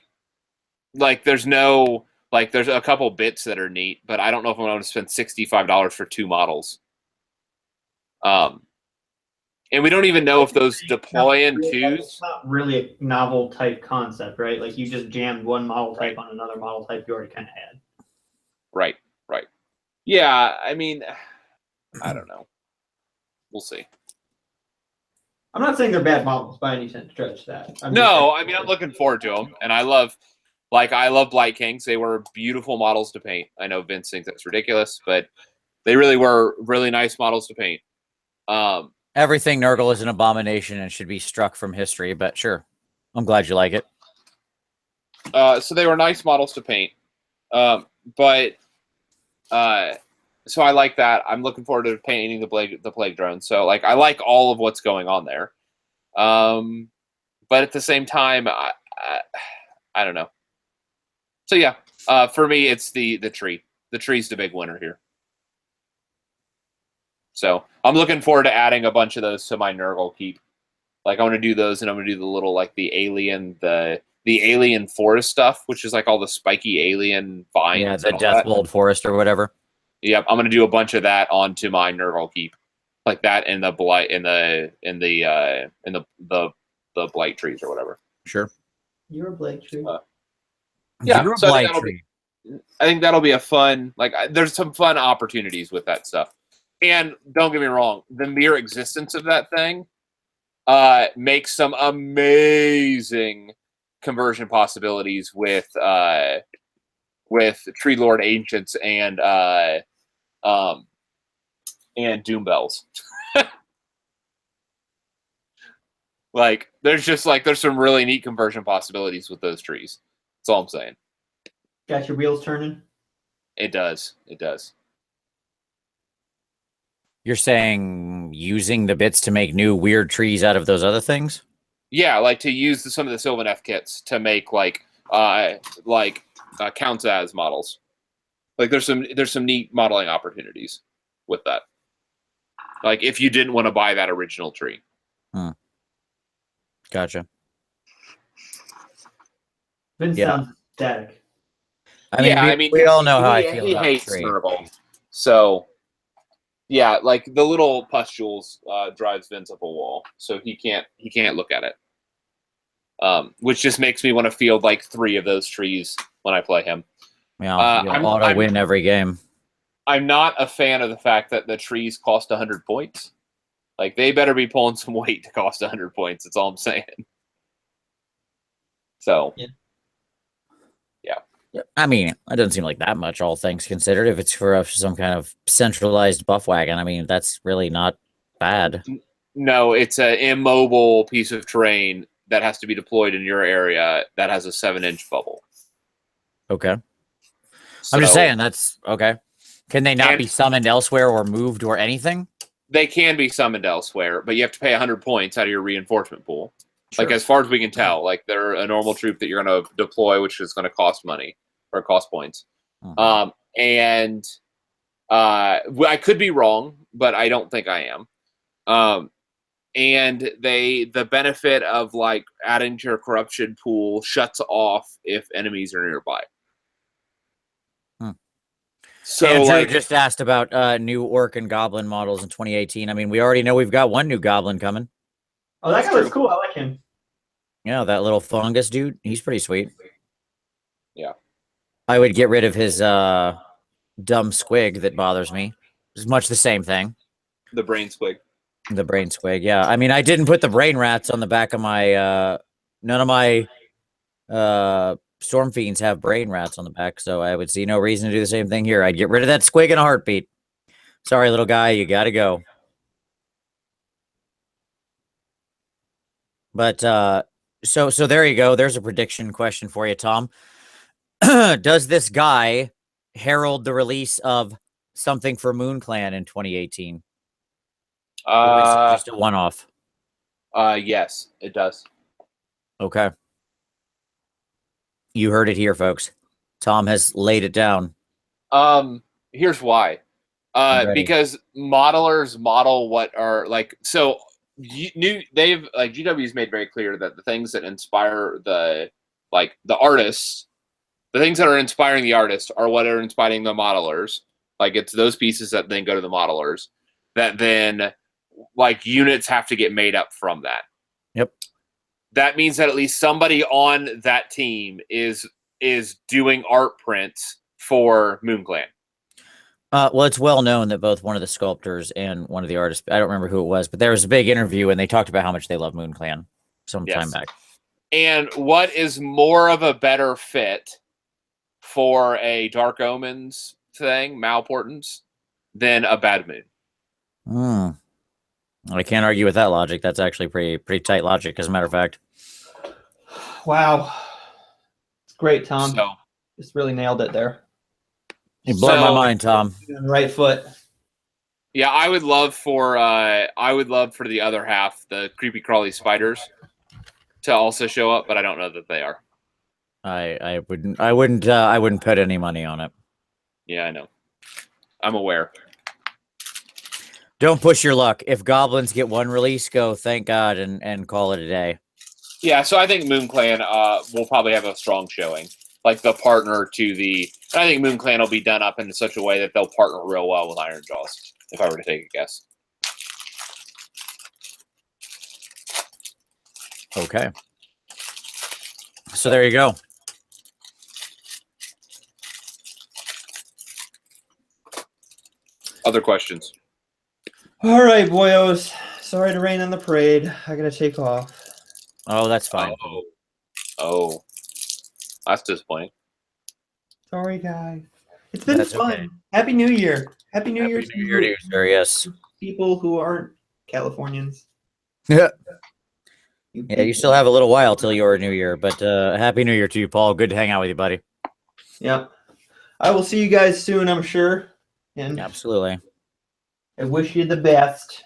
there's no there's a couple bits that are neat, but I don't know if I'm going to spend $65 for 2 models. And we don't even know if those deploy in twos. It's not really a novel type concept, right? Like you just jammed one model type on another model type you already kind of had. Right. Yeah, I mean, I don't know. We'll see. I'm not saying they're bad models by any sense. Stretch that. I'm looking forward to them, and I love Blight Kings. They were beautiful models to paint. I know Vince thinks that's ridiculous, but they really were really nice models to paint. Everything Nurgle is an abomination and should be struck from history, but sure. I'm glad you like it. So they were nice models to paint. So I like that. I'm looking forward to painting the plague drone. So like I like all of what's going on there. But at the same time, I don't know. So yeah, for me it's the tree. The tree's the big winner here. So I'm looking forward to adding a bunch of those to my Nurgle keep. Like I want to do those, and I'm going to do the little the alien forest stuff, which is like all the spiky alien vines. Yeah, the Deathbolt forest or whatever. Yep, I'm gonna do a bunch of that onto my Nurgle keep, like that in the blight in the blight trees or whatever. Sure. You're a Blight tree. Yeah, You're a so Blight tree. I think that'll be a fun. There's some fun opportunities with that stuff. And don't get me wrong, the mere existence of that thing makes some amazing conversion possibilities with Tree Lord Ancients and Doom Bells. There's some really neat conversion possibilities with those trees. That's all I'm saying. Got your wheels turning? It does. You're saying using the bits to make new weird trees out of those other things? Yeah, like to use some of the Sylvaneth kits to make counts as models. Like there's some neat modeling opportunities with that. Like if you didn't want to buy that original tree. Gotcha. Vince sounds static. I mean, we all know how I feel about hates tree. Nurgle. So yeah, like the little pustules drives Vince up a wall, so he can't look at it. Which just makes me want to field like 3 of those trees when I play him. Yeah, you'll auto win every game. I'm not a fan of the fact that the trees cost 100 points. Like they better be pulling some weight to cost 100 points. That's all I'm saying. So yeah. I mean, it doesn't seem like that much, all things considered. If it's for some kind of centralized buff wagon, I mean, that's really not bad. No, it's an immobile piece of terrain that has to be deployed in your area that has a 7-inch bubble. Okay. I'm just saying that's okay. Can they not be summoned elsewhere or moved or anything? They can be summoned elsewhere, but you have to pay 100 points out of your reinforcement pool. Sure. Like as far as we can tell, like they're a normal troop that you're going to deploy, which is going to cost money or cost points. I could be wrong, but I don't think I am. And the benefit of like adding to your corruption pool shuts off if enemies are nearby. So Andrew just asked about new orc and goblin models in 2018. I mean, we already know we've got one new goblin coming. Oh, that That's guy looks true. cool. I like him. Yeah, that little fungus dude, he's pretty sweet. Yeah. I would get rid of his dumb squig that bothers me. It's much the same thing. The brain squig. The brain squig, yeah. I mean, I didn't put the brain rats on the back of my none of my storm fiends have brain rats on the back, so I would see no reason to do the same thing here. I'd get rid of that squig in a heartbeat. Sorry, little guy, you gotta go. But so there you go. There's a prediction question for you, Tom. Does this guy herald the release of something for Moon Clan in 2018? Or is it just a one-off? Yes, it does. Okay. You heard it here, folks. Tom has laid it down. Here's why. I'm ready. Because modelers model what are like so they've like GW's made very clear that the things that inspire the artists, the things that are inspiring the artist are what are inspiring the modelers. Like it's those pieces that then go to the modelers that then like units have to get made up from that. Yep. That means that at least somebody on that team is doing art prints for Moon Clan. Well, it's well known that both one of the sculptors and one of the artists, I don't remember who it was, but there was a big interview and they talked about how much they love Moon Clan some time back. And what is more of a better fit for a Dark Omens thing, Malportance, than a Bad Moon? I can't argue with that logic. That's actually pretty tight logic, as a matter of fact. Wow. It's great, Tom. So, just really nailed it there. You blew my mind, Tom. On the right foot. Yeah, I would love for the other half, the creepy crawly spiders, to also show up, but I don't know that they are. I wouldn't put any money on it. Yeah, I know. I'm aware. Don't push your luck. If goblins get one release, go thank God and call it a day. Yeah, so I think Moon Clan will probably have a strong showing. Like the partner to the I think Moon Clan will be done up in such a way that they'll partner real well with Iron Jaws, if I were to take a guess. Okay. So there you go. Other questions? All right, boyos. Sorry to rain on the parade. I gotta take off. Oh, that's fine. Oh. That's disappointing. Sorry, guys. It's been That's fun. okay. Happy New Year. Happy New Happy Year New Year to you, sir. Yes. people who aren't Californians. Yeah. Yeah, you still have a little while till your New Year, but Happy New Year to you, Paul. Good to hang out with you, buddy. Yep. I will see you guys soon, I'm sure. And Absolutely. I wish you the best.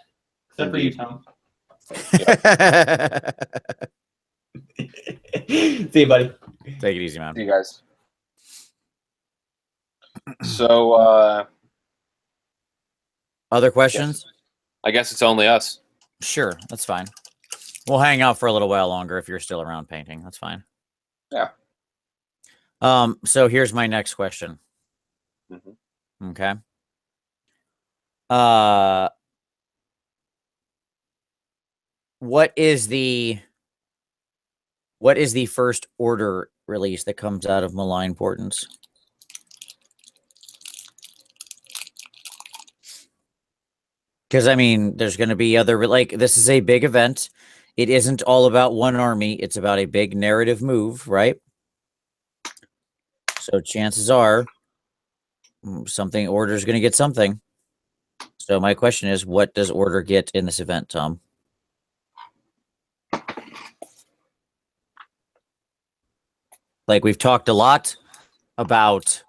Except for you, Tom. See you, buddy. Take it easy, man. See you guys. So, Other questions? I guess it's only us. Sure, that's fine. We'll hang out for a little while longer if you're still around painting. That's fine. Yeah. So here's my next question. Mm-hmm. Okay. What is the first order release that comes out of Malign Portents? Because I mean, there's going to be other this is a big event. It isn't all about one army. It's about a big narrative move, right? So chances are something order is going to get something. So my question is, what does order get in this event, Tom? Like we've talked a lot about,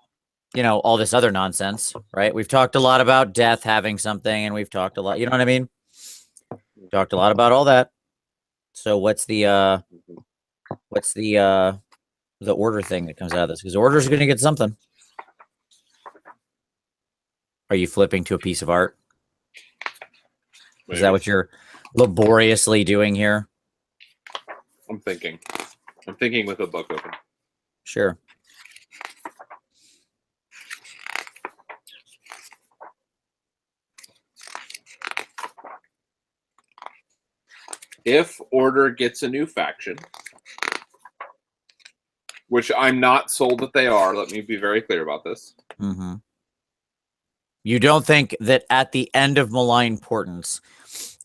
all this other nonsense, right? We've talked a lot about death having something, and we've talked a lot, you know what I mean? We've talked a lot about all that. So what's the order thing that comes out of this? Because order is going to get something. Are you flipping to a piece of art? Is that what you're laboriously doing here? I'm thinking. I'm thinking with a book open. Sure. if Order gets a new faction, which I'm not sold that they are, let me be very clear about this. Mm-hmm. You don't think that at the end of Malign Portents,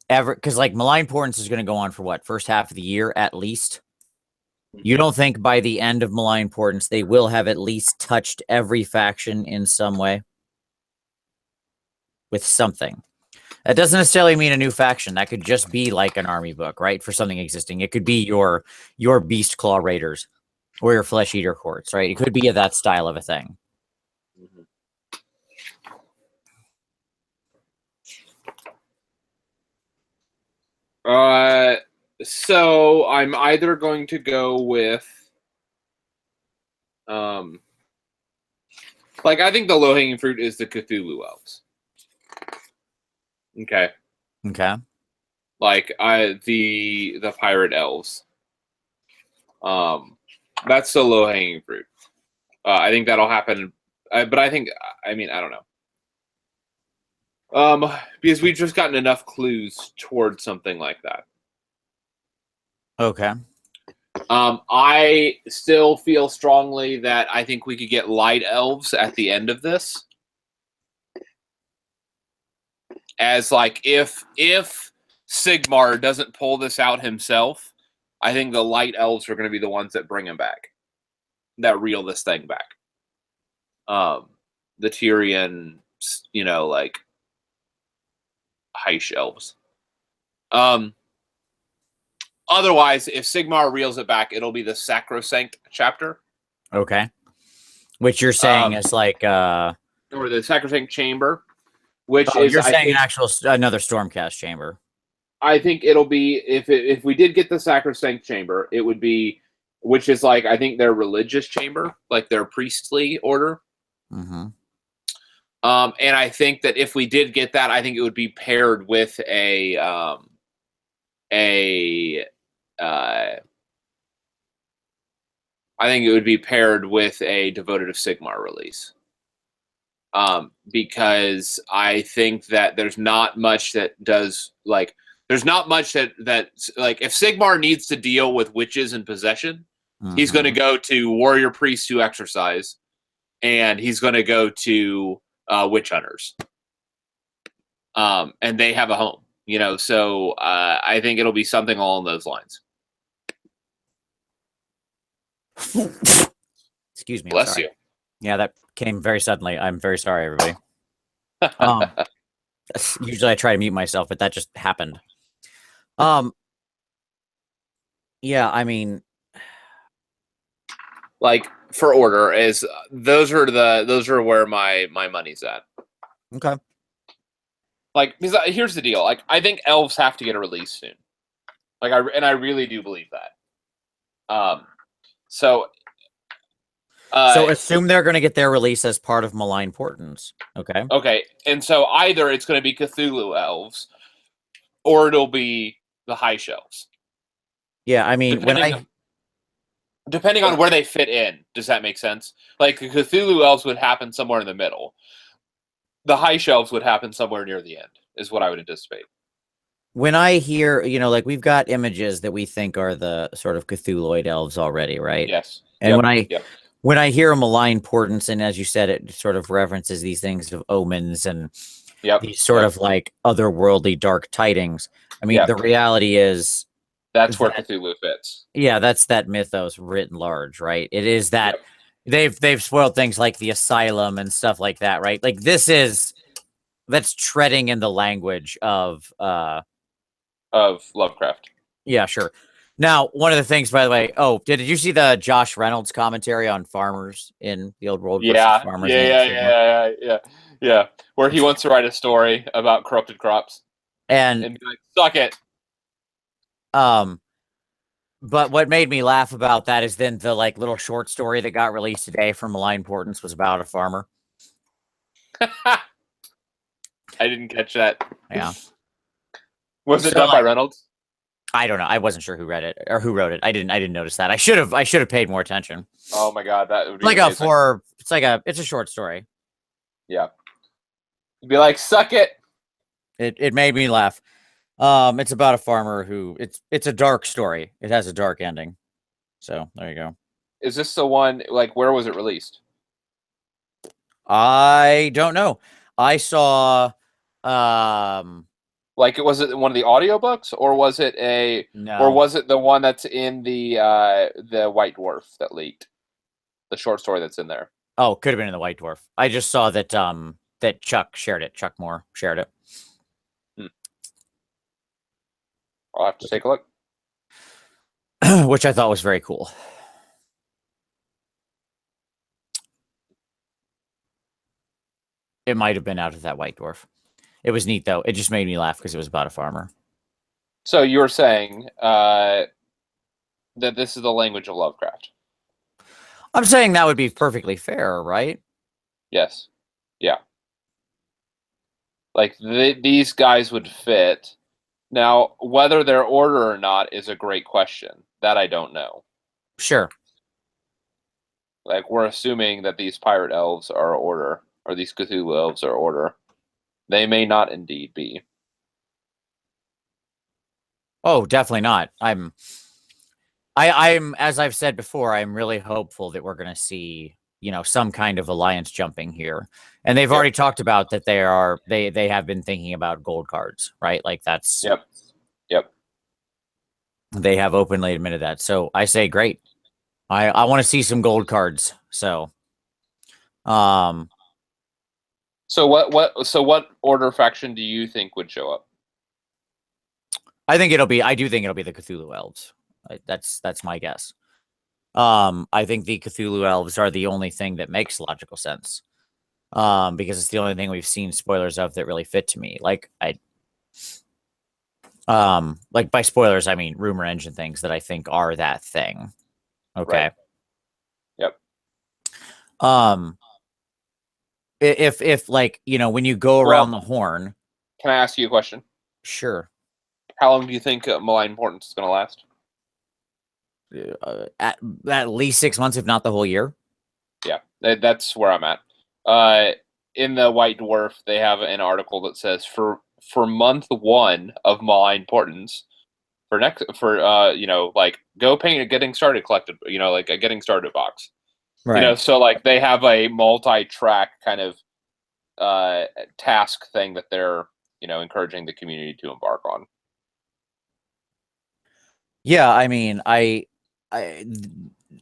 ever, because like Malign Portents is going to go on for what, first half of the year at least? You don't think by the end of Malign Portents they will have at least touched every faction in some way? With something. That doesn't necessarily mean a new faction. That could just be like an army book, right? For something existing. It could be your Beast Claw Raiders or your Flesh Eater Courts, right? It could be that style of a thing. So I'm either going to go with, like, I think the low-hanging fruit is the Cthulhu elves. Okay. Okay. Like, the pirate elves. That's the low-hanging fruit. I think that'll happen, but I think, I don't know. Because we've just gotten enough clues towards something like that. Okay. I still feel strongly that I think we could get light elves at the end of this. As like if Sigmar doesn't pull this out himself, I think the light elves are going to be the ones that bring him back. That reel this thing back. The Tyrian, like Heish elves. Otherwise, if Sigmar reels it back, it'll be the Sacrosanct chapter. Okay. Which you're saying is like or the Sacrosanct chamber, which is you're saying another Stormcast chamber. I think it'll be if we did get the Sacrosanct chamber, it would be, which is like I think their religious chamber, like their priestly order. Mm-hmm. And I think that if we did get that, I think it would be paired with I think it would be paired with a Devoted of Sigmar release. Because I think that there's not much that does, like, there's not much that like, if Sigmar needs to deal with witches and possession, he's going to go to warrior priests who exercise, and he's going to go to witch hunters. And they have a home, so I think it'll be something along those lines. Excuse me. Bless you. Yeah, that came very suddenly. I'm very sorry, everybody. Usually I try to mute myself, but that just happened. Yeah, like for Order is those are where my money's at. Okay. Like, because here's the deal. Like, I think elves have to get a release soon. Like, I really do believe that. So assume they're going to get their release as part of Malign Portents. Okay. Okay, and so either it's going to be Cthulhu elves, or it'll be the High Shelves. Yeah, depending on where they fit in. Does that make sense? Like, the Cthulhu elves would happen somewhere in the middle. The High Shelves would happen somewhere near the end, is what I would anticipate. When I hear, like, we've got images that we think are the sort of Cthulhuid elves already, right? Yes. And when I hear a Malign Portents, and as you said, it sort of references these things of omens and these sort of like otherworldly dark tidings. The reality is that's where Cthulhu fits. Yeah, that's that mythos writ large, right? It is that they've spoiled things like the asylum and stuff like that, right? Like that's treading in the language of Lovecraft. Yeah, sure. Now, one of the things, by the way, did you see the Josh Reynolds commentary on farmers in the old world? Farmers Yeah. Where he wants to write a story about corrupted crops and be like, suck it. But what made me laugh about that is then the like little short story that got released today from Malign Portents was about a farmer. I didn't catch that. Yeah. Was it done by Reynolds? I don't know. I wasn't sure who read it or who wrote it. I didn't notice that. I should have paid more attention. Oh my god, that would be like amazing. It's a short story. Yeah. You'd be like, suck it. It made me laugh. It's about a farmer who it's a dark story. It has a dark ending. So there you go. Is this the one? Like, where was it released? I don't know. I saw Like, was it one of the audiobooks, or was it no. or was it the one that's in the White Dwarf that leaked? The short story that's in there. Oh, could have been in the White Dwarf. I just saw that that Chuck shared it. Chuck Moore shared it. I'll have to take a look. Which I thought was very cool. It might have been out of that White Dwarf. It was neat though. It just made me laugh because it was about a farmer. So you were saying that this is the language of Lovecraft. I'm saying that would be perfectly fair, right? Yes. Yeah. Like these guys would fit. Now, whether they're order or not is a great question. That I don't know. Sure. Like, we're assuming that these pirate elves are order, or these Cthulhu elves are order. They may not indeed be. Oh, definitely not. I'm as I've said before, I'm really hopeful that we're going to see, some kind of alliance jumping here. And they've already talked about that they have been thinking about gold cards, right? Like that's Yep. They have openly admitted that. So I say great. I want to see some gold cards. So So what order faction do you think would show up? I do think it'll be the Cthulhu elves. That's my guess. I think the Cthulhu elves are the only thing that makes logical sense. Because it's the only thing we've seen spoilers of that really fit to me. Like by spoilers, I mean rumor engine things that I think are that thing. Okay. Right. Yep. If like, when you go around the horn. Can I ask you a question? Sure. How long do you think Malign Importance is going to last? At least 6 months, if not the whole year. Yeah, that's where I'm at. In the White Dwarf, they have an article that says for month 1 of Malign Importance, like go paint a getting started collected, like a getting started box. Right. So like they have a multi-track kind of task thing that they're encouraging the community to embark on. Yeah, I mean,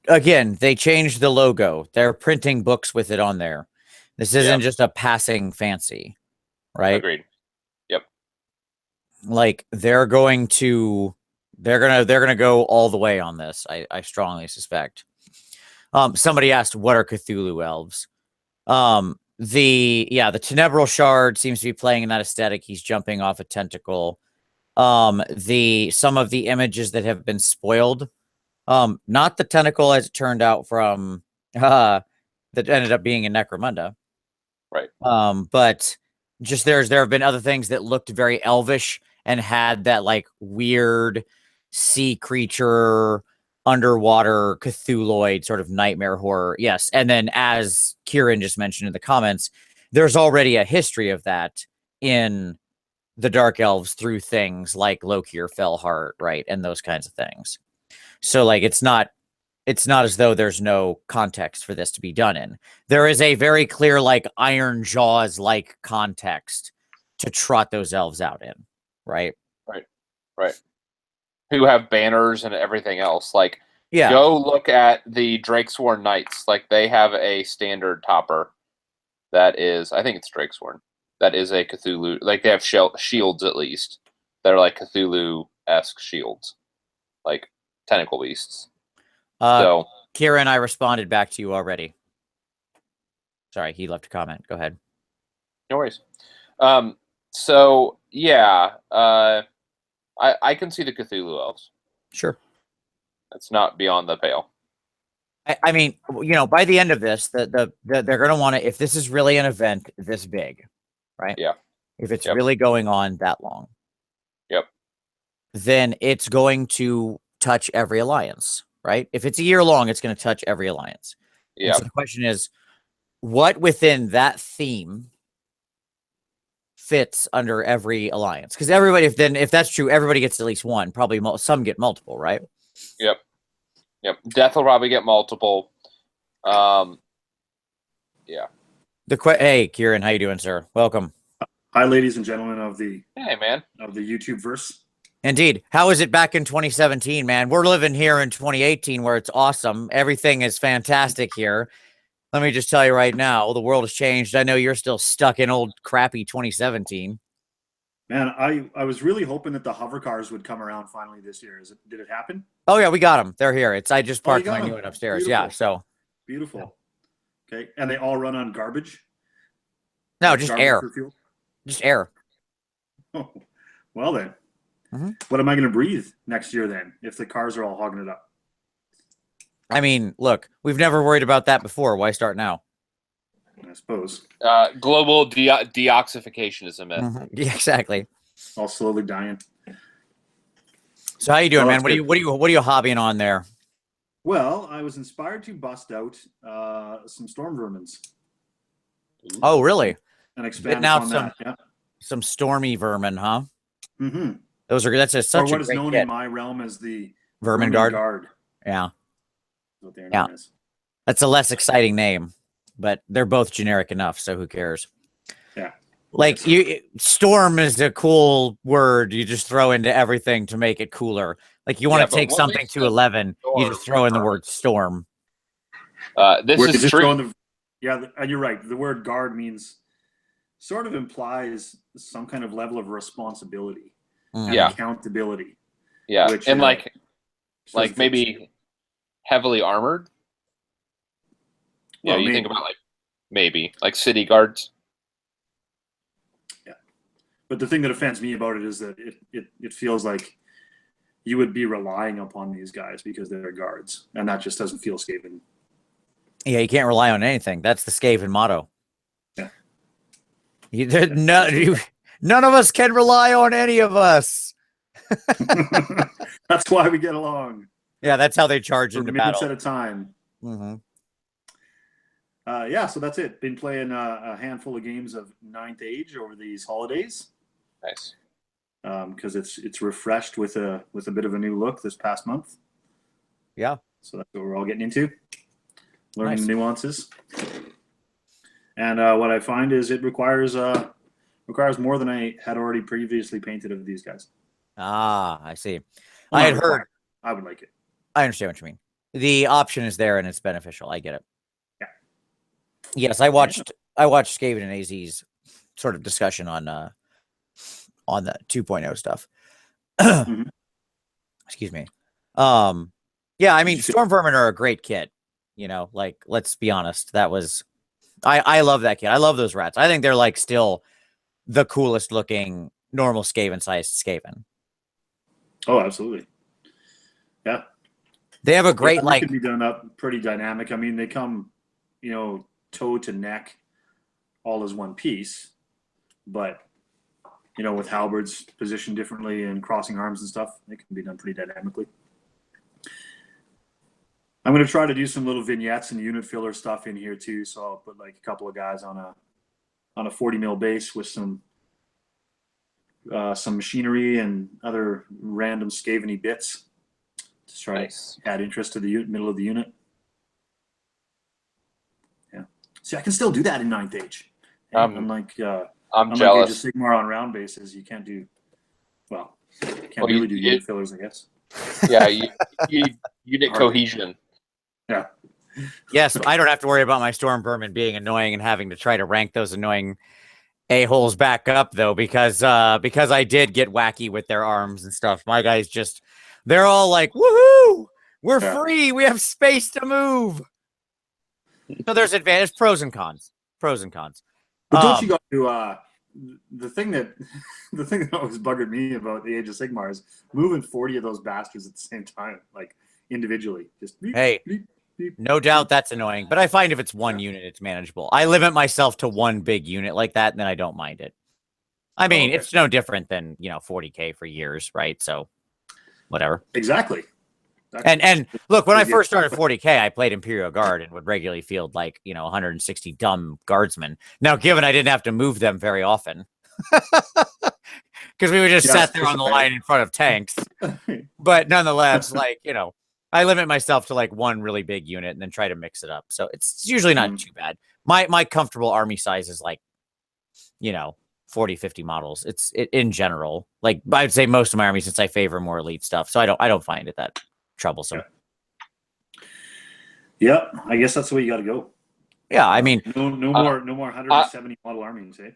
again, they changed the logo. They're printing books with it on there. This isn't just a passing fancy, right? Agreed. Yep. Like they're gonna go all the way on this. I strongly suspect. Somebody asked, what are Cthulhu elves? The Tenebral Shard seems to be playing in that aesthetic. He's jumping off a tentacle. Some of the images that have been spoiled, not the tentacle as it turned out from that ended up being in Necromunda. Right. But just there have been other things that looked very elvish and had that like weird sea creature, underwater Cthulhuoid sort of nightmare horror. Yes. And then as Kieran just mentioned in the comments, there's already a history of that in the Dark Elves through things like Loki or Fellheart, right? And those kinds of things. So like it's not as though there's no context for this to be done in. There is a very clear like Iron Jaws like context to trot those elves out in, right? Right. Who have banners and everything else. Like, go look at the Drakesworn Knights. Like, they have a standard topper that is, I think it's Drakesworn. That is a Cthulhu. Like, they have shields at least. They're like Cthulhu-esque shields. Like, tentacle beasts. So, Kieran, I responded back to you already. Sorry, he left a comment. Go ahead. No worries. So, yeah. I can see the Cthulhu elves. Sure. That's not beyond the pale. I mean, by the end of this, they're going to want to, if this is really an event this big, right? Yeah. If it's really going on that long. Yep. Then it's going to touch every alliance, right? If it's a year long, it's going to touch every alliance. Yeah. So the question is, what within that theme fits under every alliance? Because everybody, if that's true, everybody gets at least one. Probably some get multiple, right? Yep. Death will probably get multiple. Yeah. Hey, Kieran, how you doing, sir? Welcome. Hi, ladies and gentlemen of the Hey, man. YouTube verse. Indeed. How was it back in 2017, man? We're living here in 2018 where it's awesome. Everything is fantastic here. Let me just tell you right now, the world has changed. I know you're still stuck in old crappy 2017. Man, I was really hoping that the hover cars would come around finally this year. Did it happen? Oh yeah, we got them. They're here. I just Oh, you parked got my 'em. new one upstairs. Beautiful. Yeah, so Beautiful. Okay, and they all run on garbage? no, Like just garbage air. for fuel? Just air. Oh, well then. Mhm. What am I going to breathe next year then if the cars are all hogging it up? I mean, look, we've never worried about that before. Why start now? I suppose. Global deoxification is a myth. Yeah, exactly. All slowly dying. So how you doing, Well, man? that's What are you hobbying on there? Well, I was inspired to bust out some storm vermins Oh, really? and expand Spitting out upon some that. Yeah. some stormy vermin, huh? Mm-hmm. That's such Or what a is great known kit. in my realm as the Vermin guard. Yeah. What they're Yeah. known as. That's a less exciting name, but they're both generic enough, so who cares? Yeah. Like storm is a cool word you just throw into everything to make it cooler. Like you want Yeah, to but take what something makes to them 11, you storm? just throw in the word storm. This We're is just true. throwing and you're right. The word guard means sort of implies some kind of level of responsibility and Yeah. accountability. Yeah, which, and doesn't fit maybe heavily armored. Well, You maybe. think about maybe city guards. Yeah, but the thing that offends me about it is that it feels like you would be relying upon these guys because they're guards, and that just doesn't feel Skaven. Yeah, you can't rely on anything. That's the Skaven motto. Yeah. None of us can rely on any of us. That's why we get along Yeah, that's how they charge for into minutes battle. at a time. Mm-hmm. Yeah, so that's it. Been playing a handful of games of Ninth Age over these holidays. Nice. Because it's refreshed with a bit of a new look this past month. Yeah. So that's what we're all getting into, learning Nice. the nuances. And what I find is it requires more than I had already previously painted of these guys. Ah, I see. Well, I not had heard. required. I would like it. I understand what you mean. The option is there and it's beneficial. I get it. Yeah. Yes, I watched Skaven and AZ's sort of discussion on the 2.0 stuff. Mhm. Excuse me. Yeah, I mean, Storm Vermin are a great kit. Let's be honest. That was I love that kit. I love those rats. I think they're still the coolest looking normal Skaven sized Skaven. Oh, absolutely. Yeah. They have a great They can be done up pretty dynamic. I mean, they come, toe to neck, all as one piece, but with halberds positioned differently and crossing arms and stuff, they can be done pretty dynamically. I'm going to try to do some little vignettes and unit filler stuff in here too. So I'll put a couple of guys on a 40 mil base with some machinery and other random Skaven-y bits to try to add interest to the middle of the unit. Yeah. See, I can still do that in Ninth Age. Unlike I'm Age jealous. of Sigmar on round bases, you can't do really do unit fillers, I guess. Yeah, unit cohesion. Yeah. Yes, I don't have to worry about my Storm Vermin being annoying and having to try to rank those annoying a-holes back up though, because I did get wacky with their arms and stuff. My guys they're all like, woohoo! We're free, we have space to move. So there's advantage, pros and cons. But don't you go to the thing that always buggered me about the Age of Sigmar is moving 40 of those bastards at the same time, individually. Just beep, hey, beep, beep, no doubt that's annoying, but I find if it's one unit, it's manageable. I limit myself to one big unit like that, and then I don't mind it. I mean, it's no different than 40K for years, right? So, whatever. Exactly. And look, when I first started 40K, I played Imperial Guard and would regularly field 160 dumb guardsmen. Now, given I didn't have to move them very often, Because we would just Yes, sat there on the right. line in front of tanks. But nonetheless, like, you know, I limit myself to like one really big unit and then try to mix it up. So it's usually not too bad. My comfortable army size is like, you know, 40, 50 models. It's in general. Like I'd say most of my army, since I favor more elite stuff. So I don't find it that troublesome. Yeah, I guess that's the way you got to go. Yeah, I mean, no more 170 model armies, eh?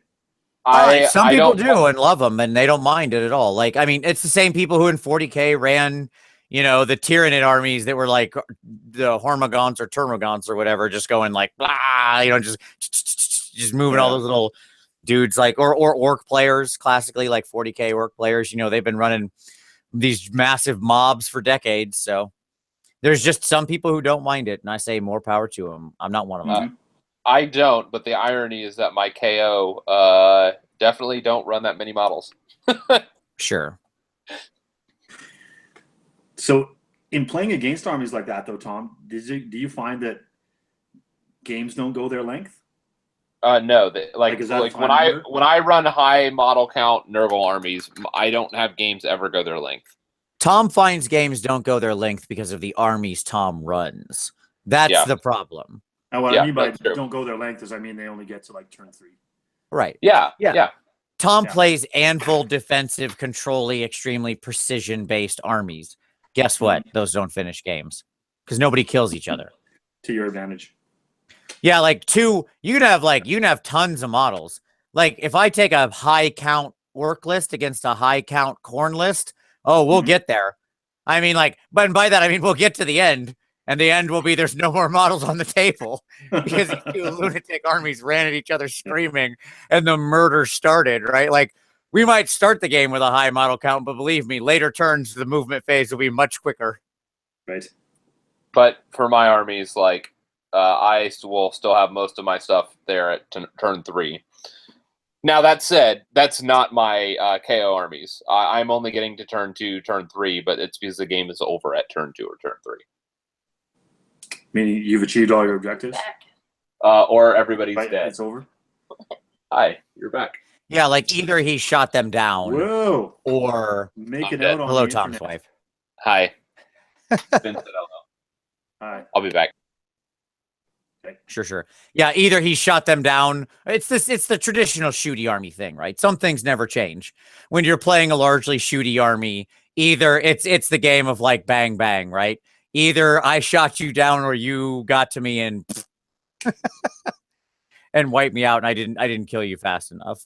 Some I people don't do and love them, and they don't mind it at all. Like, I mean, it's the same people who in 40K ran, you know, the Tyranid armies that were like the Hormagaunts or Termagaunts or whatever, just going like blah, you know, just moving all those little dudes, like or orc players, classically like 40K orc players. You know, they've been running these massive mobs for decades. So there's just some people who don't mind it, and I say more power to them. I'm not one of them. I don't, but the irony is that my KO definitely don't run that many models. Sure. So, in playing against armies like that, though, Tom, do you find that games don't go their length? No, Is that like fine when I run high model count Nurgle armies, I don't have games ever go their length. Tom finds games don't go their length because of the armies Tom runs. That's the problem. And what I mean by don't go their length is, I mean, they only get to like turn 3. Right. Yeah. Tom plays Anvil defensive, controlly, extremely precision-based armies. Guess what? Those don't finish games because nobody kills each other. To your advantage. Yeah, like you can have tons of models. Like if I take a high count work list against a high count corn list, we'll get there. I mean, like, but by that I mean we'll get to the end. And the end will be there's no more models on the table because these two lunatic armies ran at each other screaming and the murder started, right? Like we might start the game with a high model count, but believe me, later turns, the movement phase will be much quicker. Right. But for my armies, like I will still have most of my stuff there at turn 3. Now, that said, that's not my KO armies. I'm only getting to turn 2, turn 3, but it's because the game is over at turn 2 or turn 3. Meaning you've achieved all your objectives? Or everybody's dead. It's over? Hi, you're back. Yeah, like either he shot them down or... Make it out on hello, the Tom's internet. wife. Hi. Vince said hello. Hi. I'll be back. Sure. Yeah, either he shot them down. It's the traditional shooty army thing, right? Some things never change. When you're playing a largely shooty army, either it's the game of like bang bang, right? Either I shot you down or you got to me and and wiped me out, and I didn't kill you fast enough.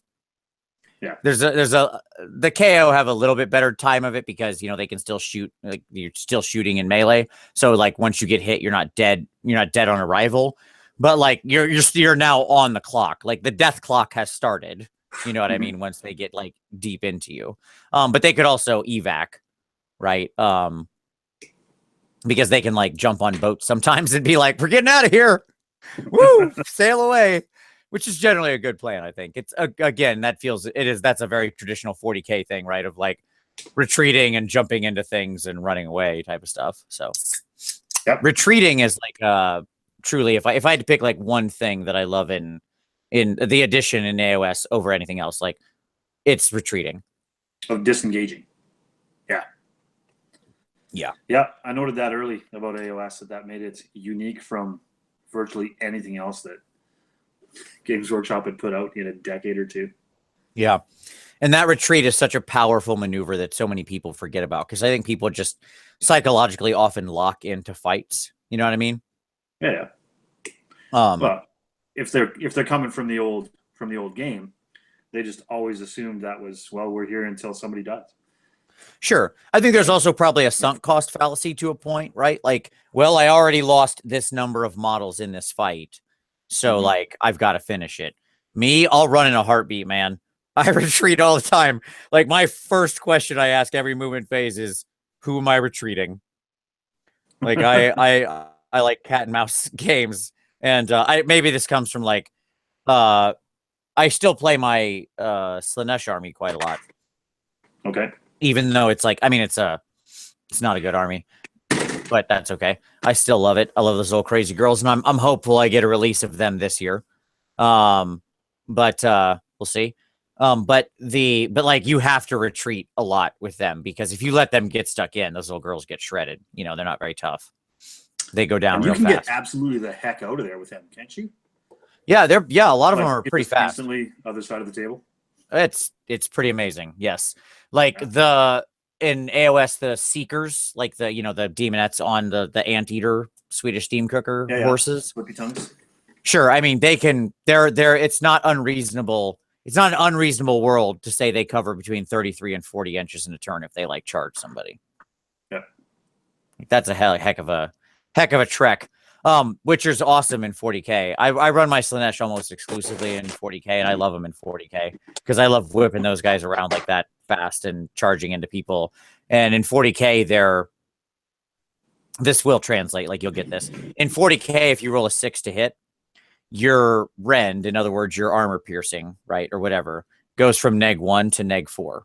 Yeah. The KO have a little bit better time of it because, you know, they can still shoot, like you're still shooting in melee. So like once you get hit, you're not dead on arrival. But like you're now on the clock. Like the death clock has started. You know what I mean? Once they get like deep into you. But they could also evac, right? Because they can like jump on boats sometimes and be like, we're getting out of here. Woo, sail away. Which is generally a good plan, I think. It's again, that's a very traditional 40K thing, right? Of like retreating and jumping into things and running away type of stuff. So retreating is like truly, if I had to pick like one thing that I love in the edition in AOS over anything else, like it's retreating. Of disengaging. Yeah. Yeah, I noted that early about AOS that made it unique from virtually anything else that Games Workshop had put out in a decade or two. Yeah. And that retreat is such a powerful maneuver that so many people forget about because I think people just psychologically often lock into fights. You know what I mean? Yeah. But if they're coming from the old game, they just always assumed that was, well, we're here until somebody dies. Sure. I think there's also probably a sunk cost fallacy to a point, right? Like, well, I already lost this number of models in this fight. So like, I've got to finish it. Me, I'll run in a heartbeat, man. I retreat all the time. Like my first question I ask every movement phase is, who am I retreating? Like I like cat and mouse games. And maybe this comes from like, I still play my Slanesh army quite a lot. Okay. Even though it's like, I mean, it's not a good army, but that's okay. I still love it. I love those little crazy girls, and I'm hopeful I get a release of them this year. But we'll see. But like you have to retreat a lot with them because if you let them get stuck in, those little girls get shredded. You know, they're not very tough. They go down And real you can fast. get absolutely the heck out of there with them, can't you? Yeah, a lot of Like, them are pretty fast. Instantly, other side of the table. It's pretty amazing. Yes, like in AOS the Seekers, like the the demonettes on the Anteater Swedish steam cooker horses. Flippy tongues. Sure, I mean they're it's not unreasonable. It's not an unreasonable world to say they cover between 33 and 40 inches in a turn if they like charge somebody. Yeah, that's a heck of a trek. Witcher's awesome in 40k. I run my Slanesh almost exclusively in 40k, and I love them in 40k because I love whipping those guys around like that fast and charging into people. And in 40k, this will translate. Like you'll get this in 40k if you roll a 6 to hit, your rend, in other words, your armor piercing, right, or whatever, goes from -1 to -4.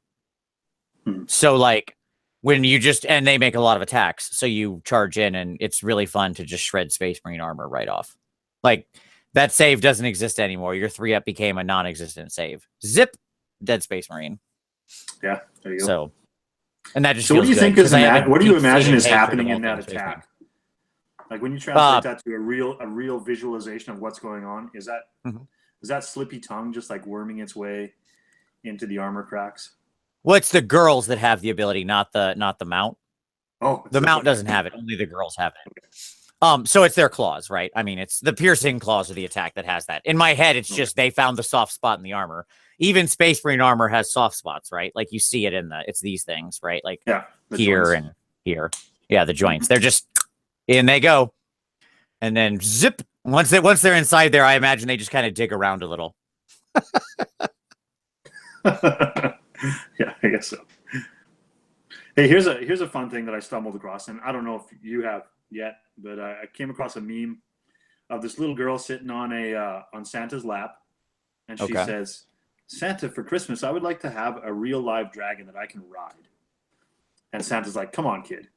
So like when you and they make a lot of attacks, so you charge in and it's really fun to just shred Space Marine armor right off. Like that save doesn't exist anymore. Your 3-up became a non-existent save. Zip, dead Space Marine. Yeah, there you go. So, and that just so what do you think is what do you imagine is happening in that thing, attack? Like when you translate that to a real visualization of what's going on, is that Slippy Tongue just like worming its way into the armor cracks? Well, it's the girls that have the ability, not the mount. Oh, the mount doesn't have it. Only the girls have it. So it's their claws, right? I mean, it's the piercing claws of the attack that has that. In my head, it's just they found the soft spot in the armor. Even Space Marine armor has soft spots, right? Like you see it it's these things, right? Like here joints. And here. Yeah, the joints. They're just in they go. And then zip. Once they're inside there, I imagine they just kind of dig around a little. Yeah, I guess so. Hey, here's a fun thing that I stumbled across, and I don't know if you have yet, but I came across a meme of this little girl sitting on on Santa's lap, and she says, "Santa, for Christmas, I would like to have a real live dragon that I can ride." And Santa's like, "Come on, kid,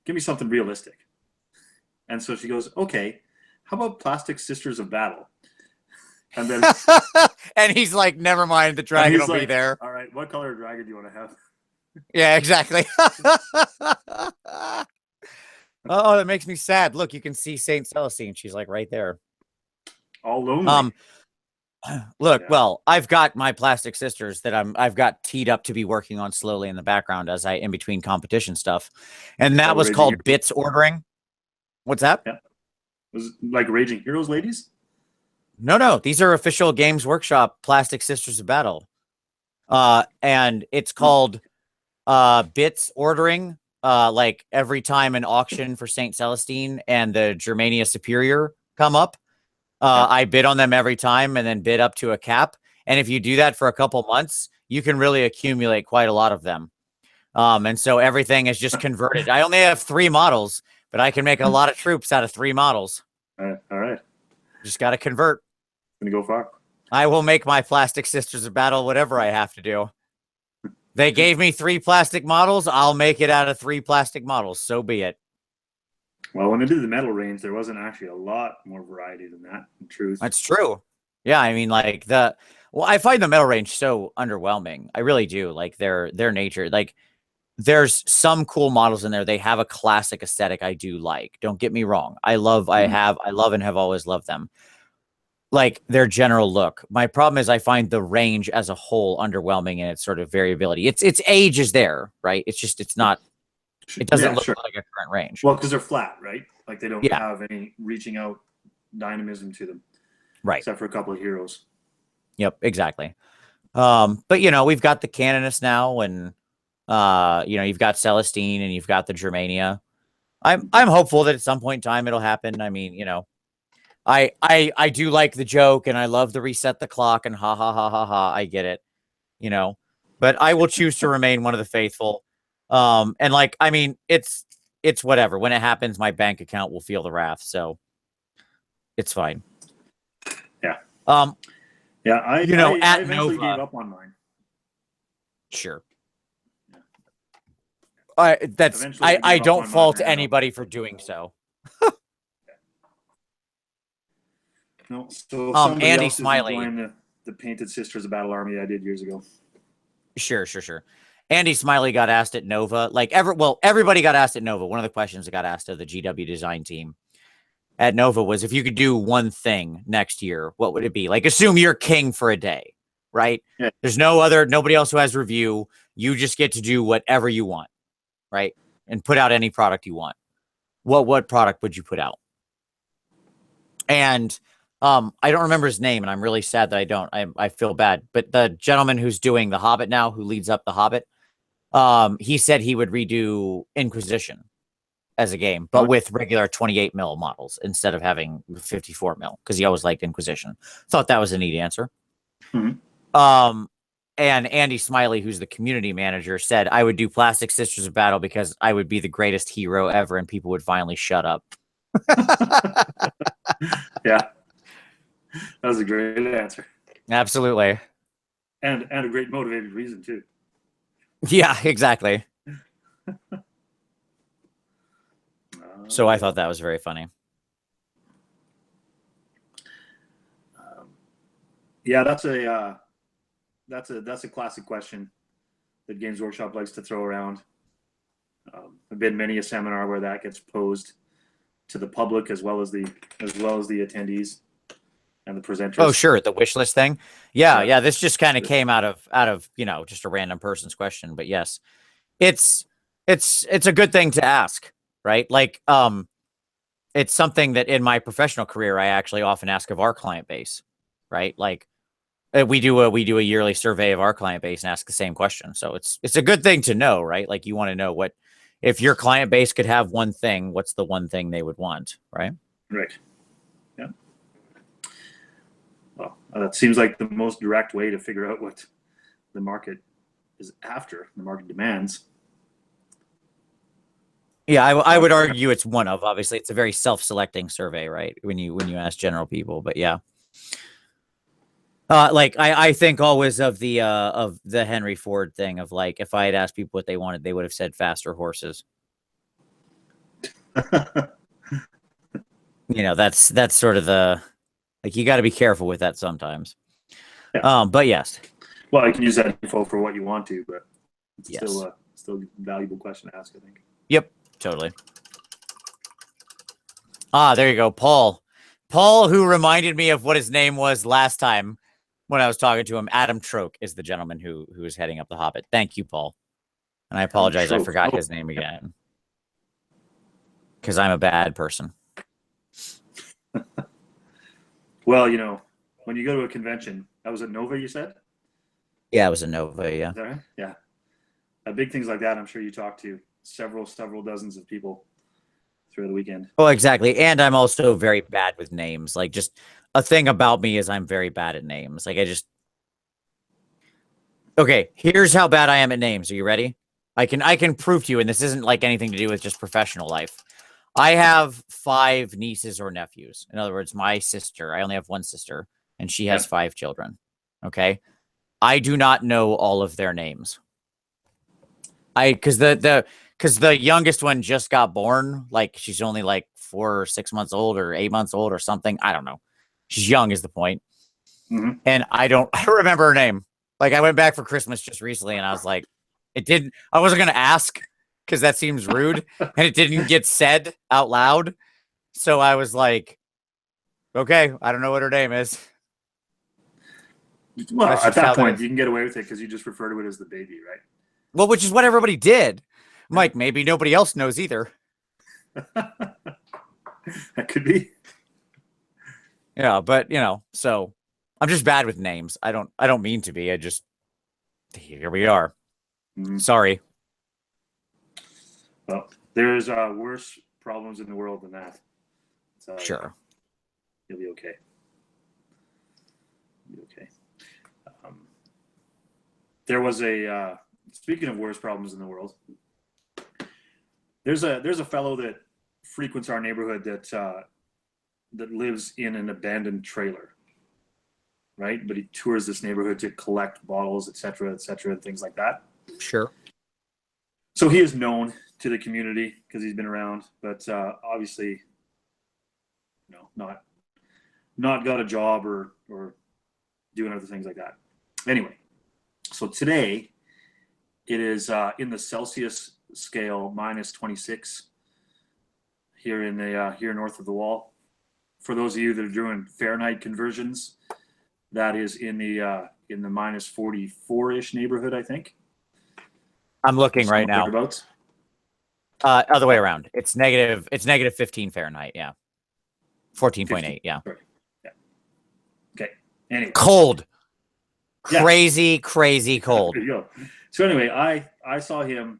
give me something realistic." And so she goes, "Okay, how about plastic Sisters of Battle?" And then and he's like, "Never mind, the dragon will be there." All right, what color dragon do you want to have? Yeah, exactly. Oh, that makes me sad. Look, you can see Saint Celestine. She's like right there. All lonely. Look, well, I've got my plastic sisters that I've got teed up to be working on slowly in the background as in between competition stuff. And that was called Bits Ordering. What's that? Yeah. Was it like Raging Heroes ladies? No. These are official Games Workshop Plastic Sisters of Battle. And it's called Bits Ordering. Like every time an auction for Saint Celestine and the Germania Superior come up, I bid on them every time and then bid up to a cap. And if you do that for a couple months, you can really accumulate quite a lot of them. And so everything is just converted. I only have 3 models, but I can make a lot of troops out of 3 models. All right. Just got to convert. Gonna go far. I will make my Plastic Sisters of Battle whatever I have to do. They gave me 3 plastic models. I'll make it out of 3 plastic models. So be it. Well, when I did the metal range, there wasn't actually a lot more variety than that, in truth. That's true. Yeah, I mean, like I find the metal range so underwhelming. I really do. Like their nature. Like there's some cool models in there. They have a classic aesthetic I do like. Don't get me wrong. I love and have always loved them. Like their general look. My problem is I find the range as a whole underwhelming in its sort of variability. Its age is there, right? It's just it doesn't look like a current range. Well, because they're flat, right? Like they don't have any reaching out dynamism to them. Right. Except for a couple of heroes. Yep, exactly. But we've got the Canoness now, and you've got Celestine and you've got the Germania. I'm hopeful that at some point in time it'll happen. I mean, I do like the joke and I love the reset the clock and ha ha ha ha ha. I get it, but I will choose to remain one of the faithful. And like, I mean, it's whatever. When it happens, my bank account will feel the wrath. So it's fine. Yeah. Yeah. I eventually Nova, gave up on mine. Sure. I don't fault anybody for doing so. No, so Andy Smiley. the Painted Sisters of Battle Army I did years ago. Sure. Andy Smiley got asked at Nova. Everybody got asked at Nova. One of the questions that got asked of the GW design team at Nova was, if you could do one thing next year, what would it be? Like, assume you're king for a day, right? Yeah. There's nobody else who has review. You just get to do whatever you want, right? And put out any product you want. What product would you put out? And I don't remember his name, and I'm really sad that I don't. I feel bad. But the gentleman who's doing The Hobbit now, who leads up The Hobbit, he said he would redo Inquisition as a game, but with regular 28 mil models instead of having 54 mil, because he always liked Inquisition. Thought that was a neat answer. Mm-hmm. And Andy Smiley, who's the community manager, said, I would do Plastic Sisters of Battle because I would be the greatest hero ever and people would finally shut up. Yeah. That was a great answer. Absolutely. And a great motivated reason, too. Yeah, exactly. So I thought that was very funny. Yeah, that's a classic question that Games Workshop likes to throw around. I've been many a seminar where that gets posed to the public as well as the attendees and the presenters. Oh, sure, the wish list thing. Yeah. This just kind of came out of just a random person's question, but yes, it's a good thing to ask, right? Like, it's something that in my professional career I actually often ask of our client base, right? Like, we do a yearly survey of our client base and ask the same question. So it's a good thing to know, right? Like, you want to know what, if your client base could have one thing, what's the one thing they would want, right? Right. Yeah. Well, that seems like the most direct way to figure out what the market is after, the market demands. Yeah, I would argue it's one of, obviously it's a very self-selecting survey, right? When you ask general people, but yeah. Like I think always of the Henry Ford thing of, like, if I had asked people what they wanted, they would have said faster horses. That's sort of the, like, you got to be careful with that sometimes. Yeah. But yes. Well, you can use that info for what you want to, but it's Yes. still a valuable question to ask, I think. Yep, totally. There you go, Paul. Paul, who reminded me of what his name was last time when I was talking to him. Adam Troke is the gentleman who is heading up The Hobbit. Thank you, Paul. And I apologize, I forgot his name again. Because I'm a bad person. Well, when you go to a convention, that was at Nova, you said? Yeah, it was a Nova, yeah. Is that right? Yeah. Big things like that, I'm sure you talk to several dozens of people through the weekend. Oh, exactly. And I'm also very bad with names. Like, just a thing about me is I'm very bad at names. Like, okay, here's how bad I am at names. Are you ready? I can prove to you, and this isn't like anything to do with just professional life. I have 5 nieces or nephews. In other words, my sister, I only have one sister, and she has 5 children. Okay. I do not know all of their names. Because the youngest one just got born. Like, she's only like 4 or 6 months old or 8 months old or something. I don't know. She's young is the point. Mm-hmm. And I don't remember her name. Like, I went back for Christmas just recently and I was like, I wasn't going to ask because that seems rude. And it didn't get said out loud. So I was like, okay, I don't know what her name is. Well, at that point, you can get away with it because you just refer to it as the baby, right? Well, which is what everybody did. I'm like, maybe nobody else knows either. That could be. Yeah, but so I'm just bad with names. I don't mean to be. Here we are. Mm-hmm. Sorry. Well, there's worse problems in the world than that. So sure. You'll be okay. There was a speaking of worse problems in the world. There's a fellow that frequents our neighborhood that lives in an abandoned trailer, right? But he tours this neighborhood to collect bottles, et cetera, and things like that. Sure. So he is known to the community because he's been around, but obviously, not got a job or doing other things like that. Anyway, so today it is in the Celsius scale -26 here in the here north of the wall. For those of you that are doing Fahrenheit conversions, that is in the -44-ish neighborhood, I think. I'm looking right now. Thereabouts. Other way around. It's negative 15 Fahrenheit. Yeah. 14.8. Yeah. Sorry. Yeah. Okay. Anyway. Cold. Yeah. Crazy cold. There you go. So anyway, I saw him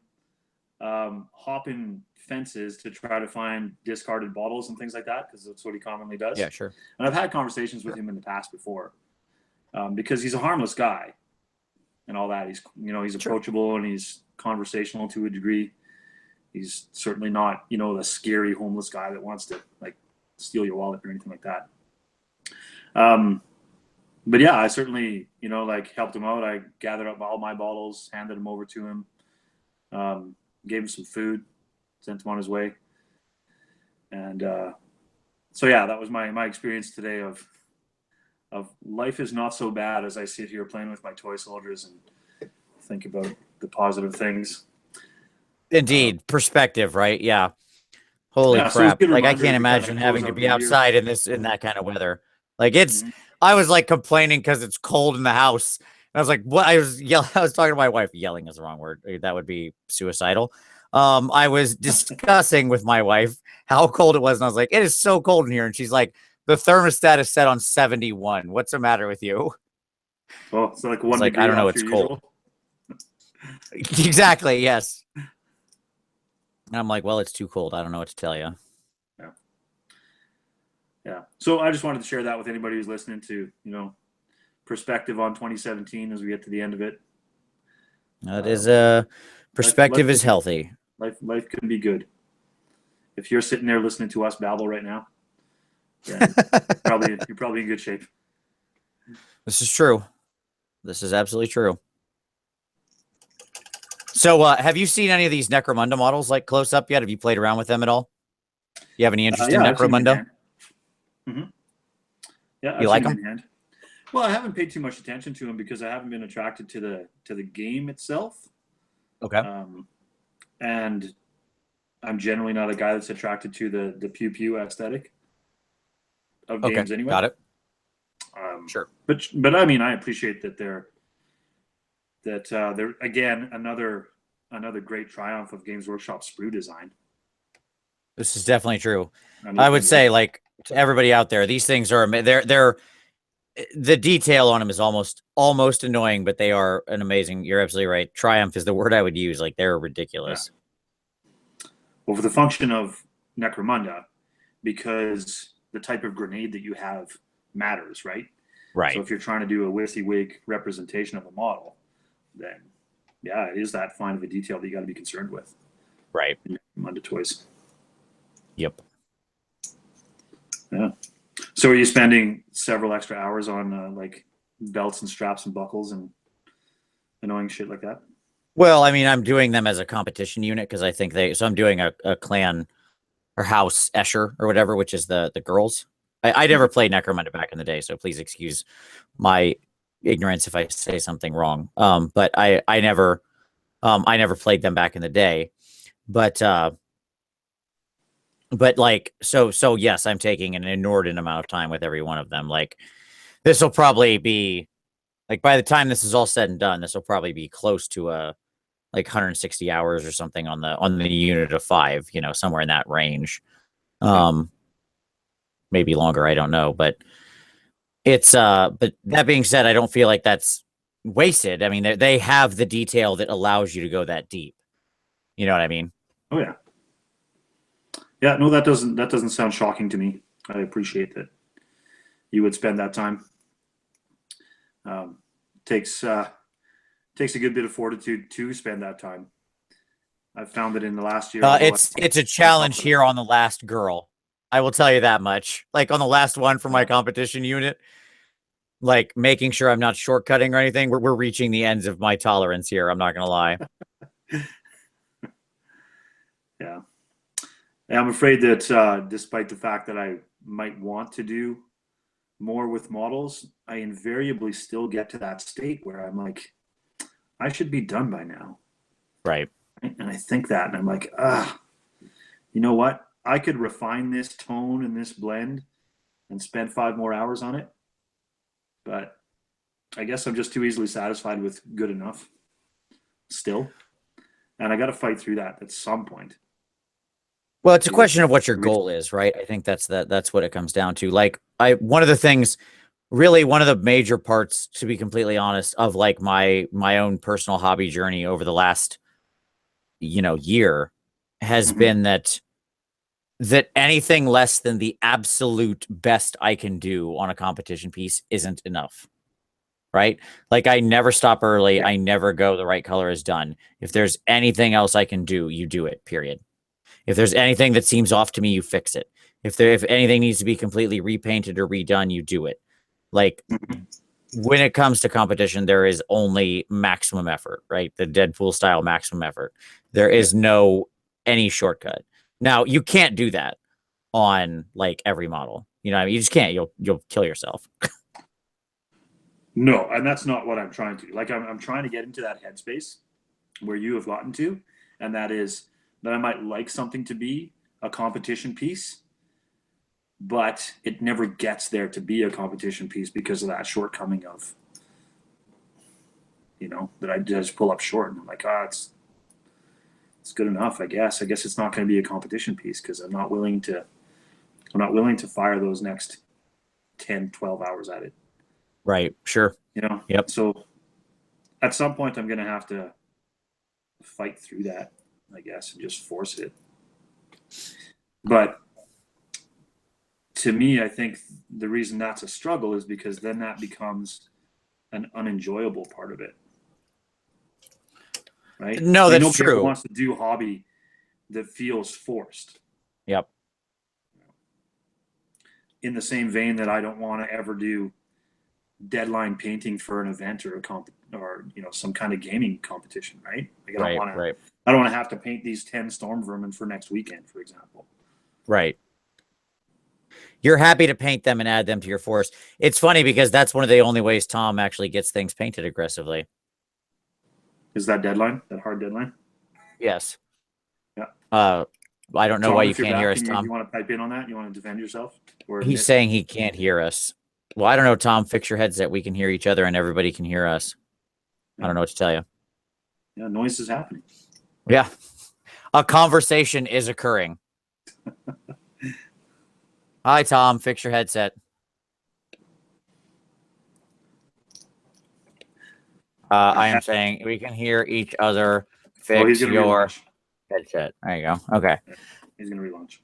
hopping fences to try to find discarded bottles and things like that, because that's what he commonly does. Yeah, sure. And I've had conversations with him in the past before, because he's a harmless guy and all that. He's he's approachable and he's conversational to a degree. He's certainly not the scary homeless guy that wants to like steal your wallet or anything like that. But yeah, I certainly helped him out. I gathered up all my bottles, handed them over to him, gave him some food, sent him on his way. And so yeah, that was my experience today of life is not so bad as I sit here playing with my toy soldiers and think about the positive things. Indeed, perspective, right? Yeah. Holy crap! Like I can't imagine having to be outside in that kind of weather. Like it's. Mm-hmm. I was like complaining because it's cold in the house. And I was like, "What?" I was talking to my wife. Yelling is the wrong word. That would be suicidal. I was discussing with my wife how cold it was, and I was like, "It is so cold in here." And she's like, "The thermostat is set on 71. What's the matter with you?" Oh, it's like one. Like I don't know. It's cold. Exactly. Yes. And I'm like, well, it's too cold. I don't know what to tell you. Yeah. So I just wanted to share that with anybody who's listening to, perspective on 2017 as we get to the end of it. That is perspective is healthy. Life can be good. If you're sitting there listening to us babble right now, yeah, you're probably in good shape. This is true. This is absolutely true. So have you seen any of these Necromunda models like close up yet? Have you played around with them at all? You have any interest in Necromunda? Mm-hmm. Yeah, you like them? Well, I haven't paid too much attention to them because I haven't been attracted to the game itself. Okay. And I'm generally not a guy that's attracted to the pew pew aesthetic of games anyway. Got it. Sure. But I mean, I appreciate that they're again another great triumph of Games Workshop sprue design. This is definitely true. I would say, like, to everybody out there, these things are they're the detail on them is almost annoying, but they are an amazing. You're absolutely right. Triumph is the word I would use. Like, they're ridiculous. Yeah. Well, for the function of Necromunda, because the type of grenade that you have matters, right? Right. So if you're trying to do a WYSIWYG representation of a model, then yeah, it is that fine of a detail that you got to be concerned with. Right. In Necromunda toys. Yep. Yeah. So are you spending several extra hours on like belts and straps and buckles and annoying shit like that? Well, I mean, I'm doing them as a competition unit because I think so I'm doing a clan or house Escher or whatever, which is the girls. I never played Necromunda back in the day, so please excuse my ignorance if I say something wrong. But I never played them back in the day. But like, so yes, I'm taking an inordinate amount of time with every one of them. Like, this will probably be, like, by the time this is all said and done, this will probably be close to like 160 hours or something on the unit of 5, somewhere in that range. Maybe longer, I don't know. But it's, but that being said, I don't feel like that's wasted. I mean, they have the detail that allows you to go that deep. You know what I mean? Oh, yeah. Yeah, no, that doesn't sound shocking to me. I appreciate that you would spend that time. Takes a good bit of fortitude to spend that time. I've found that in the last year. It's a challenge here on the last girl. I will tell you that much. Like on the last one for my competition unit, like making sure I'm not shortcutting or anything. We're reaching the ends of my tolerance here. I'm not gonna lie. Yeah. I'm afraid that despite the fact that I might want to do more with models, I invariably still get to that state where I'm like, I should be done by now. Right. And I think that, and I'm like, you know what? I could refine this tone and this blend and spend 5 more hours on it. But I guess I'm just too easily satisfied with good enough still. And I got to fight through that at some point. Well, it's a question of what your goal is, right? I think that's what it comes down to. Like one of the things, really one of the major parts, to be completely honest, of like my own personal hobby journey over the last, year has been that anything less than the absolute best I can do on a competition piece isn't enough. Right? Like I never stop early. I never go, the right color is done. If there's anything else I can do, you do it, period. If there's anything that seems off to me, you fix it. If anything needs to be completely repainted or redone, you do it. Like when it comes to competition, there is only maximum effort, right? The Deadpool style maximum effort. There is no any shortcut. Now you can't do that on like every model. You know what I mean? You just can't. You'll kill yourself. No, and that's not what I'm trying to do. Like I'm trying to get into that headspace where you have gotten to, and that is that I might like something to be a competition piece, but it never gets there to be a competition piece because of that shortcoming of, that I just pull up short and I'm like, it's good enough, I guess. I guess it's not going to be a competition piece because I'm not willing to fire those next 10, 12 hours at it. Right. Sure. Yep. So at some point I'm going to have to fight through that, I guess, and just force it. But to me, I think the reason that's a struggle is because then that becomes an unenjoyable part of it. Right? No, that's true. People wants to do hobby that feels forced. Yep. In the same vein that I don't want to ever do deadline painting for an event or some kind of gaming competition, right? Like I don't want to have to paint these 10 storm vermin for next weekend, for example. Right. You're happy to paint them and add them to your forest. It's funny because that's one of the only ways Tom actually gets things painted aggressively. Is that deadline? That hard deadline? Yes. Yeah. I don't know Tom, why you can't hear us, Tom. You want to pipe in on that? You want to defend yourself? He's saying he can't hear us. Well, I don't know, Tom. Fix your headset. We can hear each other and everybody can hear us. I don't know what to tell you. Yeah, noise is happening. Yeah. A conversation is occurring. Hi, Tom. Fix your headset. I am saying we can hear each other. Fix your headset. There you go. Okay. He's going to relaunch.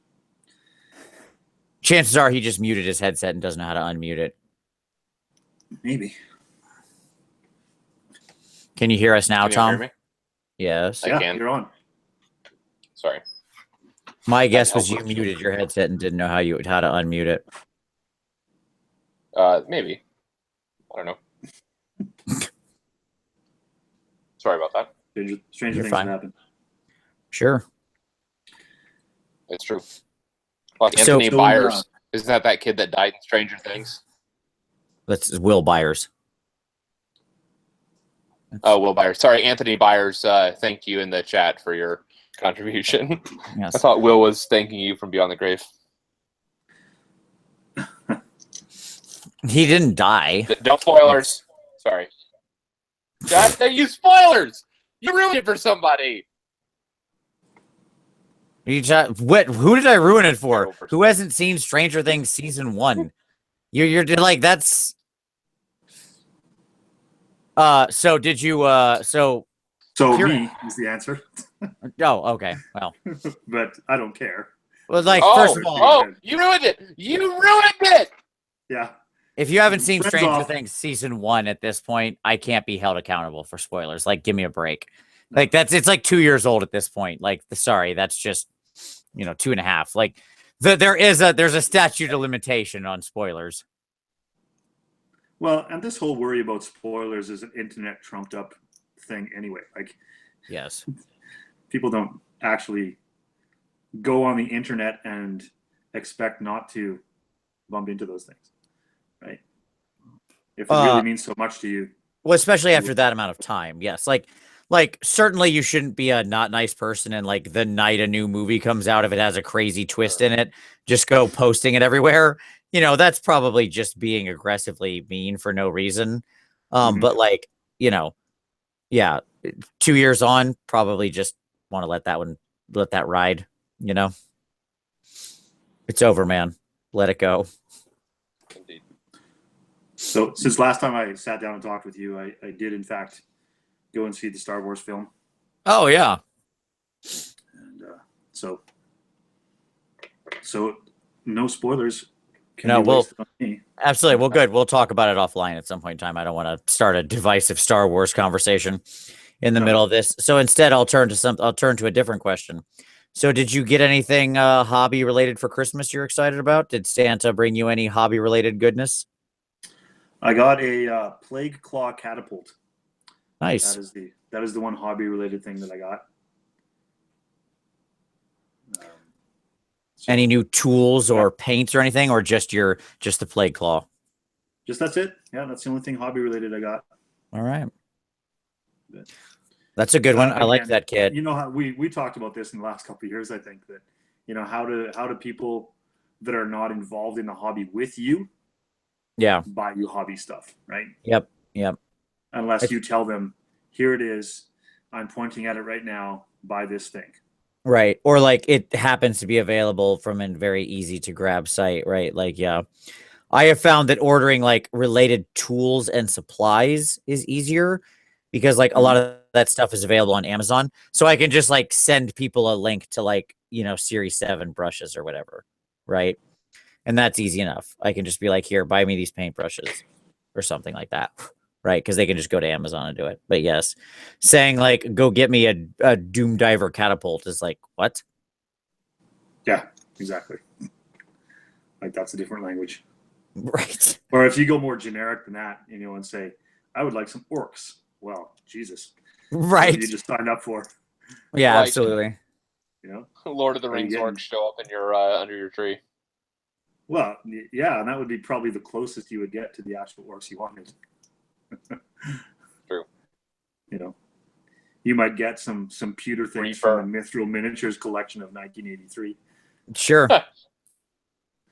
Chances are he just muted his headset and doesn't know how to unmute it. Maybe. Can you hear us now, Tom? Hear me? Yes. I can. You're on. Sorry. My guess was you muted your headset and didn't know how to unmute it. Maybe. I don't know. Sorry about that. Stranger things happen. Sure. It's true. Like Anthony Byers. Isn't that kid that died in Stranger Things? That's Will Byers. Oh, Will Byers. Sorry, Anthony Byers. Thank you in the chat for your contribution. Yes. I thought Will was thanking you from beyond the grave. He didn't die. No spoilers. Sorry. God, you spoilers! You ruined it for somebody. Who did I ruin it for? Who hasn't seen Stranger Things season 1? You're like that's. So did you? So me is the answer. Oh, okay. Well, but I don't care. Well, like first of all, you ruined it. You ruined it. Yeah. If you haven't seen Stranger Things season 1 at this point, I can't be held accountable for spoilers. Like, give me a break. Like it's like 2 years old at this point. Like, sorry, that's just 2.5. Like, there's a statute of limitation on spoilers. Well, and this whole worry about spoilers is an internet trumped up thing anyway. Like, yes, people don't actually go on the internet and expect not to bump into those things. If it really means so much to you. Well, especially after that amount of time. Yes. Like certainly you shouldn't be a not nice person and like the night a new movie comes out, if it has a crazy twist in it, just go posting it everywhere. You know, that's probably just being aggressively mean for no reason. But like, you know, yeah, 2 years on, probably just want to let that ride, you know. It's over, man. Let it go. Indeed. So since last time I sat down and talked with you, I did in fact go and see the Star Wars film. Oh yeah. And so no spoilers. No, absolutely. Well, good. We'll talk about it offline at some point in time. I don't want to start a divisive Star Wars conversation in the middle of this. So instead, I'll turn to a different question. So did you get anything hobby related for Christmas you're excited about? Did Santa bring you any hobby related goodness? I got a plague claw catapult. Nice. That is the one hobby related thing that I got. Any new tools or paints or anything, or just the plague claw? Just that's it. Yeah, that's the only thing hobby related I got. All right. That's a good one. I like that, kid. You know how we talked about this in the last couple of years. I think that, you know, how do people that are not involved in the hobby with you, buy you hobby stuff, right? Yep. Unless you tell them, here it is, I'm pointing at it right now, buy this thing. Right. Or like it happens to be available from a very easy to grab site, right? Like, yeah. I have found that ordering like related tools and supplies is easier because like a lot of that stuff is available on Amazon. So I can just like send people a link to like, you know, Series 7 brushes or whatever. Right. And that's easy enough. I can just be like, here, buy me these paintbrushes or something like that. Right. Because they can just go to Amazon and do it. But yes, saying like, go get me a Doom Diver catapult is like, what? Yeah, exactly. Like that's a different language. Right. Or if you go more generic than that, you know, and say, I would like some orcs. Well, Jesus. Right. You just signed up for. Yeah, Right. absolutely. You know, Lord of the Rings orcs show up in your under your tree. Well, yeah, and that would be probably the closest you would get to the actual orcs you wanted. True. You know, you might get some pewter things from the Mithril Miniatures collection of 1983. Sure.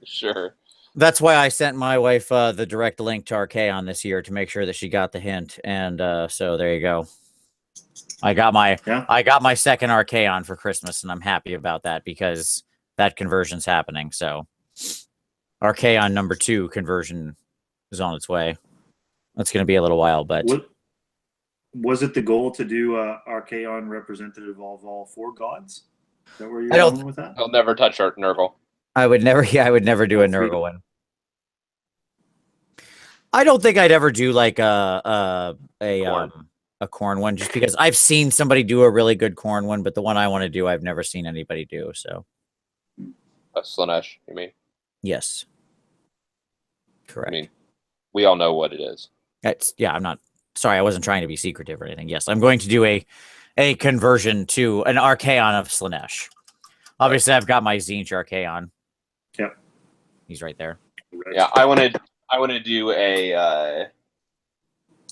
Sure. That's why I sent my wife the direct link to Archaon this year to make sure that she got the hint. And so there you go. I got my second Archaon for Christmas, and I'm happy about that because that conversion's happening. So Archaon number 2 conversion is on its way. That's going to be a little while, but was it the goal to do Archaon representative of all 4 gods? Is that where you're going with that? I'll never touch Nurgle. I would never do a Nurgle one. I don't think I'd ever do like a corn one, just because I've seen somebody do a really good corn one, but the one I want to do, I've never seen anybody do. So, Slaanesh, you mean? Yes. Correct. I mean, we all know what it is. I'm not sorry. I wasn't trying to be secretive or anything. Yes, I'm going to do a conversion to an Archaon of Slaanesh. Obviously, I've got my Tzeentch Archaon. Yep. He's right there. Yeah, I want to do a.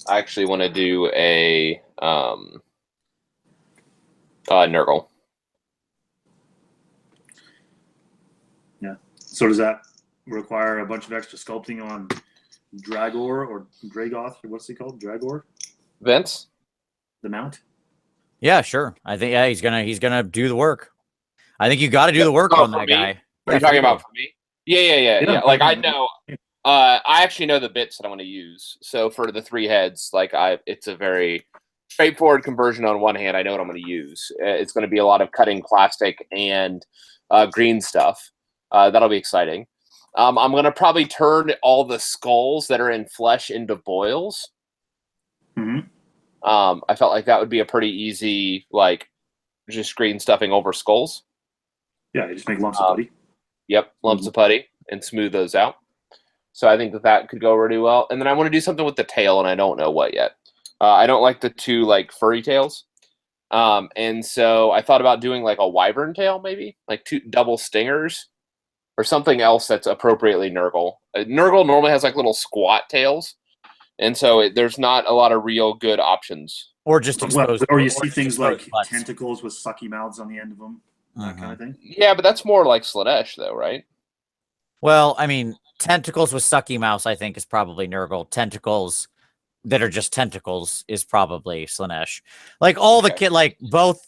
I actually want to do a Nurgle. Yeah. So does that require a bunch of extra sculpting on Dragor or Dragoth, or what's he called? Dragor? Vince? The mount? Yeah, sure. I think he's gonna do the work. I think you got to do the work on that guy. Are you talking about for me? Yeah. Like I know. I actually know the bits that I'm going to use. So for the 3 heads, like it's a very straightforward conversion on one hand. I know what I'm going to use. It's going to be a lot of cutting plastic and green stuff. That'll be exciting. I'm going to probably turn all the skulls that are in flesh into boils. Mm-hmm. I felt like that would be a pretty easy, like, just green stuffing over skulls. Yeah, you just make lumps of putty. Yep, lumps of putty and smooth those out. So I think that could go really well. And then I want to do something with the tail, and I don't know what yet. I don't like the 2 like furry tails. And so I thought about doing like a wyvern tail, maybe like 2 double stingers or something else that's appropriately Nurgle. Nurgle normally has like little squat tails. and so there's not a lot of real good options. Or just exposed. Or you see things like butts. tentacles with sucky mouths on the end of them, that kind of thing. Yeah, but that's more like Slanesh, though, right? Well, I mean, tentacles with sucky mouse, I think, is probably Nurgle. Tentacles that are just tentacles is probably Slanesh. Like all the kid, like both.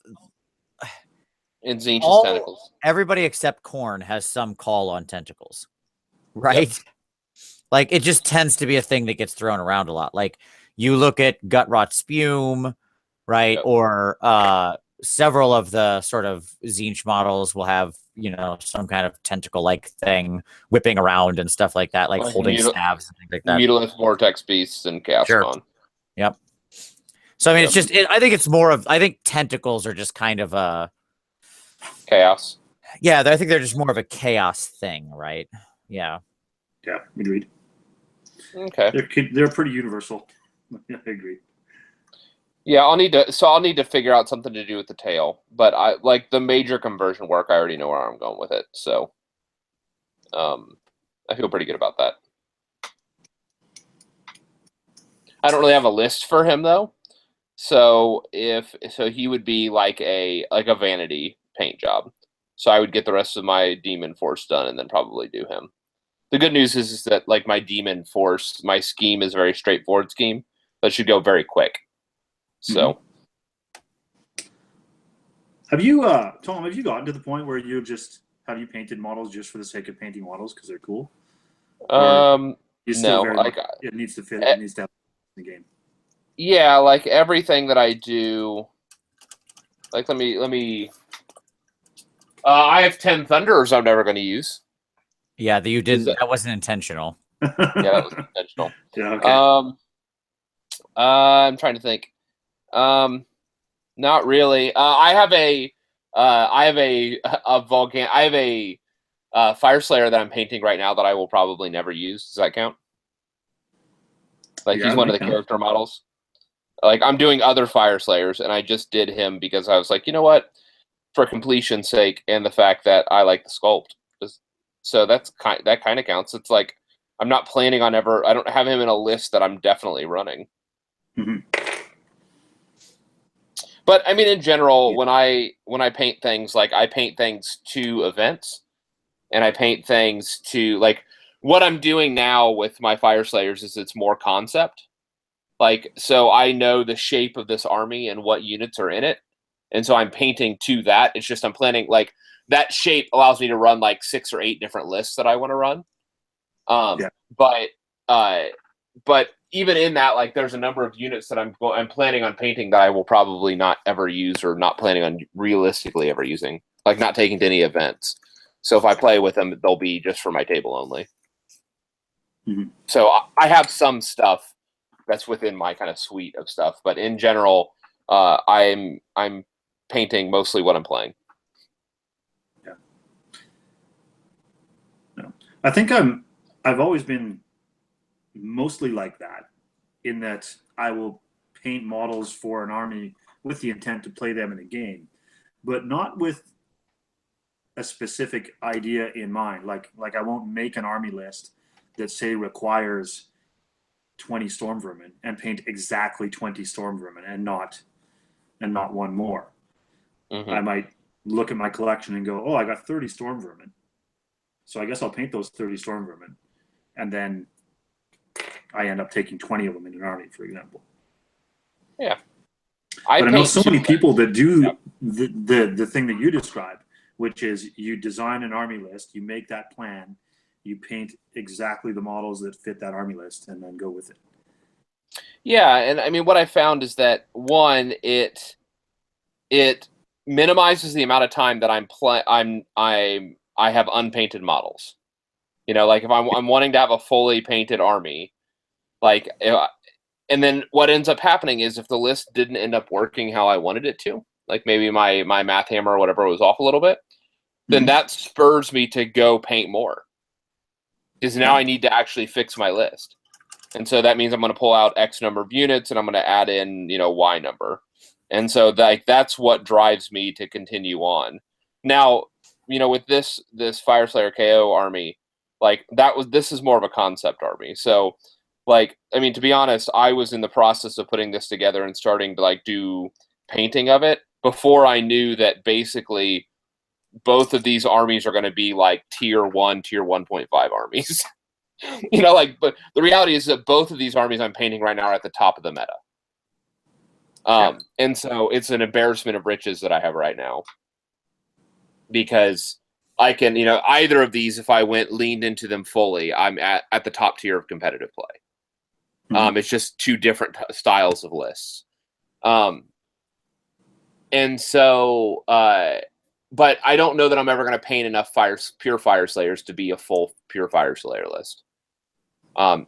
In Zinch's tentacles. Everybody except Korn has some call on tentacles, right? Yep. Like it just tends to be a thing that gets thrown around a lot. Like you look at Gut Rot Spume, right? Yep. Or several of the sort of Zinch models will have, you know, some kind of tentacle-like thing whipping around and stuff like that, like holding staves and things like that. Mutalith Vortex Beasts and Chaos Spawn. Yep. So I mean, it's just. I think it's more of. I think tentacles are just kind of a chaos. Yeah, I think they're just more of a chaos thing, right? Yeah. Yeah, agreed. Okay. They're pretty universal. I agree. Yeah, I'll need to figure out something to do with the tail, but I like the major conversion work. I already know where I'm going with it, so I feel pretty good about that. I don't really have a list for him though, so he would be like a vanity paint job. So I would get the rest of my Demon Force done and then probably do him. The good news is that like my Demon Force, my scheme is a very straightforward scheme that should go very quick. So, have you, Tom? Have you gotten to the point where you have you painted models just for the sake of painting models because they're cool? No, like it needs to fit. It needs to have the game. Yeah, like everything that I do. Like let me. I have 10 Thunderers I'm never going to use. Yeah, that you didn't. That wasn't intentional. Yeah, that was intentional. Yeah. Okay. I'm trying to think. Not really. I have a Fire Slayer that I'm painting right now that I will probably never use. Does that count? Like he's one of the character models. Like I'm doing other Fire Slayers, and I just did him because I was like, you know what, for completion's sake, and the fact that I like the sculpt. So that kind of counts. It's like I'm not planning on ever. I don't have him in a list that I'm definitely running. Mm-hmm. But I mean, in general, when I paint things, like I paint things to events, and I paint things to like what I'm doing now with my Fire Slayers is it's more concept. Like, so I know the shape of this army and what units are in it, and so I'm painting to that. It's just I'm planning like that shape allows me to run like 6 or 8 different lists that I want to run. But even in that, like, there's a number of units that I'm planning on painting that I will probably not ever use or not planning on realistically ever using, like not taking to any events. So if I play with them, they'll be just for my table only. Mm-hmm. So I have some stuff that's within my kind of suite of stuff, but in general, I'm painting mostly what I'm playing. Yeah. No, I think I've always been mostly like that, in that I will paint models for an army with the intent to play them in a game, but not with a specific idea in mind. Like I won't make an army list that say requires 20 Storm Vermin and paint exactly 20 Storm Vermin and not one more. Mm-hmm. I might look at my collection and go, oh, I got 30 Storm Vermin, so I guess I'll paint those 30 Storm Vermin, and then I end up taking 20 of them in an army, for example. Yeah. But I know so many people that do the thing that you described, which is you design an army list, you make that plan, you paint exactly the models that fit that army list, and then go with it. Yeah, and I mean, what I found is that one, it minimizes the amount of time that I have unpainted models. You know, like if I'm wanting to have a fully painted army, like, and then what ends up happening is if the list didn't end up working how I wanted it to, like maybe my math hammer or whatever was off a little bit, then that spurs me to go paint more. Because now I need to actually fix my list. And so that means I'm going to pull out X number of units and I'm going to add in, Y number. And so that's what drives me to continue on. Now, with this Fire Slayer KO army, like this is more of a concept army. So like, I mean, to be honest, I was in the process of putting this together and starting to like do painting of it before I knew that basically both of these armies are going to be like tier 1, tier 1.5 armies. You know, like, but the reality is that both of these armies I'm painting right now are at the top of the meta. And so it's an embarrassment of riches that I have right now, because I can, you know, either of these, if I leaned into them fully, I'm at the top tier of competitive play. It's just two different styles of lists. And so, but I don't know that I'm ever going to paint enough pure Fire Slayers to be a full pure Fire Slayer list.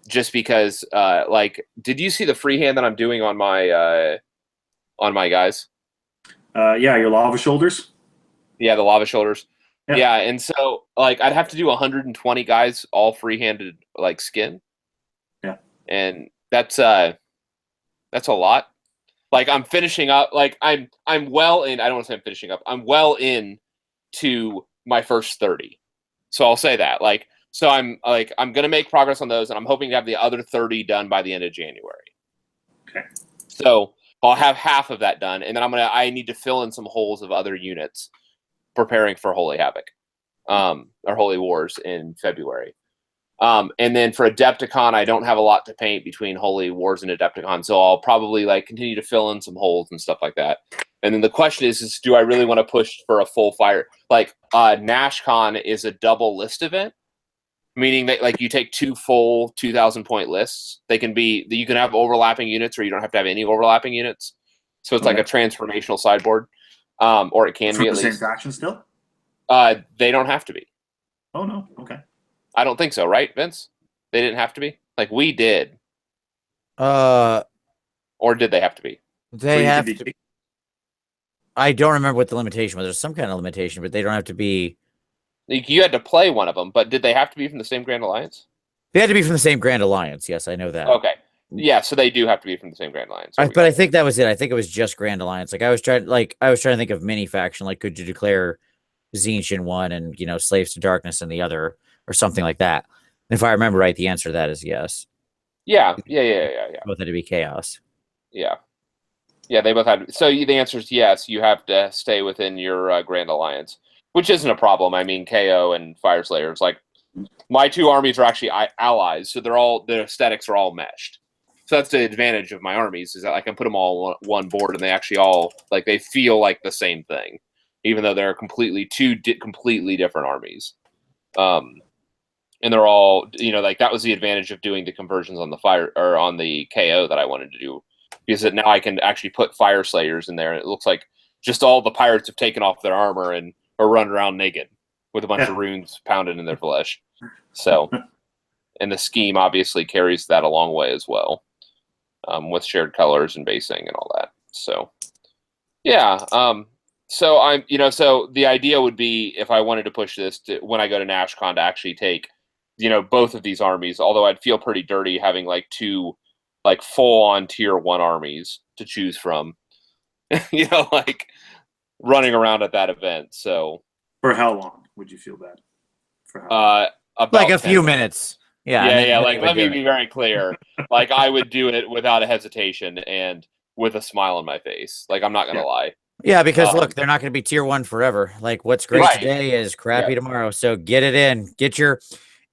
Just because, like, did you see the freehand that I'm doing on my guys? Yeah, your lava shoulders. Yeah, the lava shoulders. Yeah. Yeah, and so like I'd have to do 120 guys all free-handed like skin. Yeah. And that's a lot. Like I'm finishing up, like I'm well in, I don't want to say I'm finishing up. I'm well in to my first 30. So I'll say that. Like, so I'm going to make progress on those, and I'm hoping to have the other 30 done by the end of January. Okay. So I'll have half of that done, and then I need to fill in some holes of other units preparing for Holy Havoc, or Holy Wars in February. And then for Adepticon, I don't have a lot to paint between Holy Wars and Adepticon, so I'll probably like continue to fill in some holes and stuff like that. And then the question is do I really want to push for a full fire? Like NashCon is a double list event, meaning that like you take two full 2,000 point lists. They can be, you can have overlapping units, or you don't have to have any overlapping units. So it's like a transformational sideboard, or it can be at the least. same faction still. They don't have to be. Oh no, okay. I don't think so, right, Vince? They didn't have to be. Like we did. Or did they have to be? They have to. I don't remember what the limitation was. There's some kind of limitation, but they don't have to be. You had to play one of them, but did they have to be from the same Grand Alliance? They had to be from the same Grand Alliance. Yes, I know that. Okay. Yeah, so they do have to be from the same Grand Alliance. But I think that was it. I think it was just Grand Alliance. Like I was trying to think of mini faction. Like, could you declare Tzeentch in one and Slaves to Darkness in the other, or something like that? If I remember right, the answer to that is yes. Yeah. Both had to be chaos. Yeah. Yeah, they both had. So the answer is yes. You have to stay within your Grand Alliance, which isn't a problem. I mean, KO and Fire Slayers, like my two armies are actually allies, so their aesthetics are all meshed. So that's the advantage of my armies, is that I can put them all on one board, and they actually all they feel like the same thing, even though they're completely different armies. And they're all that was the advantage of doing the conversions on the fire or on the KO that I wanted to do, because now I can actually put Fire Slayers in there, and it looks like just all the pirates have taken off their armor and are running around naked with a bunch of runes pounded in their flesh. So, and the scheme obviously carries that a long way as well, with shared colors and basing and all that. So, yeah. So so the idea would be, if I wanted to push this when I go to NashCon, to actually take, both of these armies, although I'd feel pretty dirty having two full on tier 1 armies to choose from, running around at that event. So for how long would you feel bad? For how about a few minutes. Yeah. Let me be very clear. I would do it without a hesitation and with a smile on my face. I'm not gonna lie. Yeah, because look, they're not going to be tier 1 forever. What's great today is crappy tomorrow. So get it in. Get your,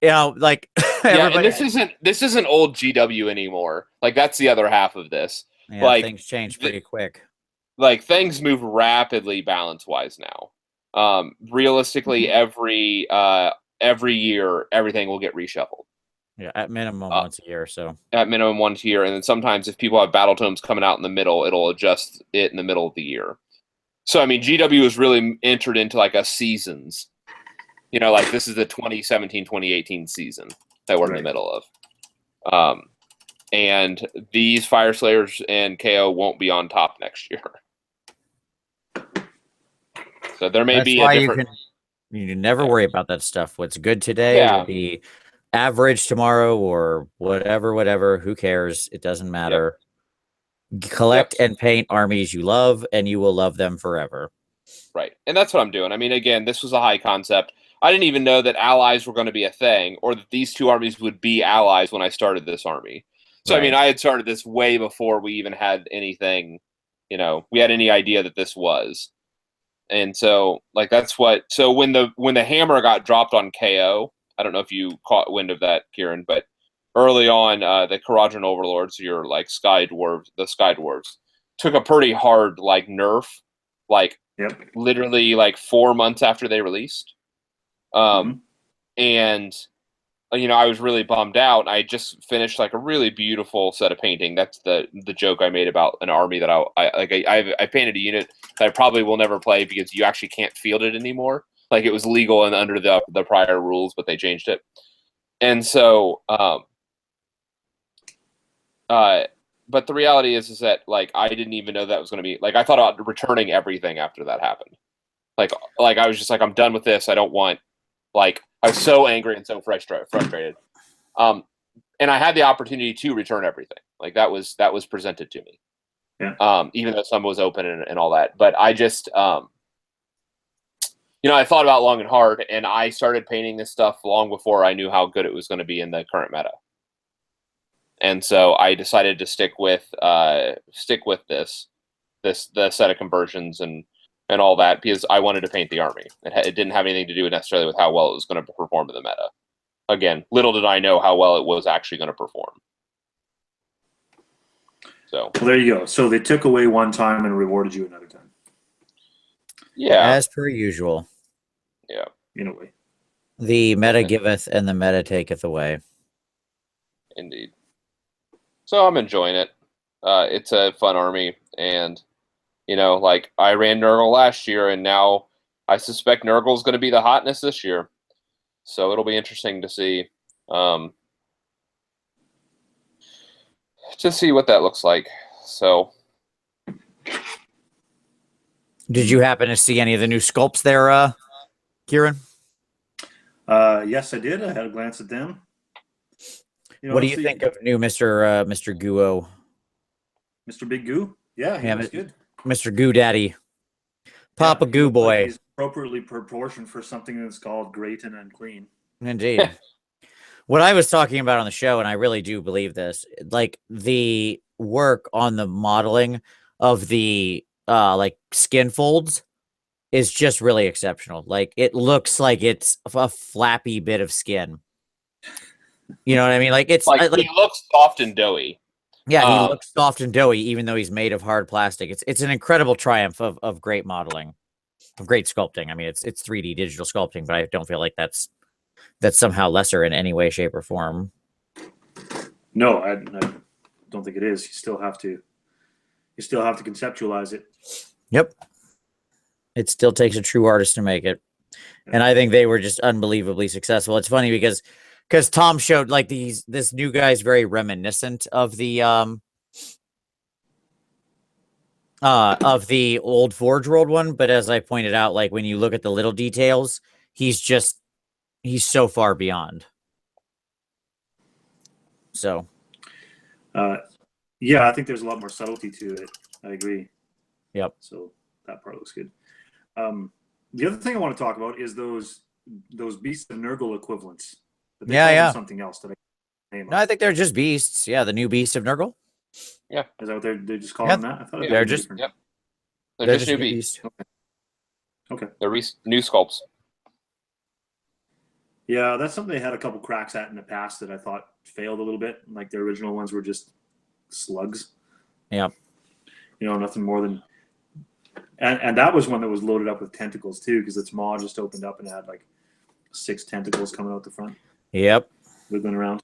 and this isn't old GW anymore. That's the other half of this. Yeah, things change pretty quick. Things move rapidly balance-wise now. Realistically, every year, everything will get reshuffled. Yeah, at minimum once a year. So at minimum once a year, and then sometimes if people have battle tomes coming out in the middle, it'll adjust it in the middle of the year. So I mean, GW has really entered into a seasons. This is the 2017-2018 season that we're in the middle of. And these Fire Slayers and KO won't be on top next year. So there may be a different. You never worry about that stuff. What's good today will be average tomorrow, or whatever. Who cares? It doesn't matter. Collect and paint armies you love, and you will love them forever. Right. And that's what I'm doing. I mean, again, this was a high concept. I didn't even know that allies were going to be a thing, or that these two armies would be allies when I started this army. So I Right. mean, I had started this way before we even had anything, we had any idea that this was. And so like that's what so when the hammer got dropped on KO, I don't know if you caught wind of that, Kieran, but early on, the Kharadron Overlords, your like the Sky Dwarves, took a pretty hard like nerf, like Yep. literally like 4 months after they released. And I was really bummed out. I just finished like a really beautiful set of painting. That's the joke I made about an army that I painted a unit that I probably will never play because you actually can't field it anymore. Like it was legal and under the prior rules, but they changed it. And so, but the reality is that like I didn't even know that was going to be like I thought about returning everything after that happened. Like I was just like I'm done with this. I don't want like I was so angry and so frustrated. And I had the opportunity to return everything. Like that was presented to me. Yeah. Even though some was open and all that. But I just I thought about it long and hard, and I started painting this stuff long before I knew how good it was going to be in the current meta. And so I decided to stick with the set of conversions and all that because I wanted to paint the army. It didn't have anything to do necessarily with how well it was going to perform in the meta. Again, little did I know how well it was actually going to perform. So Well, there you go. So they took away one time and rewarded you another time. yeah, As per usual. Yeah. In a way. The meta giveth and the meta taketh away. Indeed. So I'm enjoying it. It's a fun army, and like I ran Nurgle last year, and now I suspect Nurgle's going to be the hotness this year. So it'll be interesting to see, what that looks like. So, Did you happen to see any of the new sculpts there, Kieran? Yes, I did. I had a glance at them. What do you think of new Mr. Guo? Mr. Big Goo? Yeah, he looks good. Mr. Goo Daddy. Papa Yeah, Goo Boy. like he's appropriately proportioned for something that's called great and unclean. Indeed. What I was talking about on the show, and I really do believe this, like the work on the modeling of the like skin folds is just really exceptional. Like it looks like it's a flappy bit of skin. You know what I mean? Like it's like he looks soft and doughy. Yeah, he looks soft and doughy, even though he's made of hard plastic. It's an incredible triumph of great modeling, of great sculpting. I mean, it's 3D digital sculpting, but I don't feel like that's somehow lesser in any way, shape, or form. No, I don't think it is. You still have to conceptualize it. Yep. It still takes a true artist to make it. And I think they were just unbelievably successful. It's funny because Tom showed like this new guy is very reminiscent of the old Forge World one, but as I pointed out, like when you look at the little details, he's so far beyond. So yeah, I think there's a lot more subtlety to it. I agree. Yep. So that part looks good. The other thing I want to talk about is those Beasts of Nurgle equivalents. But they call them something else that I think they're just beasts. Yeah, the new Beast of Nurgle. Yeah. Is that what they just call them that? I thought they're just Yep. They're just new beasts. Okay. They're new sculpts. Yeah, that's something they had a couple cracks at in the past that I thought failed a little bit. Like the original ones were just slugs. Yeah. Nothing more than. And that was one that was loaded up with tentacles too, because its maw just opened up and had like 6 tentacles coming out the front. Yep. Wiggling around.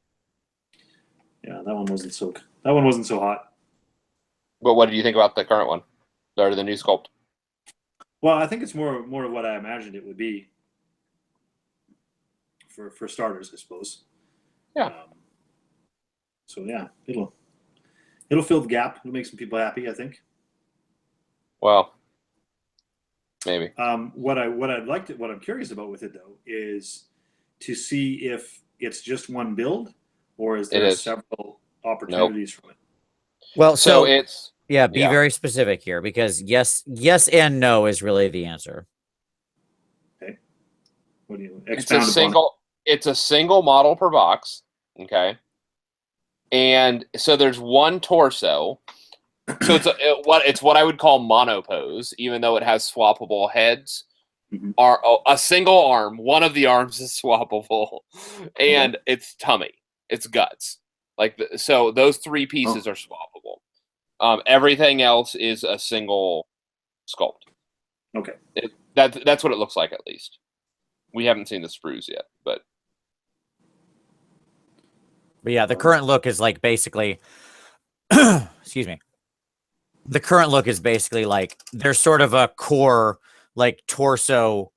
Yeah, that one wasn't so hot. But what do you think about the current one? Or the new sculpt? Well, I think it's more of what I imagined it would be. For starters, I suppose. Yeah. So yeah, it'll fill the gap. It'll make some people happy, I think. Well, maybe. What I'm curious about with it though is to see if it's just one build or is there several opportunities from it. Well, so it's be very specific here because yes and no is really the answer. Okay. What do you expound upon? It's a single model per box. Okay. And so there's one torso. So it's what I would call monopose, even though it has swappable heads. Are a single arm. One of the arms is swappable, and it's tummy, it's guts. So those three pieces are swappable. Everything else is a single sculpt. Okay. That's what it looks like, at least. We haven't seen the sprues yet, but yeah, the current look is like basically, excuse me. The current look is basically like there's sort of a core, like torso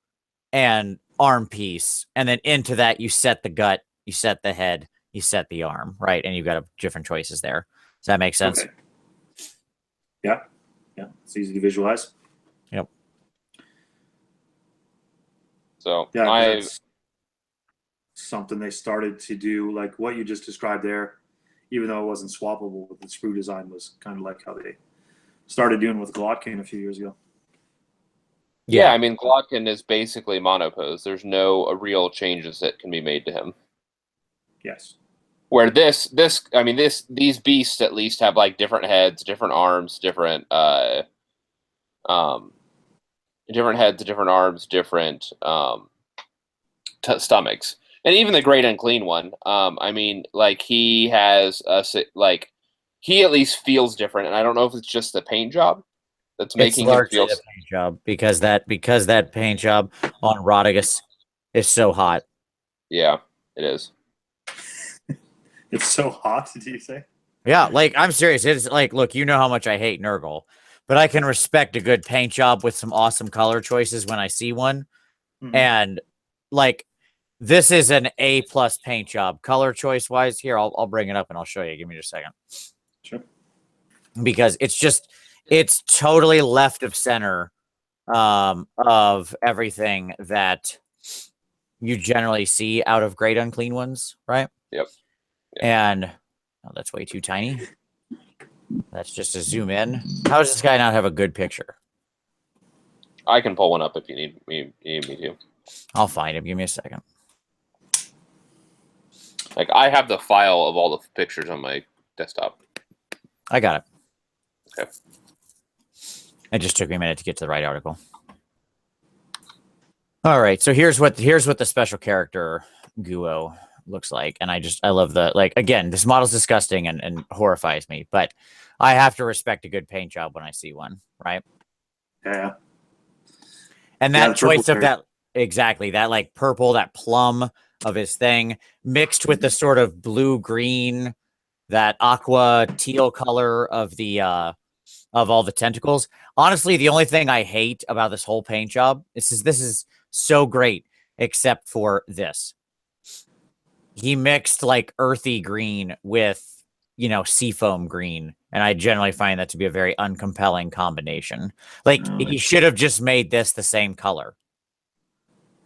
and arm piece, and then into that you set the gut, you set the head, you set the arm, right? And you've got different choices there. Does that make sense? Okay. Yeah, it's easy to visualize. Yep. So yeah, that's something they started to do, like what you just described there, even though it wasn't swappable with the sprue design, was kind of like how they started doing with Glotkin a few years ago. Yeah, I mean, Glotkin is basically monopose. There's no real changes that can be made to him. Yes. Where these beasts at least have like different heads, different arms, different heads, different arms, different stomachs, and even the Great Unclean one. I mean, like he has he at least feels different, and I don't know if it's just the paint job that's making him feel. The paint job because that paint job on Rodigus is so hot. Yeah, it is. It's so hot, did you say? Yeah, like I'm serious. It's like, look, you know how much I hate Nurgle, but I can respect a good paint job with some awesome color choices when I see one. And like, this is an A+ paint job, color choice wise. Here, I'll bring it up and I'll show you. Give me just a second. Sure. Because it's totally left of center of everything that you generally see out of Great Unclean ones, right? Yep. And that's way too tiny. That's just a zoom in. How does this guy not have a good picture? I can pull one up if you need me to. I'll find him. Give me a second. Like, I have the file of all the pictures on my desktop. I got it. Okay. It just took me a minute to get to the right article. All right, so here's what the special character Guo looks like, and I love the, like, again, this model's disgusting and horrifies me, but I have to respect a good paint job when I see one, right? Yeah. And that choice of that, exactly, that like purple, that plum of his thing, mixed with the sort of blue-green, that aqua teal color of the of all the tentacles. Honestly, the only thing I hate about this whole paint job this is so great, except for this. He mixed like earthy green with, seafoam green. And I generally find that to be a very uncompelling combination. Like, he should have just made this the same color.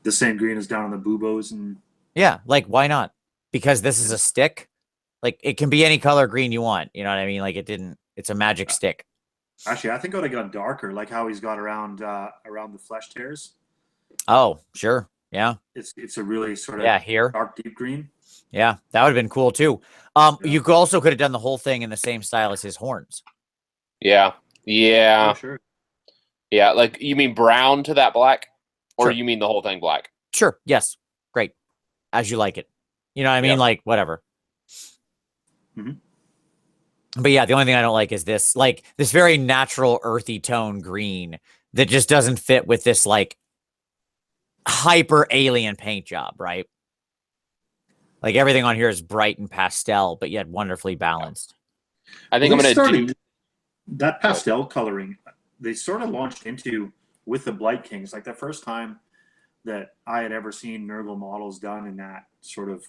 The same green as down on the buboes and... Yeah, like, why not? Because this is a stick. Like, it can be any color green you want. You know what I mean? Like, it's a magic stick. Actually, I think I would have gone darker, like how he's got around the flesh tears. Oh, sure. Yeah. It's a really sort of here. Dark deep green. Yeah, that would have been cool too. You also could have done the whole thing in the same style as his horns. Yeah. Oh, sure. Yeah, like, you mean brown to that black? Or Sure. you mean the whole thing black? Sure. Yes. Great. As you like it. You know what I mean? Yep. Like, whatever. But yeah, the only thing I don't like is this very natural earthy tone green that just doesn't fit with this like hyper alien paint job, right? Like, everything on here is bright and pastel, but yet wonderfully balanced. I think I'm going to that pastel coloring. They sort of launched into with the Blight Kings, like the first time that I had ever seen Nurgle models done in that sort of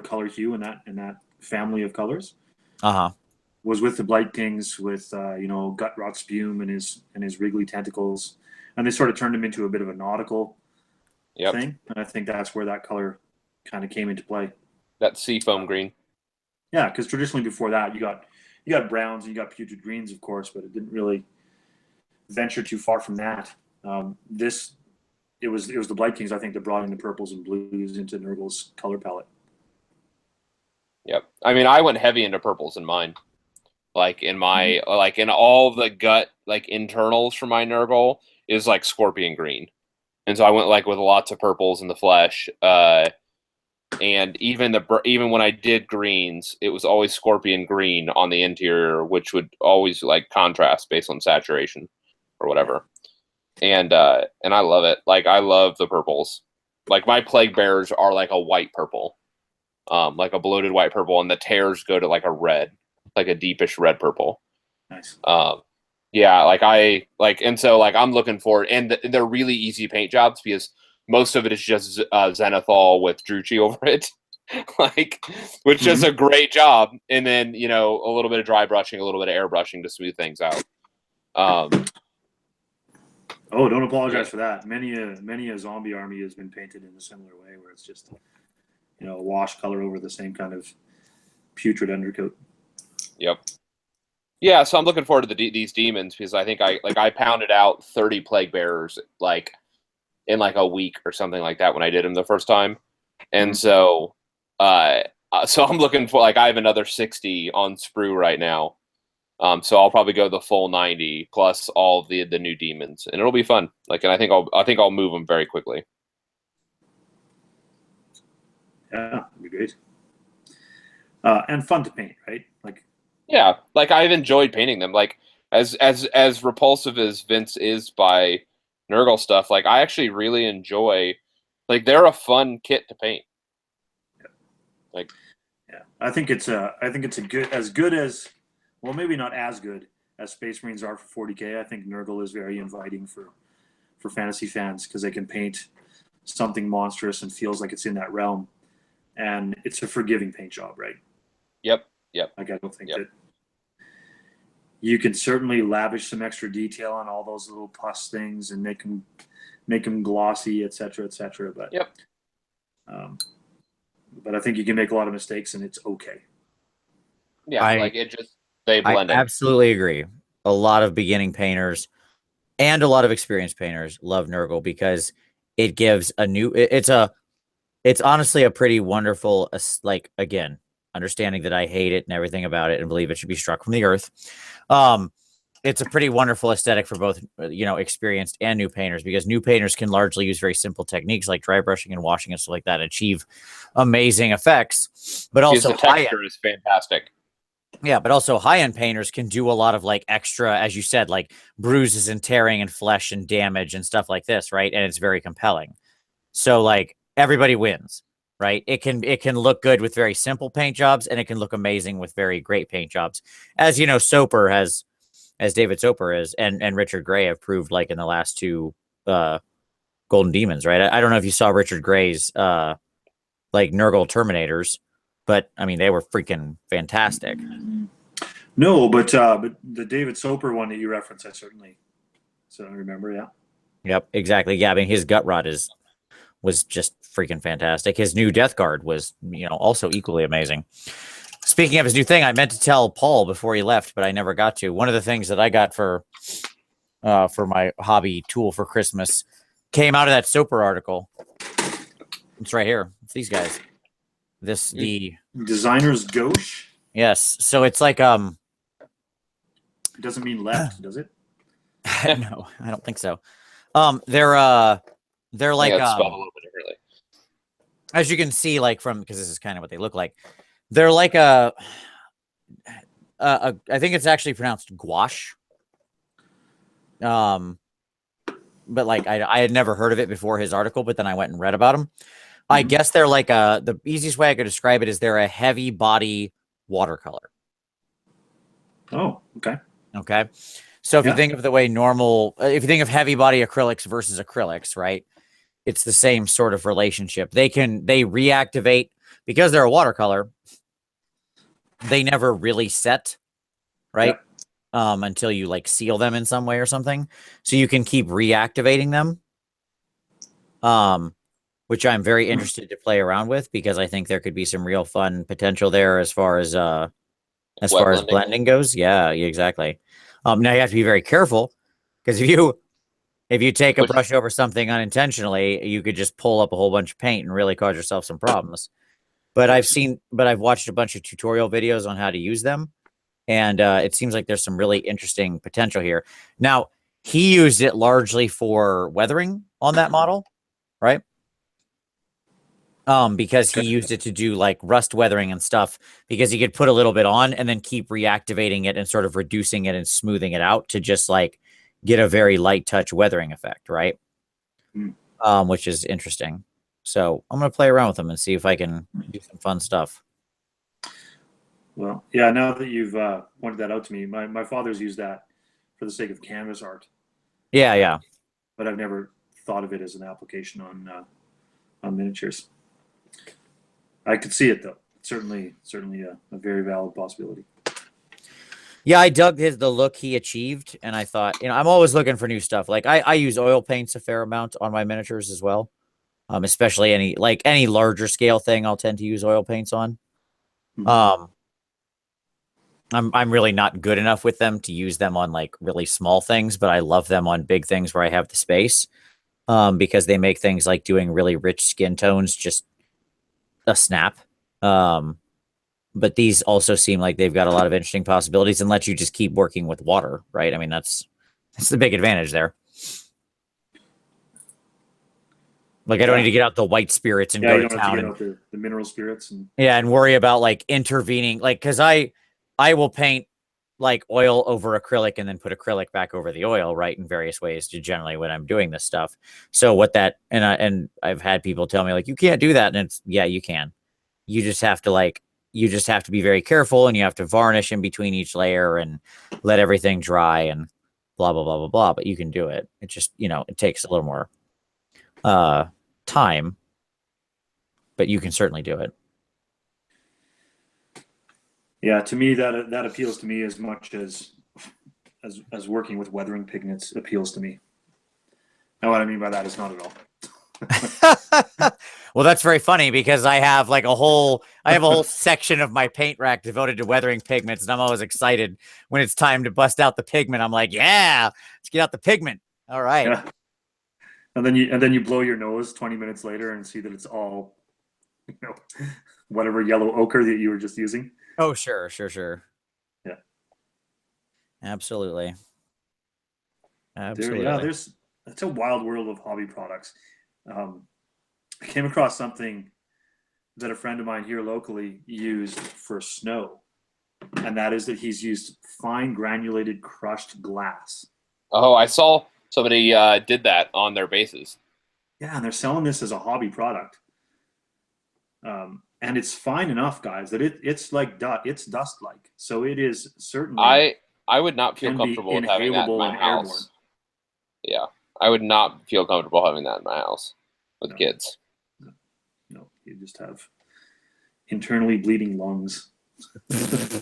color hue and that family of colors. Was with the Blight Kings with Gut Rot Spume and his wriggly tentacles, and they sort of turned him into a bit of a nautical thing. And I think that's where that color kind of came into play. That seafoam green. Yeah, because traditionally before that you got browns and you got putrid greens, of course, but it didn't really venture too far from that. It was the Blight Kings, I think, that brought in the purples and blues into Nurgle's color palette. Yep. I mean, I went heavy into purples in mine. Like in all the gut like internals for my Nurgle is like scorpion green, and so I went like with lots of purples in the flesh. And even when I did greens, it was always scorpion green on the interior, which would always like contrast based on saturation or whatever. And I love it. Like I love the purples. Like my plague bearers are like a white purple, like a bloated white purple, and the tears go to like a red, like a deepish red purple. Nice. Yeah, and so I'm looking forward, and they're really easy paint jobs because most of it is just Zenithal with Druchii over it, which does a great job. And then a little bit of dry brushing, a little bit of airbrushing to smooth things out. Oh, don't apologize for that. Many a zombie army has been painted in a similar way, where it's just a wash color over the same kind of putrid undercoat. Yep. Yeah, so I'm looking forward to these demons because I think I pounded out 30 plague bearers in like a week or something like that when I did them the first time, and so I'm looking for I have another 60 on sprue right now, so I'll probably go the full 90 plus all of the new demons, and it'll be fun. And I think I'll move them very quickly. Yeah, it'd be great, and fun to paint, right? Yeah, I've enjoyed painting them. As repulsive as Vince is by Nurgle stuff, I actually really enjoy. They're a fun kit to paint. Yeah, I think it's a good as well, maybe not as good as Space Marines are for 40K. I think Nurgle is very inviting for fantasy fans because they can paint something monstrous and feels like it's in that realm, and it's a forgiving paint job, right? Yep. I don't think that you can certainly lavish some extra detail on all those little pus things and make them glossy, et cetera, but but I think you can make a lot of mistakes and it's okay. Yeah, they blend in. I absolutely agree. A lot of beginning painters and a lot of experienced painters love Nurgle because it gives it's honestly a pretty wonderful, again, understanding that I hate it and everything about it and believe it should be struck from the earth. It's a pretty wonderful aesthetic for both, experienced and new painters, because new painters can largely use very simple techniques like dry brushing and washing and stuff like that, achieve amazing effects. But also the texture is fantastic. Yeah, but also high-end painters can do a lot of extra, as you said, bruises and tearing and flesh and damage and stuff like this, right? And it's very compelling. So everybody wins. Right, it can look good with very simple paint jobs, and it can look amazing with very great paint jobs, as Soper has, as David Soper is, and Richard Gray have proved, in the last two Golden Demons. Right, I don't know if you saw Richard Gray's Nurgle Terminators, but I mean they were freaking fantastic. No, but the David Soper one that you referenced, I certainly remember. Yeah. Yep, exactly. Yeah, I mean his gut rot was just freaking fantastic. His new Death Guard was, also equally amazing. Speaking of his new thing, I meant to tell Paul before he left, but I never got to. One of the things that I got for my hobby tool for Christmas came out of that Soper article. It's right here. It's these guys. The designer's gauche. Yes. So it's it doesn't mean left, does it? No, I don't think so. They're spelled a little bit differently. As you can see, from, because this is kind of what they look like. They're I think it's actually pronounced gouache. But I had never heard of it before his article, but then I went and read about them. I guess they're the easiest way I could describe it is they're a heavy body watercolor. Oh, okay. Okay. So if you think of the way if you think of heavy body acrylics versus acrylics, right? It's the same sort of relationship. They reactivate because they're a watercolor. They never really set, right? Yep. Until you seal them in some way or something. So you can keep reactivating them. Which I'm very interested to play around with because I think there could be some real fun potential there as far as blending goes. Yeah, exactly. Now you have to be very careful because if you take a brush over something unintentionally, you could just pull up a whole bunch of paint and really cause yourself some problems. but I've watched a bunch of tutorial videos on how to use them, and it seems like there's some really interesting potential here. Now, he used it largely for weathering on that model, right? Because he used it to do like rust weathering and stuff, because he could put a little bit on and then keep reactivating it and sort of reducing it and smoothing it out to just like get a very light touch weathering effect, right? Which is interesting. So I'm going to play around with them and see if I can do some fun stuff. Well, yeah, now that you've pointed that out to me, my father's used that for the sake of canvas art. Yeah. But I've never thought of it as an application on miniatures. I could see it though. Certainly a very valid possibility. Yeah, I dug the look he achieved, and I thought, I'm always looking for new stuff. Like I use oil paints a fair amount on my miniatures as well. Especially any larger scale thing, I'll tend to use oil paints on. I'm really not good enough with them to use them on like really small things, but I love them on big things where I have the space. Because they make things like doing really rich skin tones just a snap. But these also seem like they've got a lot of interesting possibilities and let you just keep working with water, right? I mean, that's the big advantage there. Like, I don't need to get out the white spirits and go to town. Have to get out the mineral spirits and worry about like intervening. Like, because I will paint like oil over acrylic and then put acrylic back over the oil, right? In various ways, generally when I'm doing this stuff. So and I've had people tell me like, you can't do that. And it's, yeah, you can. You just have to be very careful, and you have to varnish in between each layer and let everything dry and blah, blah, blah, blah, blah. But you can do it. It just, it takes a little more time, but you can certainly do it. Yeah, to me that appeals to me as much as working with weathering pigments appeals to me. Now, what I mean by that is not at all. Well, that's very funny, because I have a whole section of my paint rack devoted to weathering pigments, and I'm always excited when it's time to bust out the pigment. I'm like, yeah, let's get out the pigment. All right. Yeah. And then you blow your nose 20 minutes later and see that it's all, whatever yellow ochre that you were just using. Oh, sure. Yeah. Absolutely. It's a wild world of hobby products. I came across something that a friend of mine here locally used for snow, and that is that he's used fine granulated crushed glass. Oh, I saw somebody did that on their bases. Yeah, and they're selling this as a hobby product. And it's fine enough, guys, that it's like it's dust-like. So it is certainly. I would not feel comfortable with having that in my house. Yeah, I would not feel comfortable having that in my house with kids. No, you just have internally bleeding lungs. Yeah,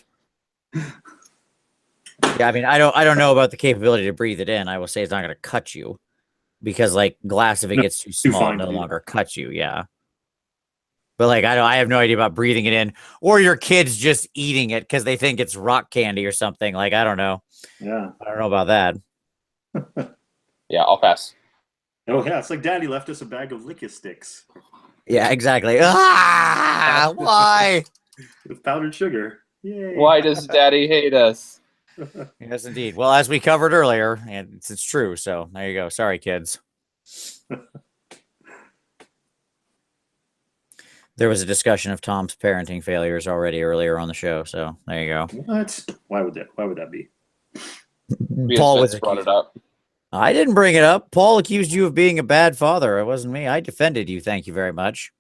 I mean, I don't know about the capability to breathe it in. I will say it's not going to cut you, because like glass, if it gets too small, no longer cuts you. Yeah. But like, I have no idea about breathing it in, or your kids just eating it because they think it's rock candy or something. Like, I don't know. Yeah. I don't know about that. Yeah, I'll pass. Oh yeah, it's like Daddy left us a bag of Lick sticks. Yeah, exactly. Why? With powdered sugar. Yay. Why does Daddy hate us? Yes, indeed. Well, as we covered earlier, and it's true. So there you go. Sorry, kids. There was a discussion of Tom's parenting failures already earlier on the show. So there you go. What? Why would that be? Paul was brought it up. I didn't bring it up. Paul accused you of being a bad father. It wasn't me. I defended you. Thank you very much.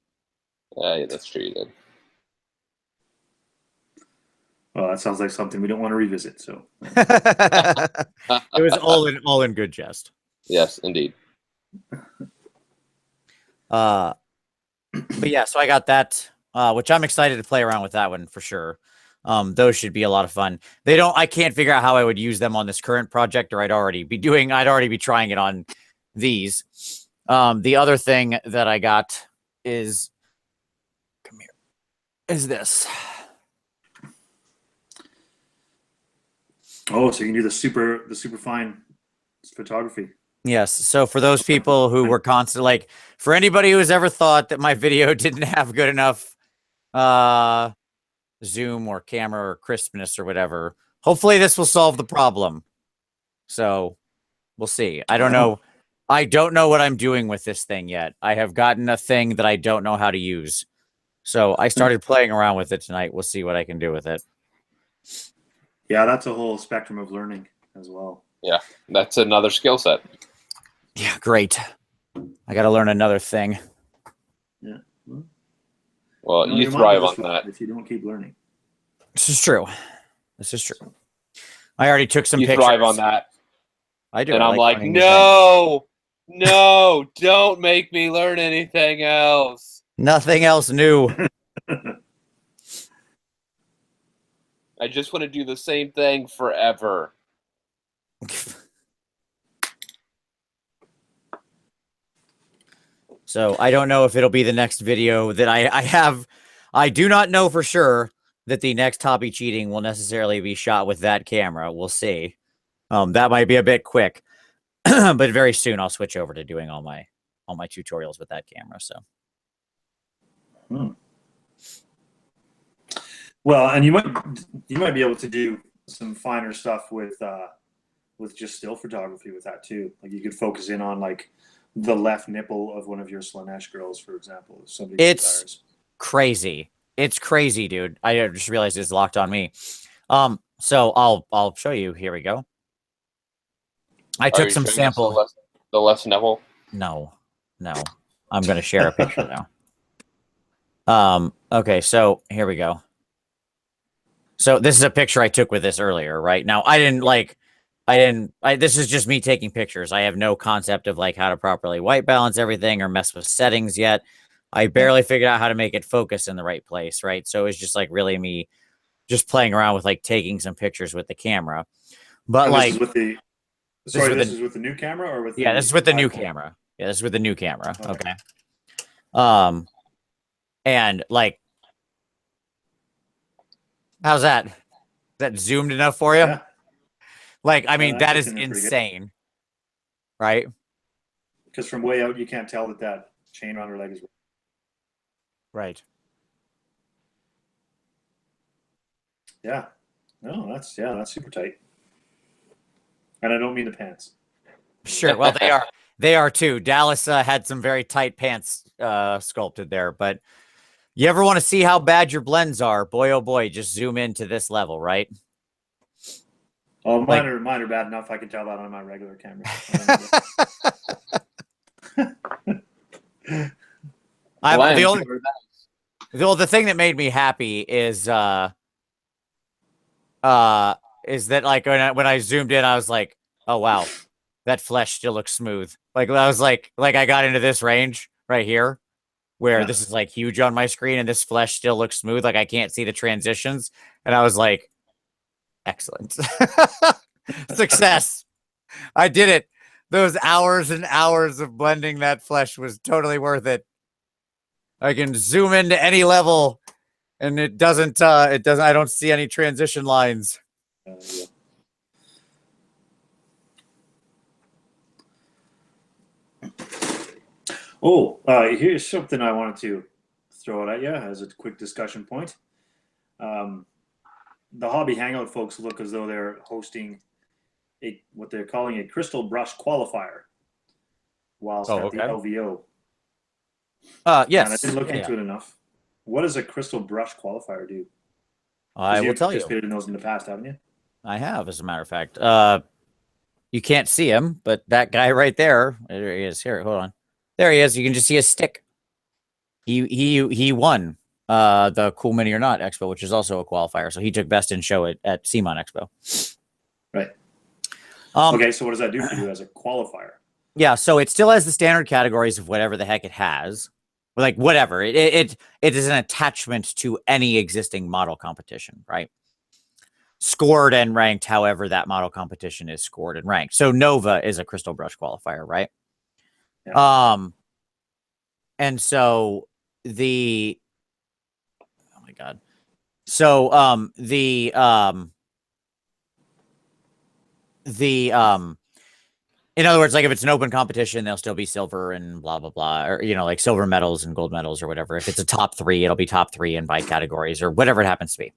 Yeah, that's true. You did. Well, that sounds like something we don't want to revisit. So it was all in good jest. Yes, indeed. But yeah, so I got that, which I'm excited to play around with that one for sure. Those should be a lot of fun. I can't figure out how I would use them on this current project, or I'd already be trying it on these. The other thing that I got is this. Oh, so you can do the super fine photography. Yes. So for those people who were constantly for anybody who's ever thought that my video didn't have good enough zoom or camera or crispness or whatever. Hopefully this will solve the problem. So we'll see. I don't know. I don't know what I'm doing with this thing yet. I have gotten a thing that I don't know how to use. So I started playing around with it tonight. We'll see what I can do with it. Yeah, that's a whole spectrum of learning as well. Yeah, that's another skill set. Yeah, great. I got to learn another thing. Yeah. Well, you your mind thrive will on just that. rot if you don't keep learning. This is true. This is true. I already took some You pictures. thrive on that. I do. And I I'm like, learning new things. no, don't make me learn anything else. Nothing else new. I just want to do the same thing forever. So I don't know if it'll be the next video that I have. I do not know for sure that the next hobby cheating will necessarily be shot with that camera. We'll see. That might be a bit quick, but very soon I'll switch over to doing all my tutorials with that camera. So. Well, and you might be able to do some finer stuff with just still photography with that too. Like you could focus in on like the left nipple of one of your Slanesh girls, for example. If somebody desires. Crazy. It's crazy, dude. I just realized it's locked on me. So I'll show you. Here we go. I took some sample. The left nipple. No. I'm gonna share a picture now. Okay, so here we go. So this is a picture I took with this earlier, right? Now this is just me taking pictures. I have no concept of like how to properly white balance everything or mess with settings yet. I barely figured out how to make it focus in the right place, right? So it's just like really me just playing around with like taking some pictures with the camera. But and like this is with the this is with the new camera or with this is with the new camera. Yeah, this is with the new camera. Okay. And like how's that? Is that zoomed enough for you? Yeah. Like, I mean, that gets is in there pretty good. insane. Right? Because from way out, you can't tell that chain around her leg is right. Yeah. No, that's super tight. And I don't mean the pants. Sure. Well, they are too. Dallas had some very tight pants sculpted there, but you ever want to see how bad your blends are? Boy, oh boy, just zoom into this level, right? Oh, mine are bad enough. I can tell that on my regular camera. The thing that made me happy is that like when I zoomed in, I was like, oh wow, that flesh still looks smooth. Like I was like I got into this range right here where this is like huge on my screen and this flesh still looks smooth. Like I can't see the transitions. And I was like, excellent. Success. I did it. Those hours and hours of blending that flesh was totally worth it. I can zoom into any level and it doesn't, I don't see any transition lines. Here's something I wanted to throw it at you as a quick discussion point. The Hobby Hangout folks look as though they're hosting what they're calling a crystal brush qualifier whilst at the LVO. Yes. And I didn't look into it enough. What does a crystal brush qualifier do? I will tell you. You've participated in those in the past, haven't you? I have, as a matter of fact. You can't see him, but that guy right there he is. Here, hold on. There he is. You can just see his stick. He won the Cool Mini or Not Expo, which is also a qualifier. So he took best in show at CMON Expo. Right. Okay, so what does that do for you as a qualifier? Yeah, so it still has the standard categories of whatever the heck it has. Like whatever. It is an attachment to any existing model competition, right? Scored and ranked however that model competition is scored and ranked. So Nova is a crystal brush qualifier, right? Yeah. And so oh my god. So In other words, like if it's an open competition, they'll still be silver and blah blah blah, or like silver medals and gold medals or whatever. If it's a top 3, it'll be top 3 in bike categories or whatever it happens to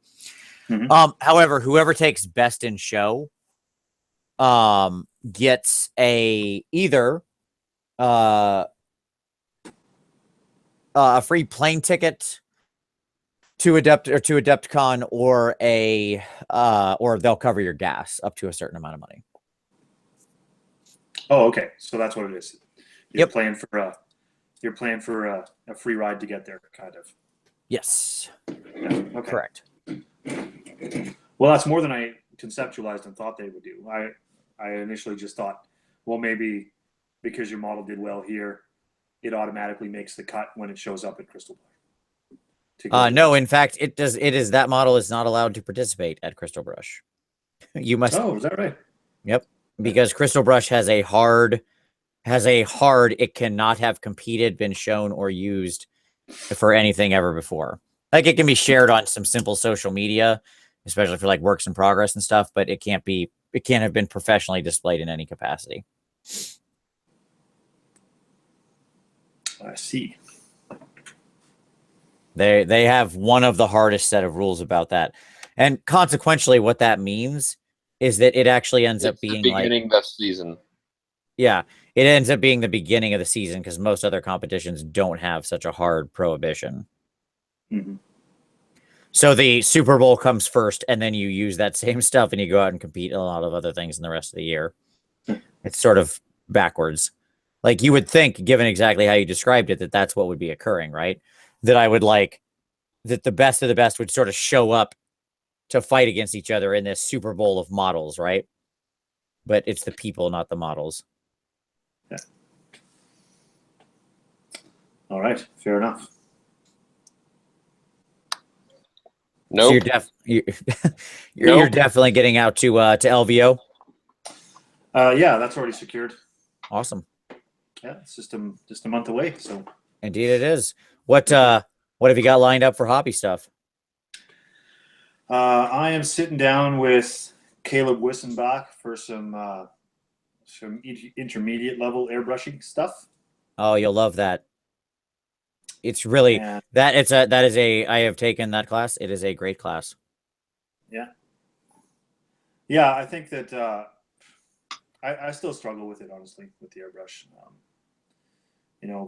be. However, whoever takes best in show gets either a free plane ticket to Adepticon, or or they'll cover your gas up to a certain amount of money. Oh, okay. So that's what it is. You're Yep. playing for a free ride to get there, kind of. Yes. Yeah, okay. Correct. Well, that's more than I conceptualized and thought they would do. I initially just thought, well, maybe because your model did well here, it automatically makes the cut when it shows up at Crystal Brush. No, in fact, it does. It is that model is not allowed to participate at Crystal Brush. You must. Oh, is that right? Yep. Because Crystal Brush has a hard. It cannot have competed, been shown, or used for anything ever before. Like it can be shared on some simple social media, especially for like works in progress and stuff, but it can't have been professionally displayed in any capacity. I see. They have one of the hardest set of rules about that. And consequentially, what that means is that it actually ends up being the beginning of the season. Yeah, it ends up being the beginning of the season because most other competitions don't have such a hard prohibition. Mm-hmm. So the Super Bowl comes first, and then you use that same stuff and you go out and compete in a lot of other things in the rest of the year. It's sort of backwards. Like you would think, given exactly how you described it, that that's what would be occurring, right? That I would like that the best of the best would sort of show up to fight against each other in this Super Bowl of models, right? But it's the people, not the models. Yeah. All right, fair enough. Nope. So you're definitely getting out to LVO. Yeah, that's already secured. Awesome. Yeah, it's just a month away. So Indeed, it is. What have you got lined up for hobby stuff? I am sitting down with Caleb Wissenbach for some intermediate level airbrushing stuff. Oh, you'll love that. It's really And, I have taken that class. It is a great class. Yeah, I think that I still struggle with it, honestly, with the airbrush.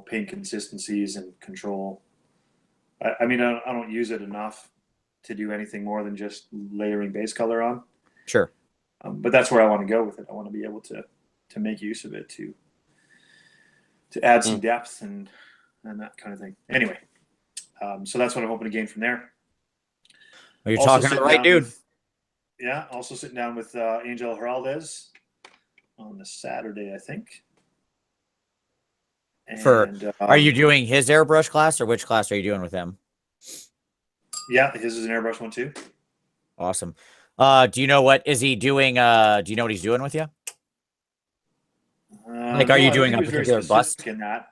Paint consistencies and control. I mean, I don't use it enough to do anything more than just layering base color on. Sure. But that's where I want to go with it. I want to be able to make use of it to add some depth and that kind of thing. Anyway, so that's what I'm hoping to gain from there. Well, you're talking to the right dude. Also sitting down with Angel Heraldez on the Saturday, I think. And, are you doing his airbrush class, or which class are you doing with him? Yeah, his is an airbrush one too. Awesome. Do you know what is he doing? Do you know what he's doing with you? Are you doing a particular bust in that?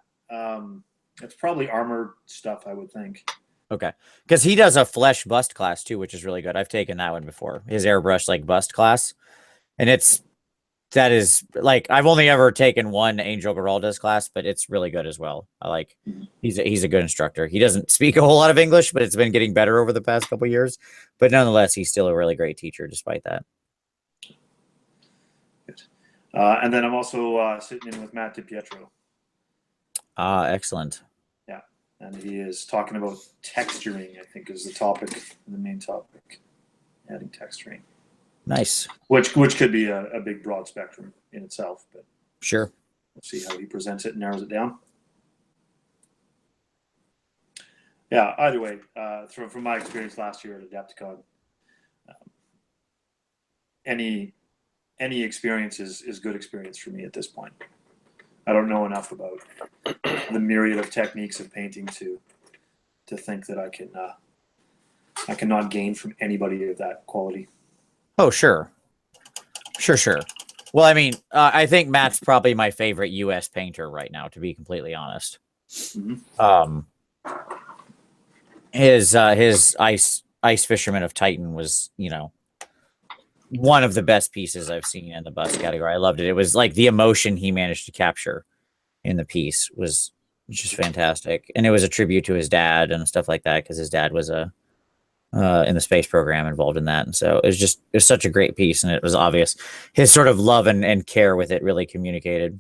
It's probably armor stuff, I would think. Okay, because he does a flesh bust class too, which is really good. I've taken that one before. His airbrush bust class, and that is I've only ever taken one Angel Giralda's class, but it's really good as well. He's a good instructor. He doesn't speak a whole lot of English, but it's been getting better over the past couple of years. But nonetheless, he's still a really great teacher despite that. Good. And then I'm also sitting in with Matt DiPietro. Excellent. Yeah, and he is talking about texturing, I think, is the main topic. Adding texturing. Nice. Which could be a big broad spectrum in itself, but sure. We'll see how he presents it and narrows it down. Yeah, either way, from my experience last year at Adepticon, any experience is good experience for me at this point. I don't know enough about the myriad of techniques of painting to think that I cannot gain from anybody of that quality. Oh, sure. Well, I mean, I think Matt's probably my favorite U.S. painter right now, to be completely honest. Mm-hmm. His Ice Fisherman of Titan was, one of the best pieces I've seen in the bust category. I loved it. It was like the emotion he managed to capture in the piece was just fantastic. And it was a tribute to his dad and stuff like that, because his dad was in the space program involved in that. And so it was such a great piece, and it was obvious his sort of love and care with it really communicated.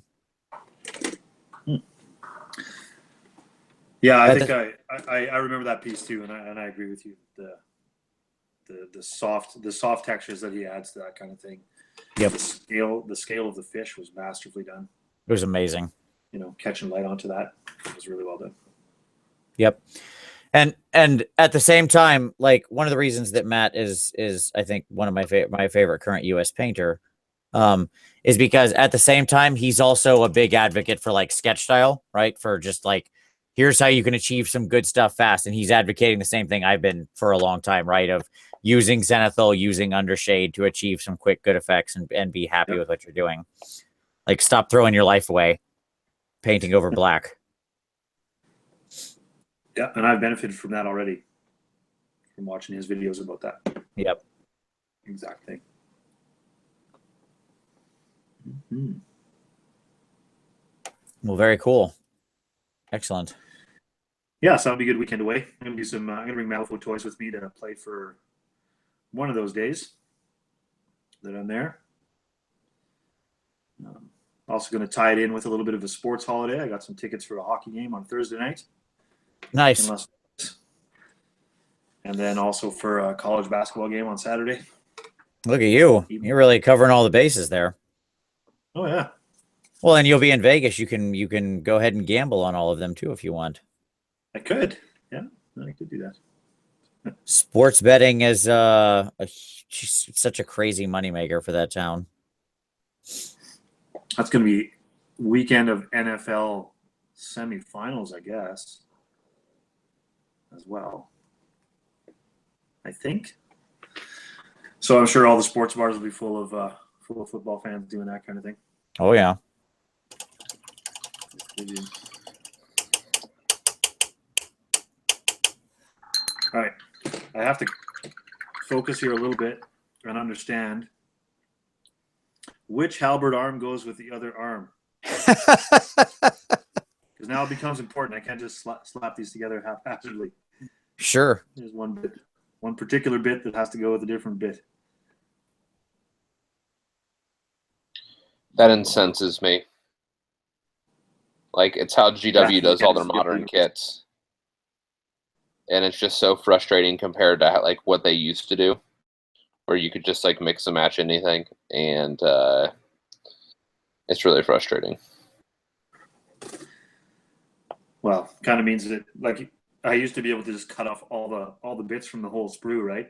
Yeah, I think I remember that piece too, and I agree with you. The soft textures that he adds to that kind of thing. Yep. The scale of the fish was masterfully done. It was amazing. You know, catching light onto that was really well done. Yep. And at the same time, like, one of the reasons that Matt is I think one of my favorite current US painter, is because at the same time he's also a big advocate for like sketch style, right? For just like, here's how you can achieve some good stuff fast. And he's advocating the same thing I've been for a long time, right? Of using zenithal, using undershade to achieve some quick good effects and be happy with what you're doing. Like, stop throwing your life away painting over black. Yeah, and I've benefited from that already, from watching his videos about that. Yep. Exact thing. Mm-hmm. Well, very cool. Excellent. Yeah, so that'll be a good weekend away. I'm gonna do some. I'm gonna bring Malifaux toys with me to play for one of those days that I'm there. Also going to tie it in with a little bit of a sports holiday. I got some tickets for a hockey game on Thursday night. Nice. And then also for a college basketball game on Saturday. Look at you. You're really covering all the bases there. Oh, yeah. Well, and you'll be in Vegas. You can go ahead and gamble on all of them too if you want. I could. Yeah, I could do that. Sports betting is such a crazy moneymaker for that town. That's going to be weekend of NFL semifinals, I guess, as well. I think. So I'm sure all the sports bars will be full of football fans doing that kind of thing. Oh yeah. All right, I have to focus here a little bit and understand which halberd arm goes with the other arm. Because now it becomes important. I can't just slap these together haphazardly. Sure. There's one particular bit that has to go with a different bit. That incenses me. Like, it's how GW does all their modern kits. And it's just so frustrating compared to like what they used to do, where you could just like mix and match anything, and it's really frustrating. Well, kind of means that, like, I used to be able to just cut off all the bits from the whole sprue, right?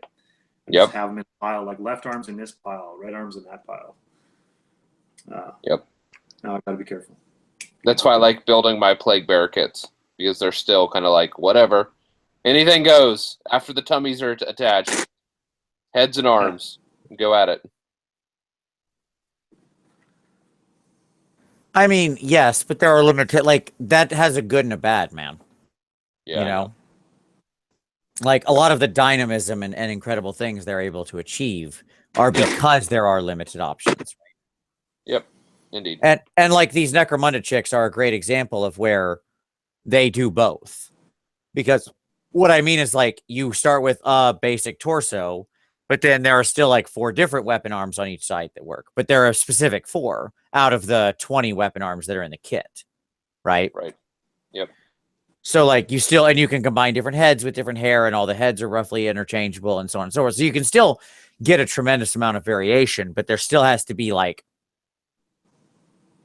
Yep. Just have them in a pile, like left arms in this pile, right arms in that pile. Yep. Now I gotta be careful. That's why I like building my Plague Bear kits, because they're still kind of like, whatever. Anything goes after the tummies are attached. Heads and arms. Go at it. I mean, yes, but there are limited, like, that has a good and a bad, man. Yeah. You know? Like, a lot of the dynamism and incredible things they're able to achieve are because there are limited options. Yep. Indeed. And like, these Necromunda chicks are a great example of where they do both. Because what I mean is, like, you start with a basic torso, but then there are still like 4 different weapon arms on each side that work. But there are specific 4 out of the 20 weapon arms that are in the kit. Right? Right. Yep. So, like, you still, and you can combine different heads with different hair, and all the heads are roughly interchangeable and so on and so forth. So you can still get a tremendous amount of variation, but there still has to be, like,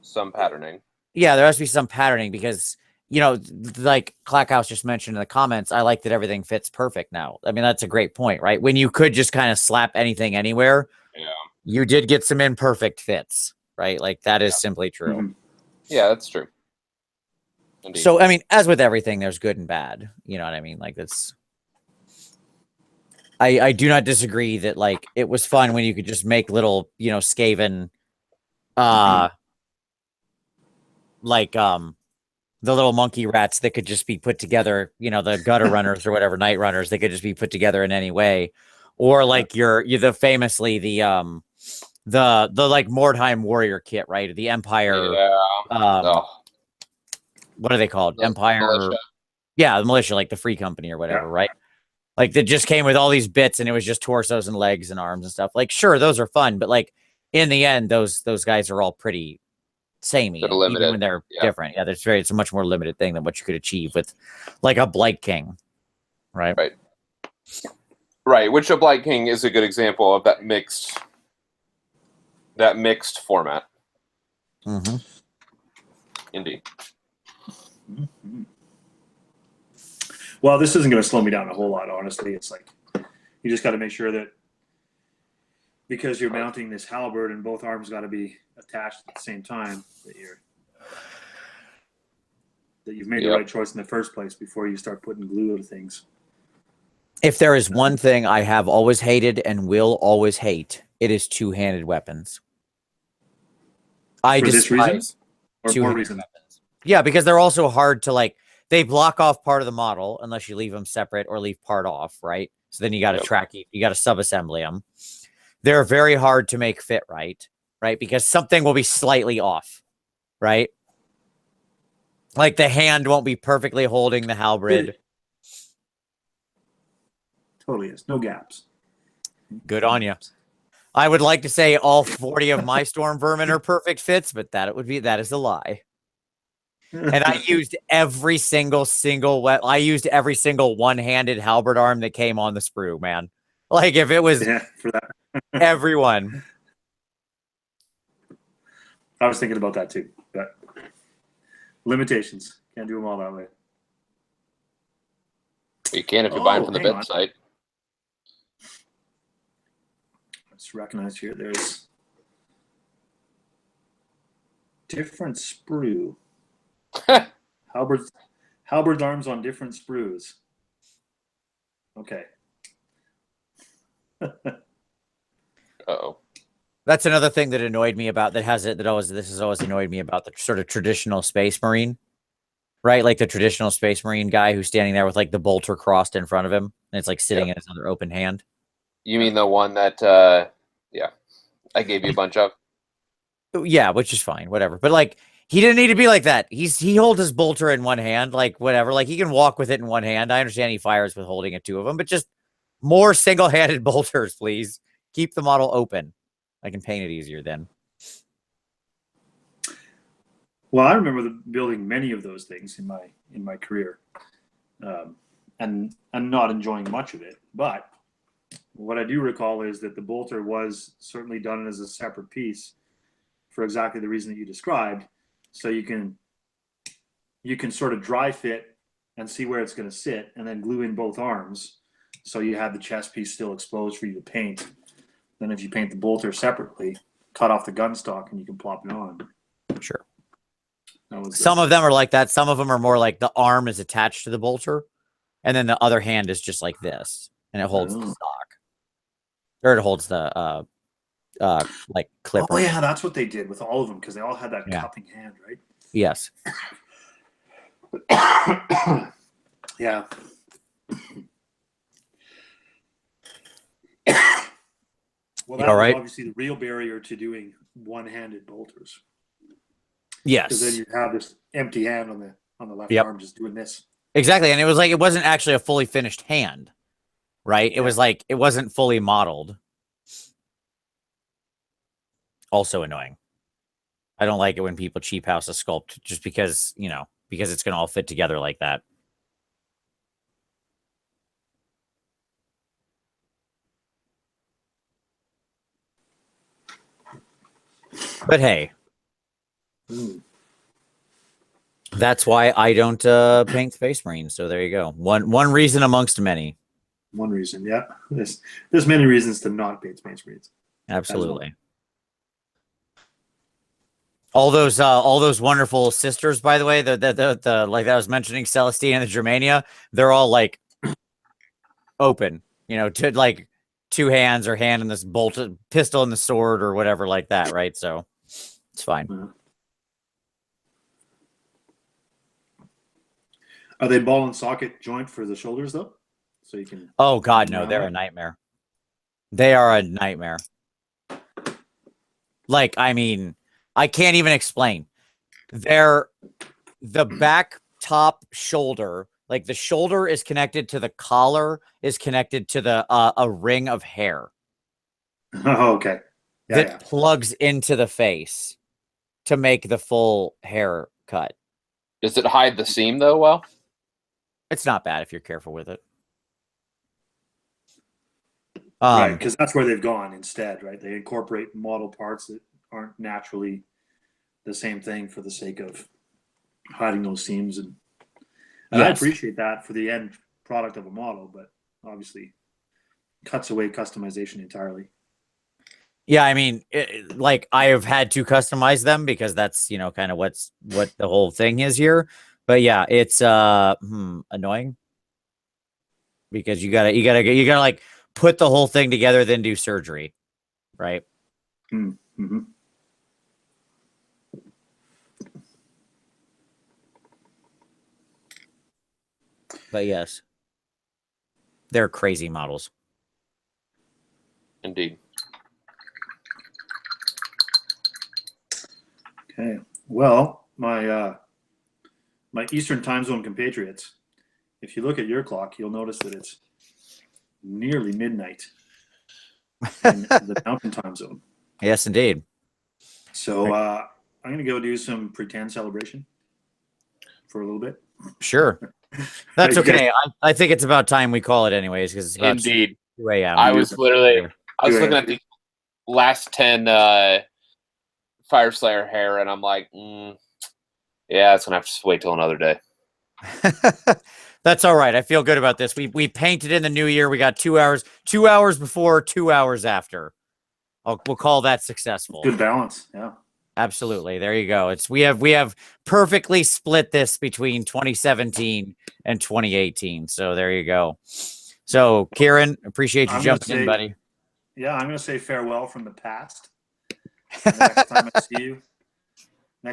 some patterning. Yeah, there has to be some patterning because, you know, like Clackhouse just mentioned in the comments, I like that everything fits perfect now. I mean, that's a great point, right? When you could just kind of slap anything anywhere, you did get some imperfect fits, right? Like, that is simply true. Mm-hmm. Yeah, that's true. Indeed. So, I mean, as with everything, there's good and bad. You know what I mean? Like, that's... I do not disagree that, like, it was fun when you could just make little, you know, Skaven, like, the little monkey rats that could just be put together, you know, the gutter runners or whatever, night runners, they could just be put together in any way. or like you're the famously the like Mordheim warrior kit, right? The Empire. Yeah. Um, what are they called? The Empire. militia. Yeah, the militia, like the Free Company or whatever, Yeah. right? Like that just came with all these bits, and it was just torsos and legs and arms and stuff. Like, sure, those are fun, but like in the end, those guys are all pretty samey, They're even limited. when they're Yeah. different. Yeah, it's a much more limited thing than what you could achieve with like a Blight King, right? Right, which a Blight King is a good example of that mixed format. Mm-hmm. Indeed. Well, this isn't going to slow me down a whole lot, honestly. It's like you just got to make sure that because you're mounting this halberd and both arms got to be attached at the same time that you've made the right choice in the first place before you start putting glue to things. If there is one thing I have always hated and will always hate, it is two-handed weapons. For this reason? Or more two-handed reasons? weapons. Yeah, because they're also hard to like. They block off part of the model unless you leave them separate or leave part off, right? So then you got to track, you got to sub-assembly them. They're very hard to make fit right? Because something will be slightly off, right? Like the hand won't be perfectly holding the halberd. Totally is. No gaps. Good on you. I would like to say all 40 of my storm vermin are perfect fits, but that is a lie. And I used every single one-handed halberd arm that came on the sprue, man. Like if it was for that. everyone. I was thinking about that too, but limitations. Can't do them all that way. You can if you're buying from the bit site. Let's recognize here. There's different sprue. Halberd arms on different sprues. Okay. Uh-oh. That's another thing that annoyed me about this has always annoyed me about the sort of traditional Space Marine, right? Like the traditional Space Marine guy who's standing there with like the bolter crossed in front of him, and it's like sitting in his other open hand. You mean the one that, I gave you a bunch of? Yeah, which is fine, whatever. But like, he didn't need to be like that. He holds his bolter in one hand, like whatever. Like he can walk with it in one hand. I understand he fires with holding it two of them, but just more single-handed bolters, please. Keep the model open. I can paint it easier then. Well, I remember building many of those things in my career, and not enjoying much of it. But what I do recall is that the bolter was certainly done as a separate piece for exactly the reason that you described. So you can sort of dry fit and see where it's going to sit, and then glue in both arms, so you have the chest piece still exposed for you to paint. Then if you paint the bolter separately, cut off the gun stock, and you can plop it on. Sure. Some of them are like that. Some of them are more like the arm is attached to the bolter, and then the other hand is just like this, and it holds the stock, or it holds the like clipper. Oh yeah, that's what they did with all of them, because they all had that cupping hand, right? Yes. Yeah. Well, that was obviously the real barrier to doing one-handed bolters. Yes. Because then you have this empty hand on the left arm just doing this. Exactly, and it was like it wasn't actually a fully finished hand, right? It was like it wasn't fully modeled. Also annoying. I don't like it when people cheap house a sculpt just because, because it's going to all fit together like that. But hey, that's why I don't paint Space Marines. So there you go. One reason amongst many. One reason, yeah. There's many reasons to not paint Space Marines. Absolutely. All those wonderful sisters, by the way, the like I was mentioning, Celestine and the Germania, they're all like open, to like two hands or hand in this bolted pistol and the sword or whatever like that, right? So it's fine. Are they ball and socket joint for the shoulders though? So you can. Oh God, no, they're a nightmare. They are a nightmare. Like, I mean, I can't even explain. They're the back top shoulder, like the shoulder is connected to the collar, is connected to the a ring of hair Oh, okay. that plugs into the face to make the full hair cut. Does it hide the seam though? Well, It's not bad if you're careful with it. Right, because that's where they've gone instead, right? They incorporate model parts that aren't naturally the same thing for the sake of hiding those seams, and I appreciate that for the end product of a model, but obviously cuts away customization entirely. Yeah, I mean, like I have had to customize them because that's, you know, kind of what the whole thing is here. But yeah, it's annoying because you gotta like put the whole thing together, then do surgery, right? Mm-hmm. But yes, they're crazy models. indeed. Okay. Well, my Eastern time zone compatriots, if you look at your clock, you'll notice that it's nearly midnight in the Mountain time zone. Yes, indeed. So I'm going to go do some pretend celebration for a little bit. Sure. That's okay. I think it's about time we call it anyways, because it's about Indeed. 2 a.m. I was looking at the last 10 Fire Slayer hair, and I'm like, yeah, it's gonna have to wait till another day. That's all right. I feel good about this. We painted in the new year. We got 2 hours. 2 hours before, 2 hours after. We'll call that successful. Good balance. Yeah. Absolutely. There you go. We have perfectly split this between 2017 and 2018. So there you go. So Kieran, appreciate you jumping in, buddy. Yeah, I'm going to say farewell from the past. Next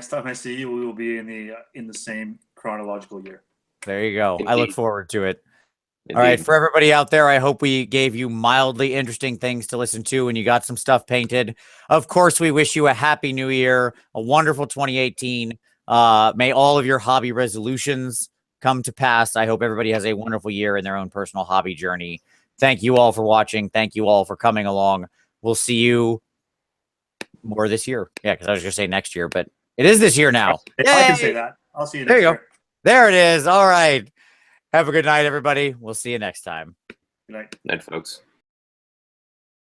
time I see you, we will be in the same chronological year. There you go. Indeed. I look forward to it. Indeed. All right, for everybody out there, I hope we gave you mildly interesting things to listen to and you got some stuff painted. Of course, we wish you a happy new year, a wonderful 2018. May all of your hobby resolutions come to pass. I hope everybody has a wonderful year in their own personal hobby journey. Thank you all for watching. Thank you all for coming along. We'll see you more this year. Yeah, because I was going to say next year, but it is this year now. I can say that. I'll see you next year. There you go. year. There it is. All right. Have a good night, everybody. We'll see you next time. Good night. Night, folks.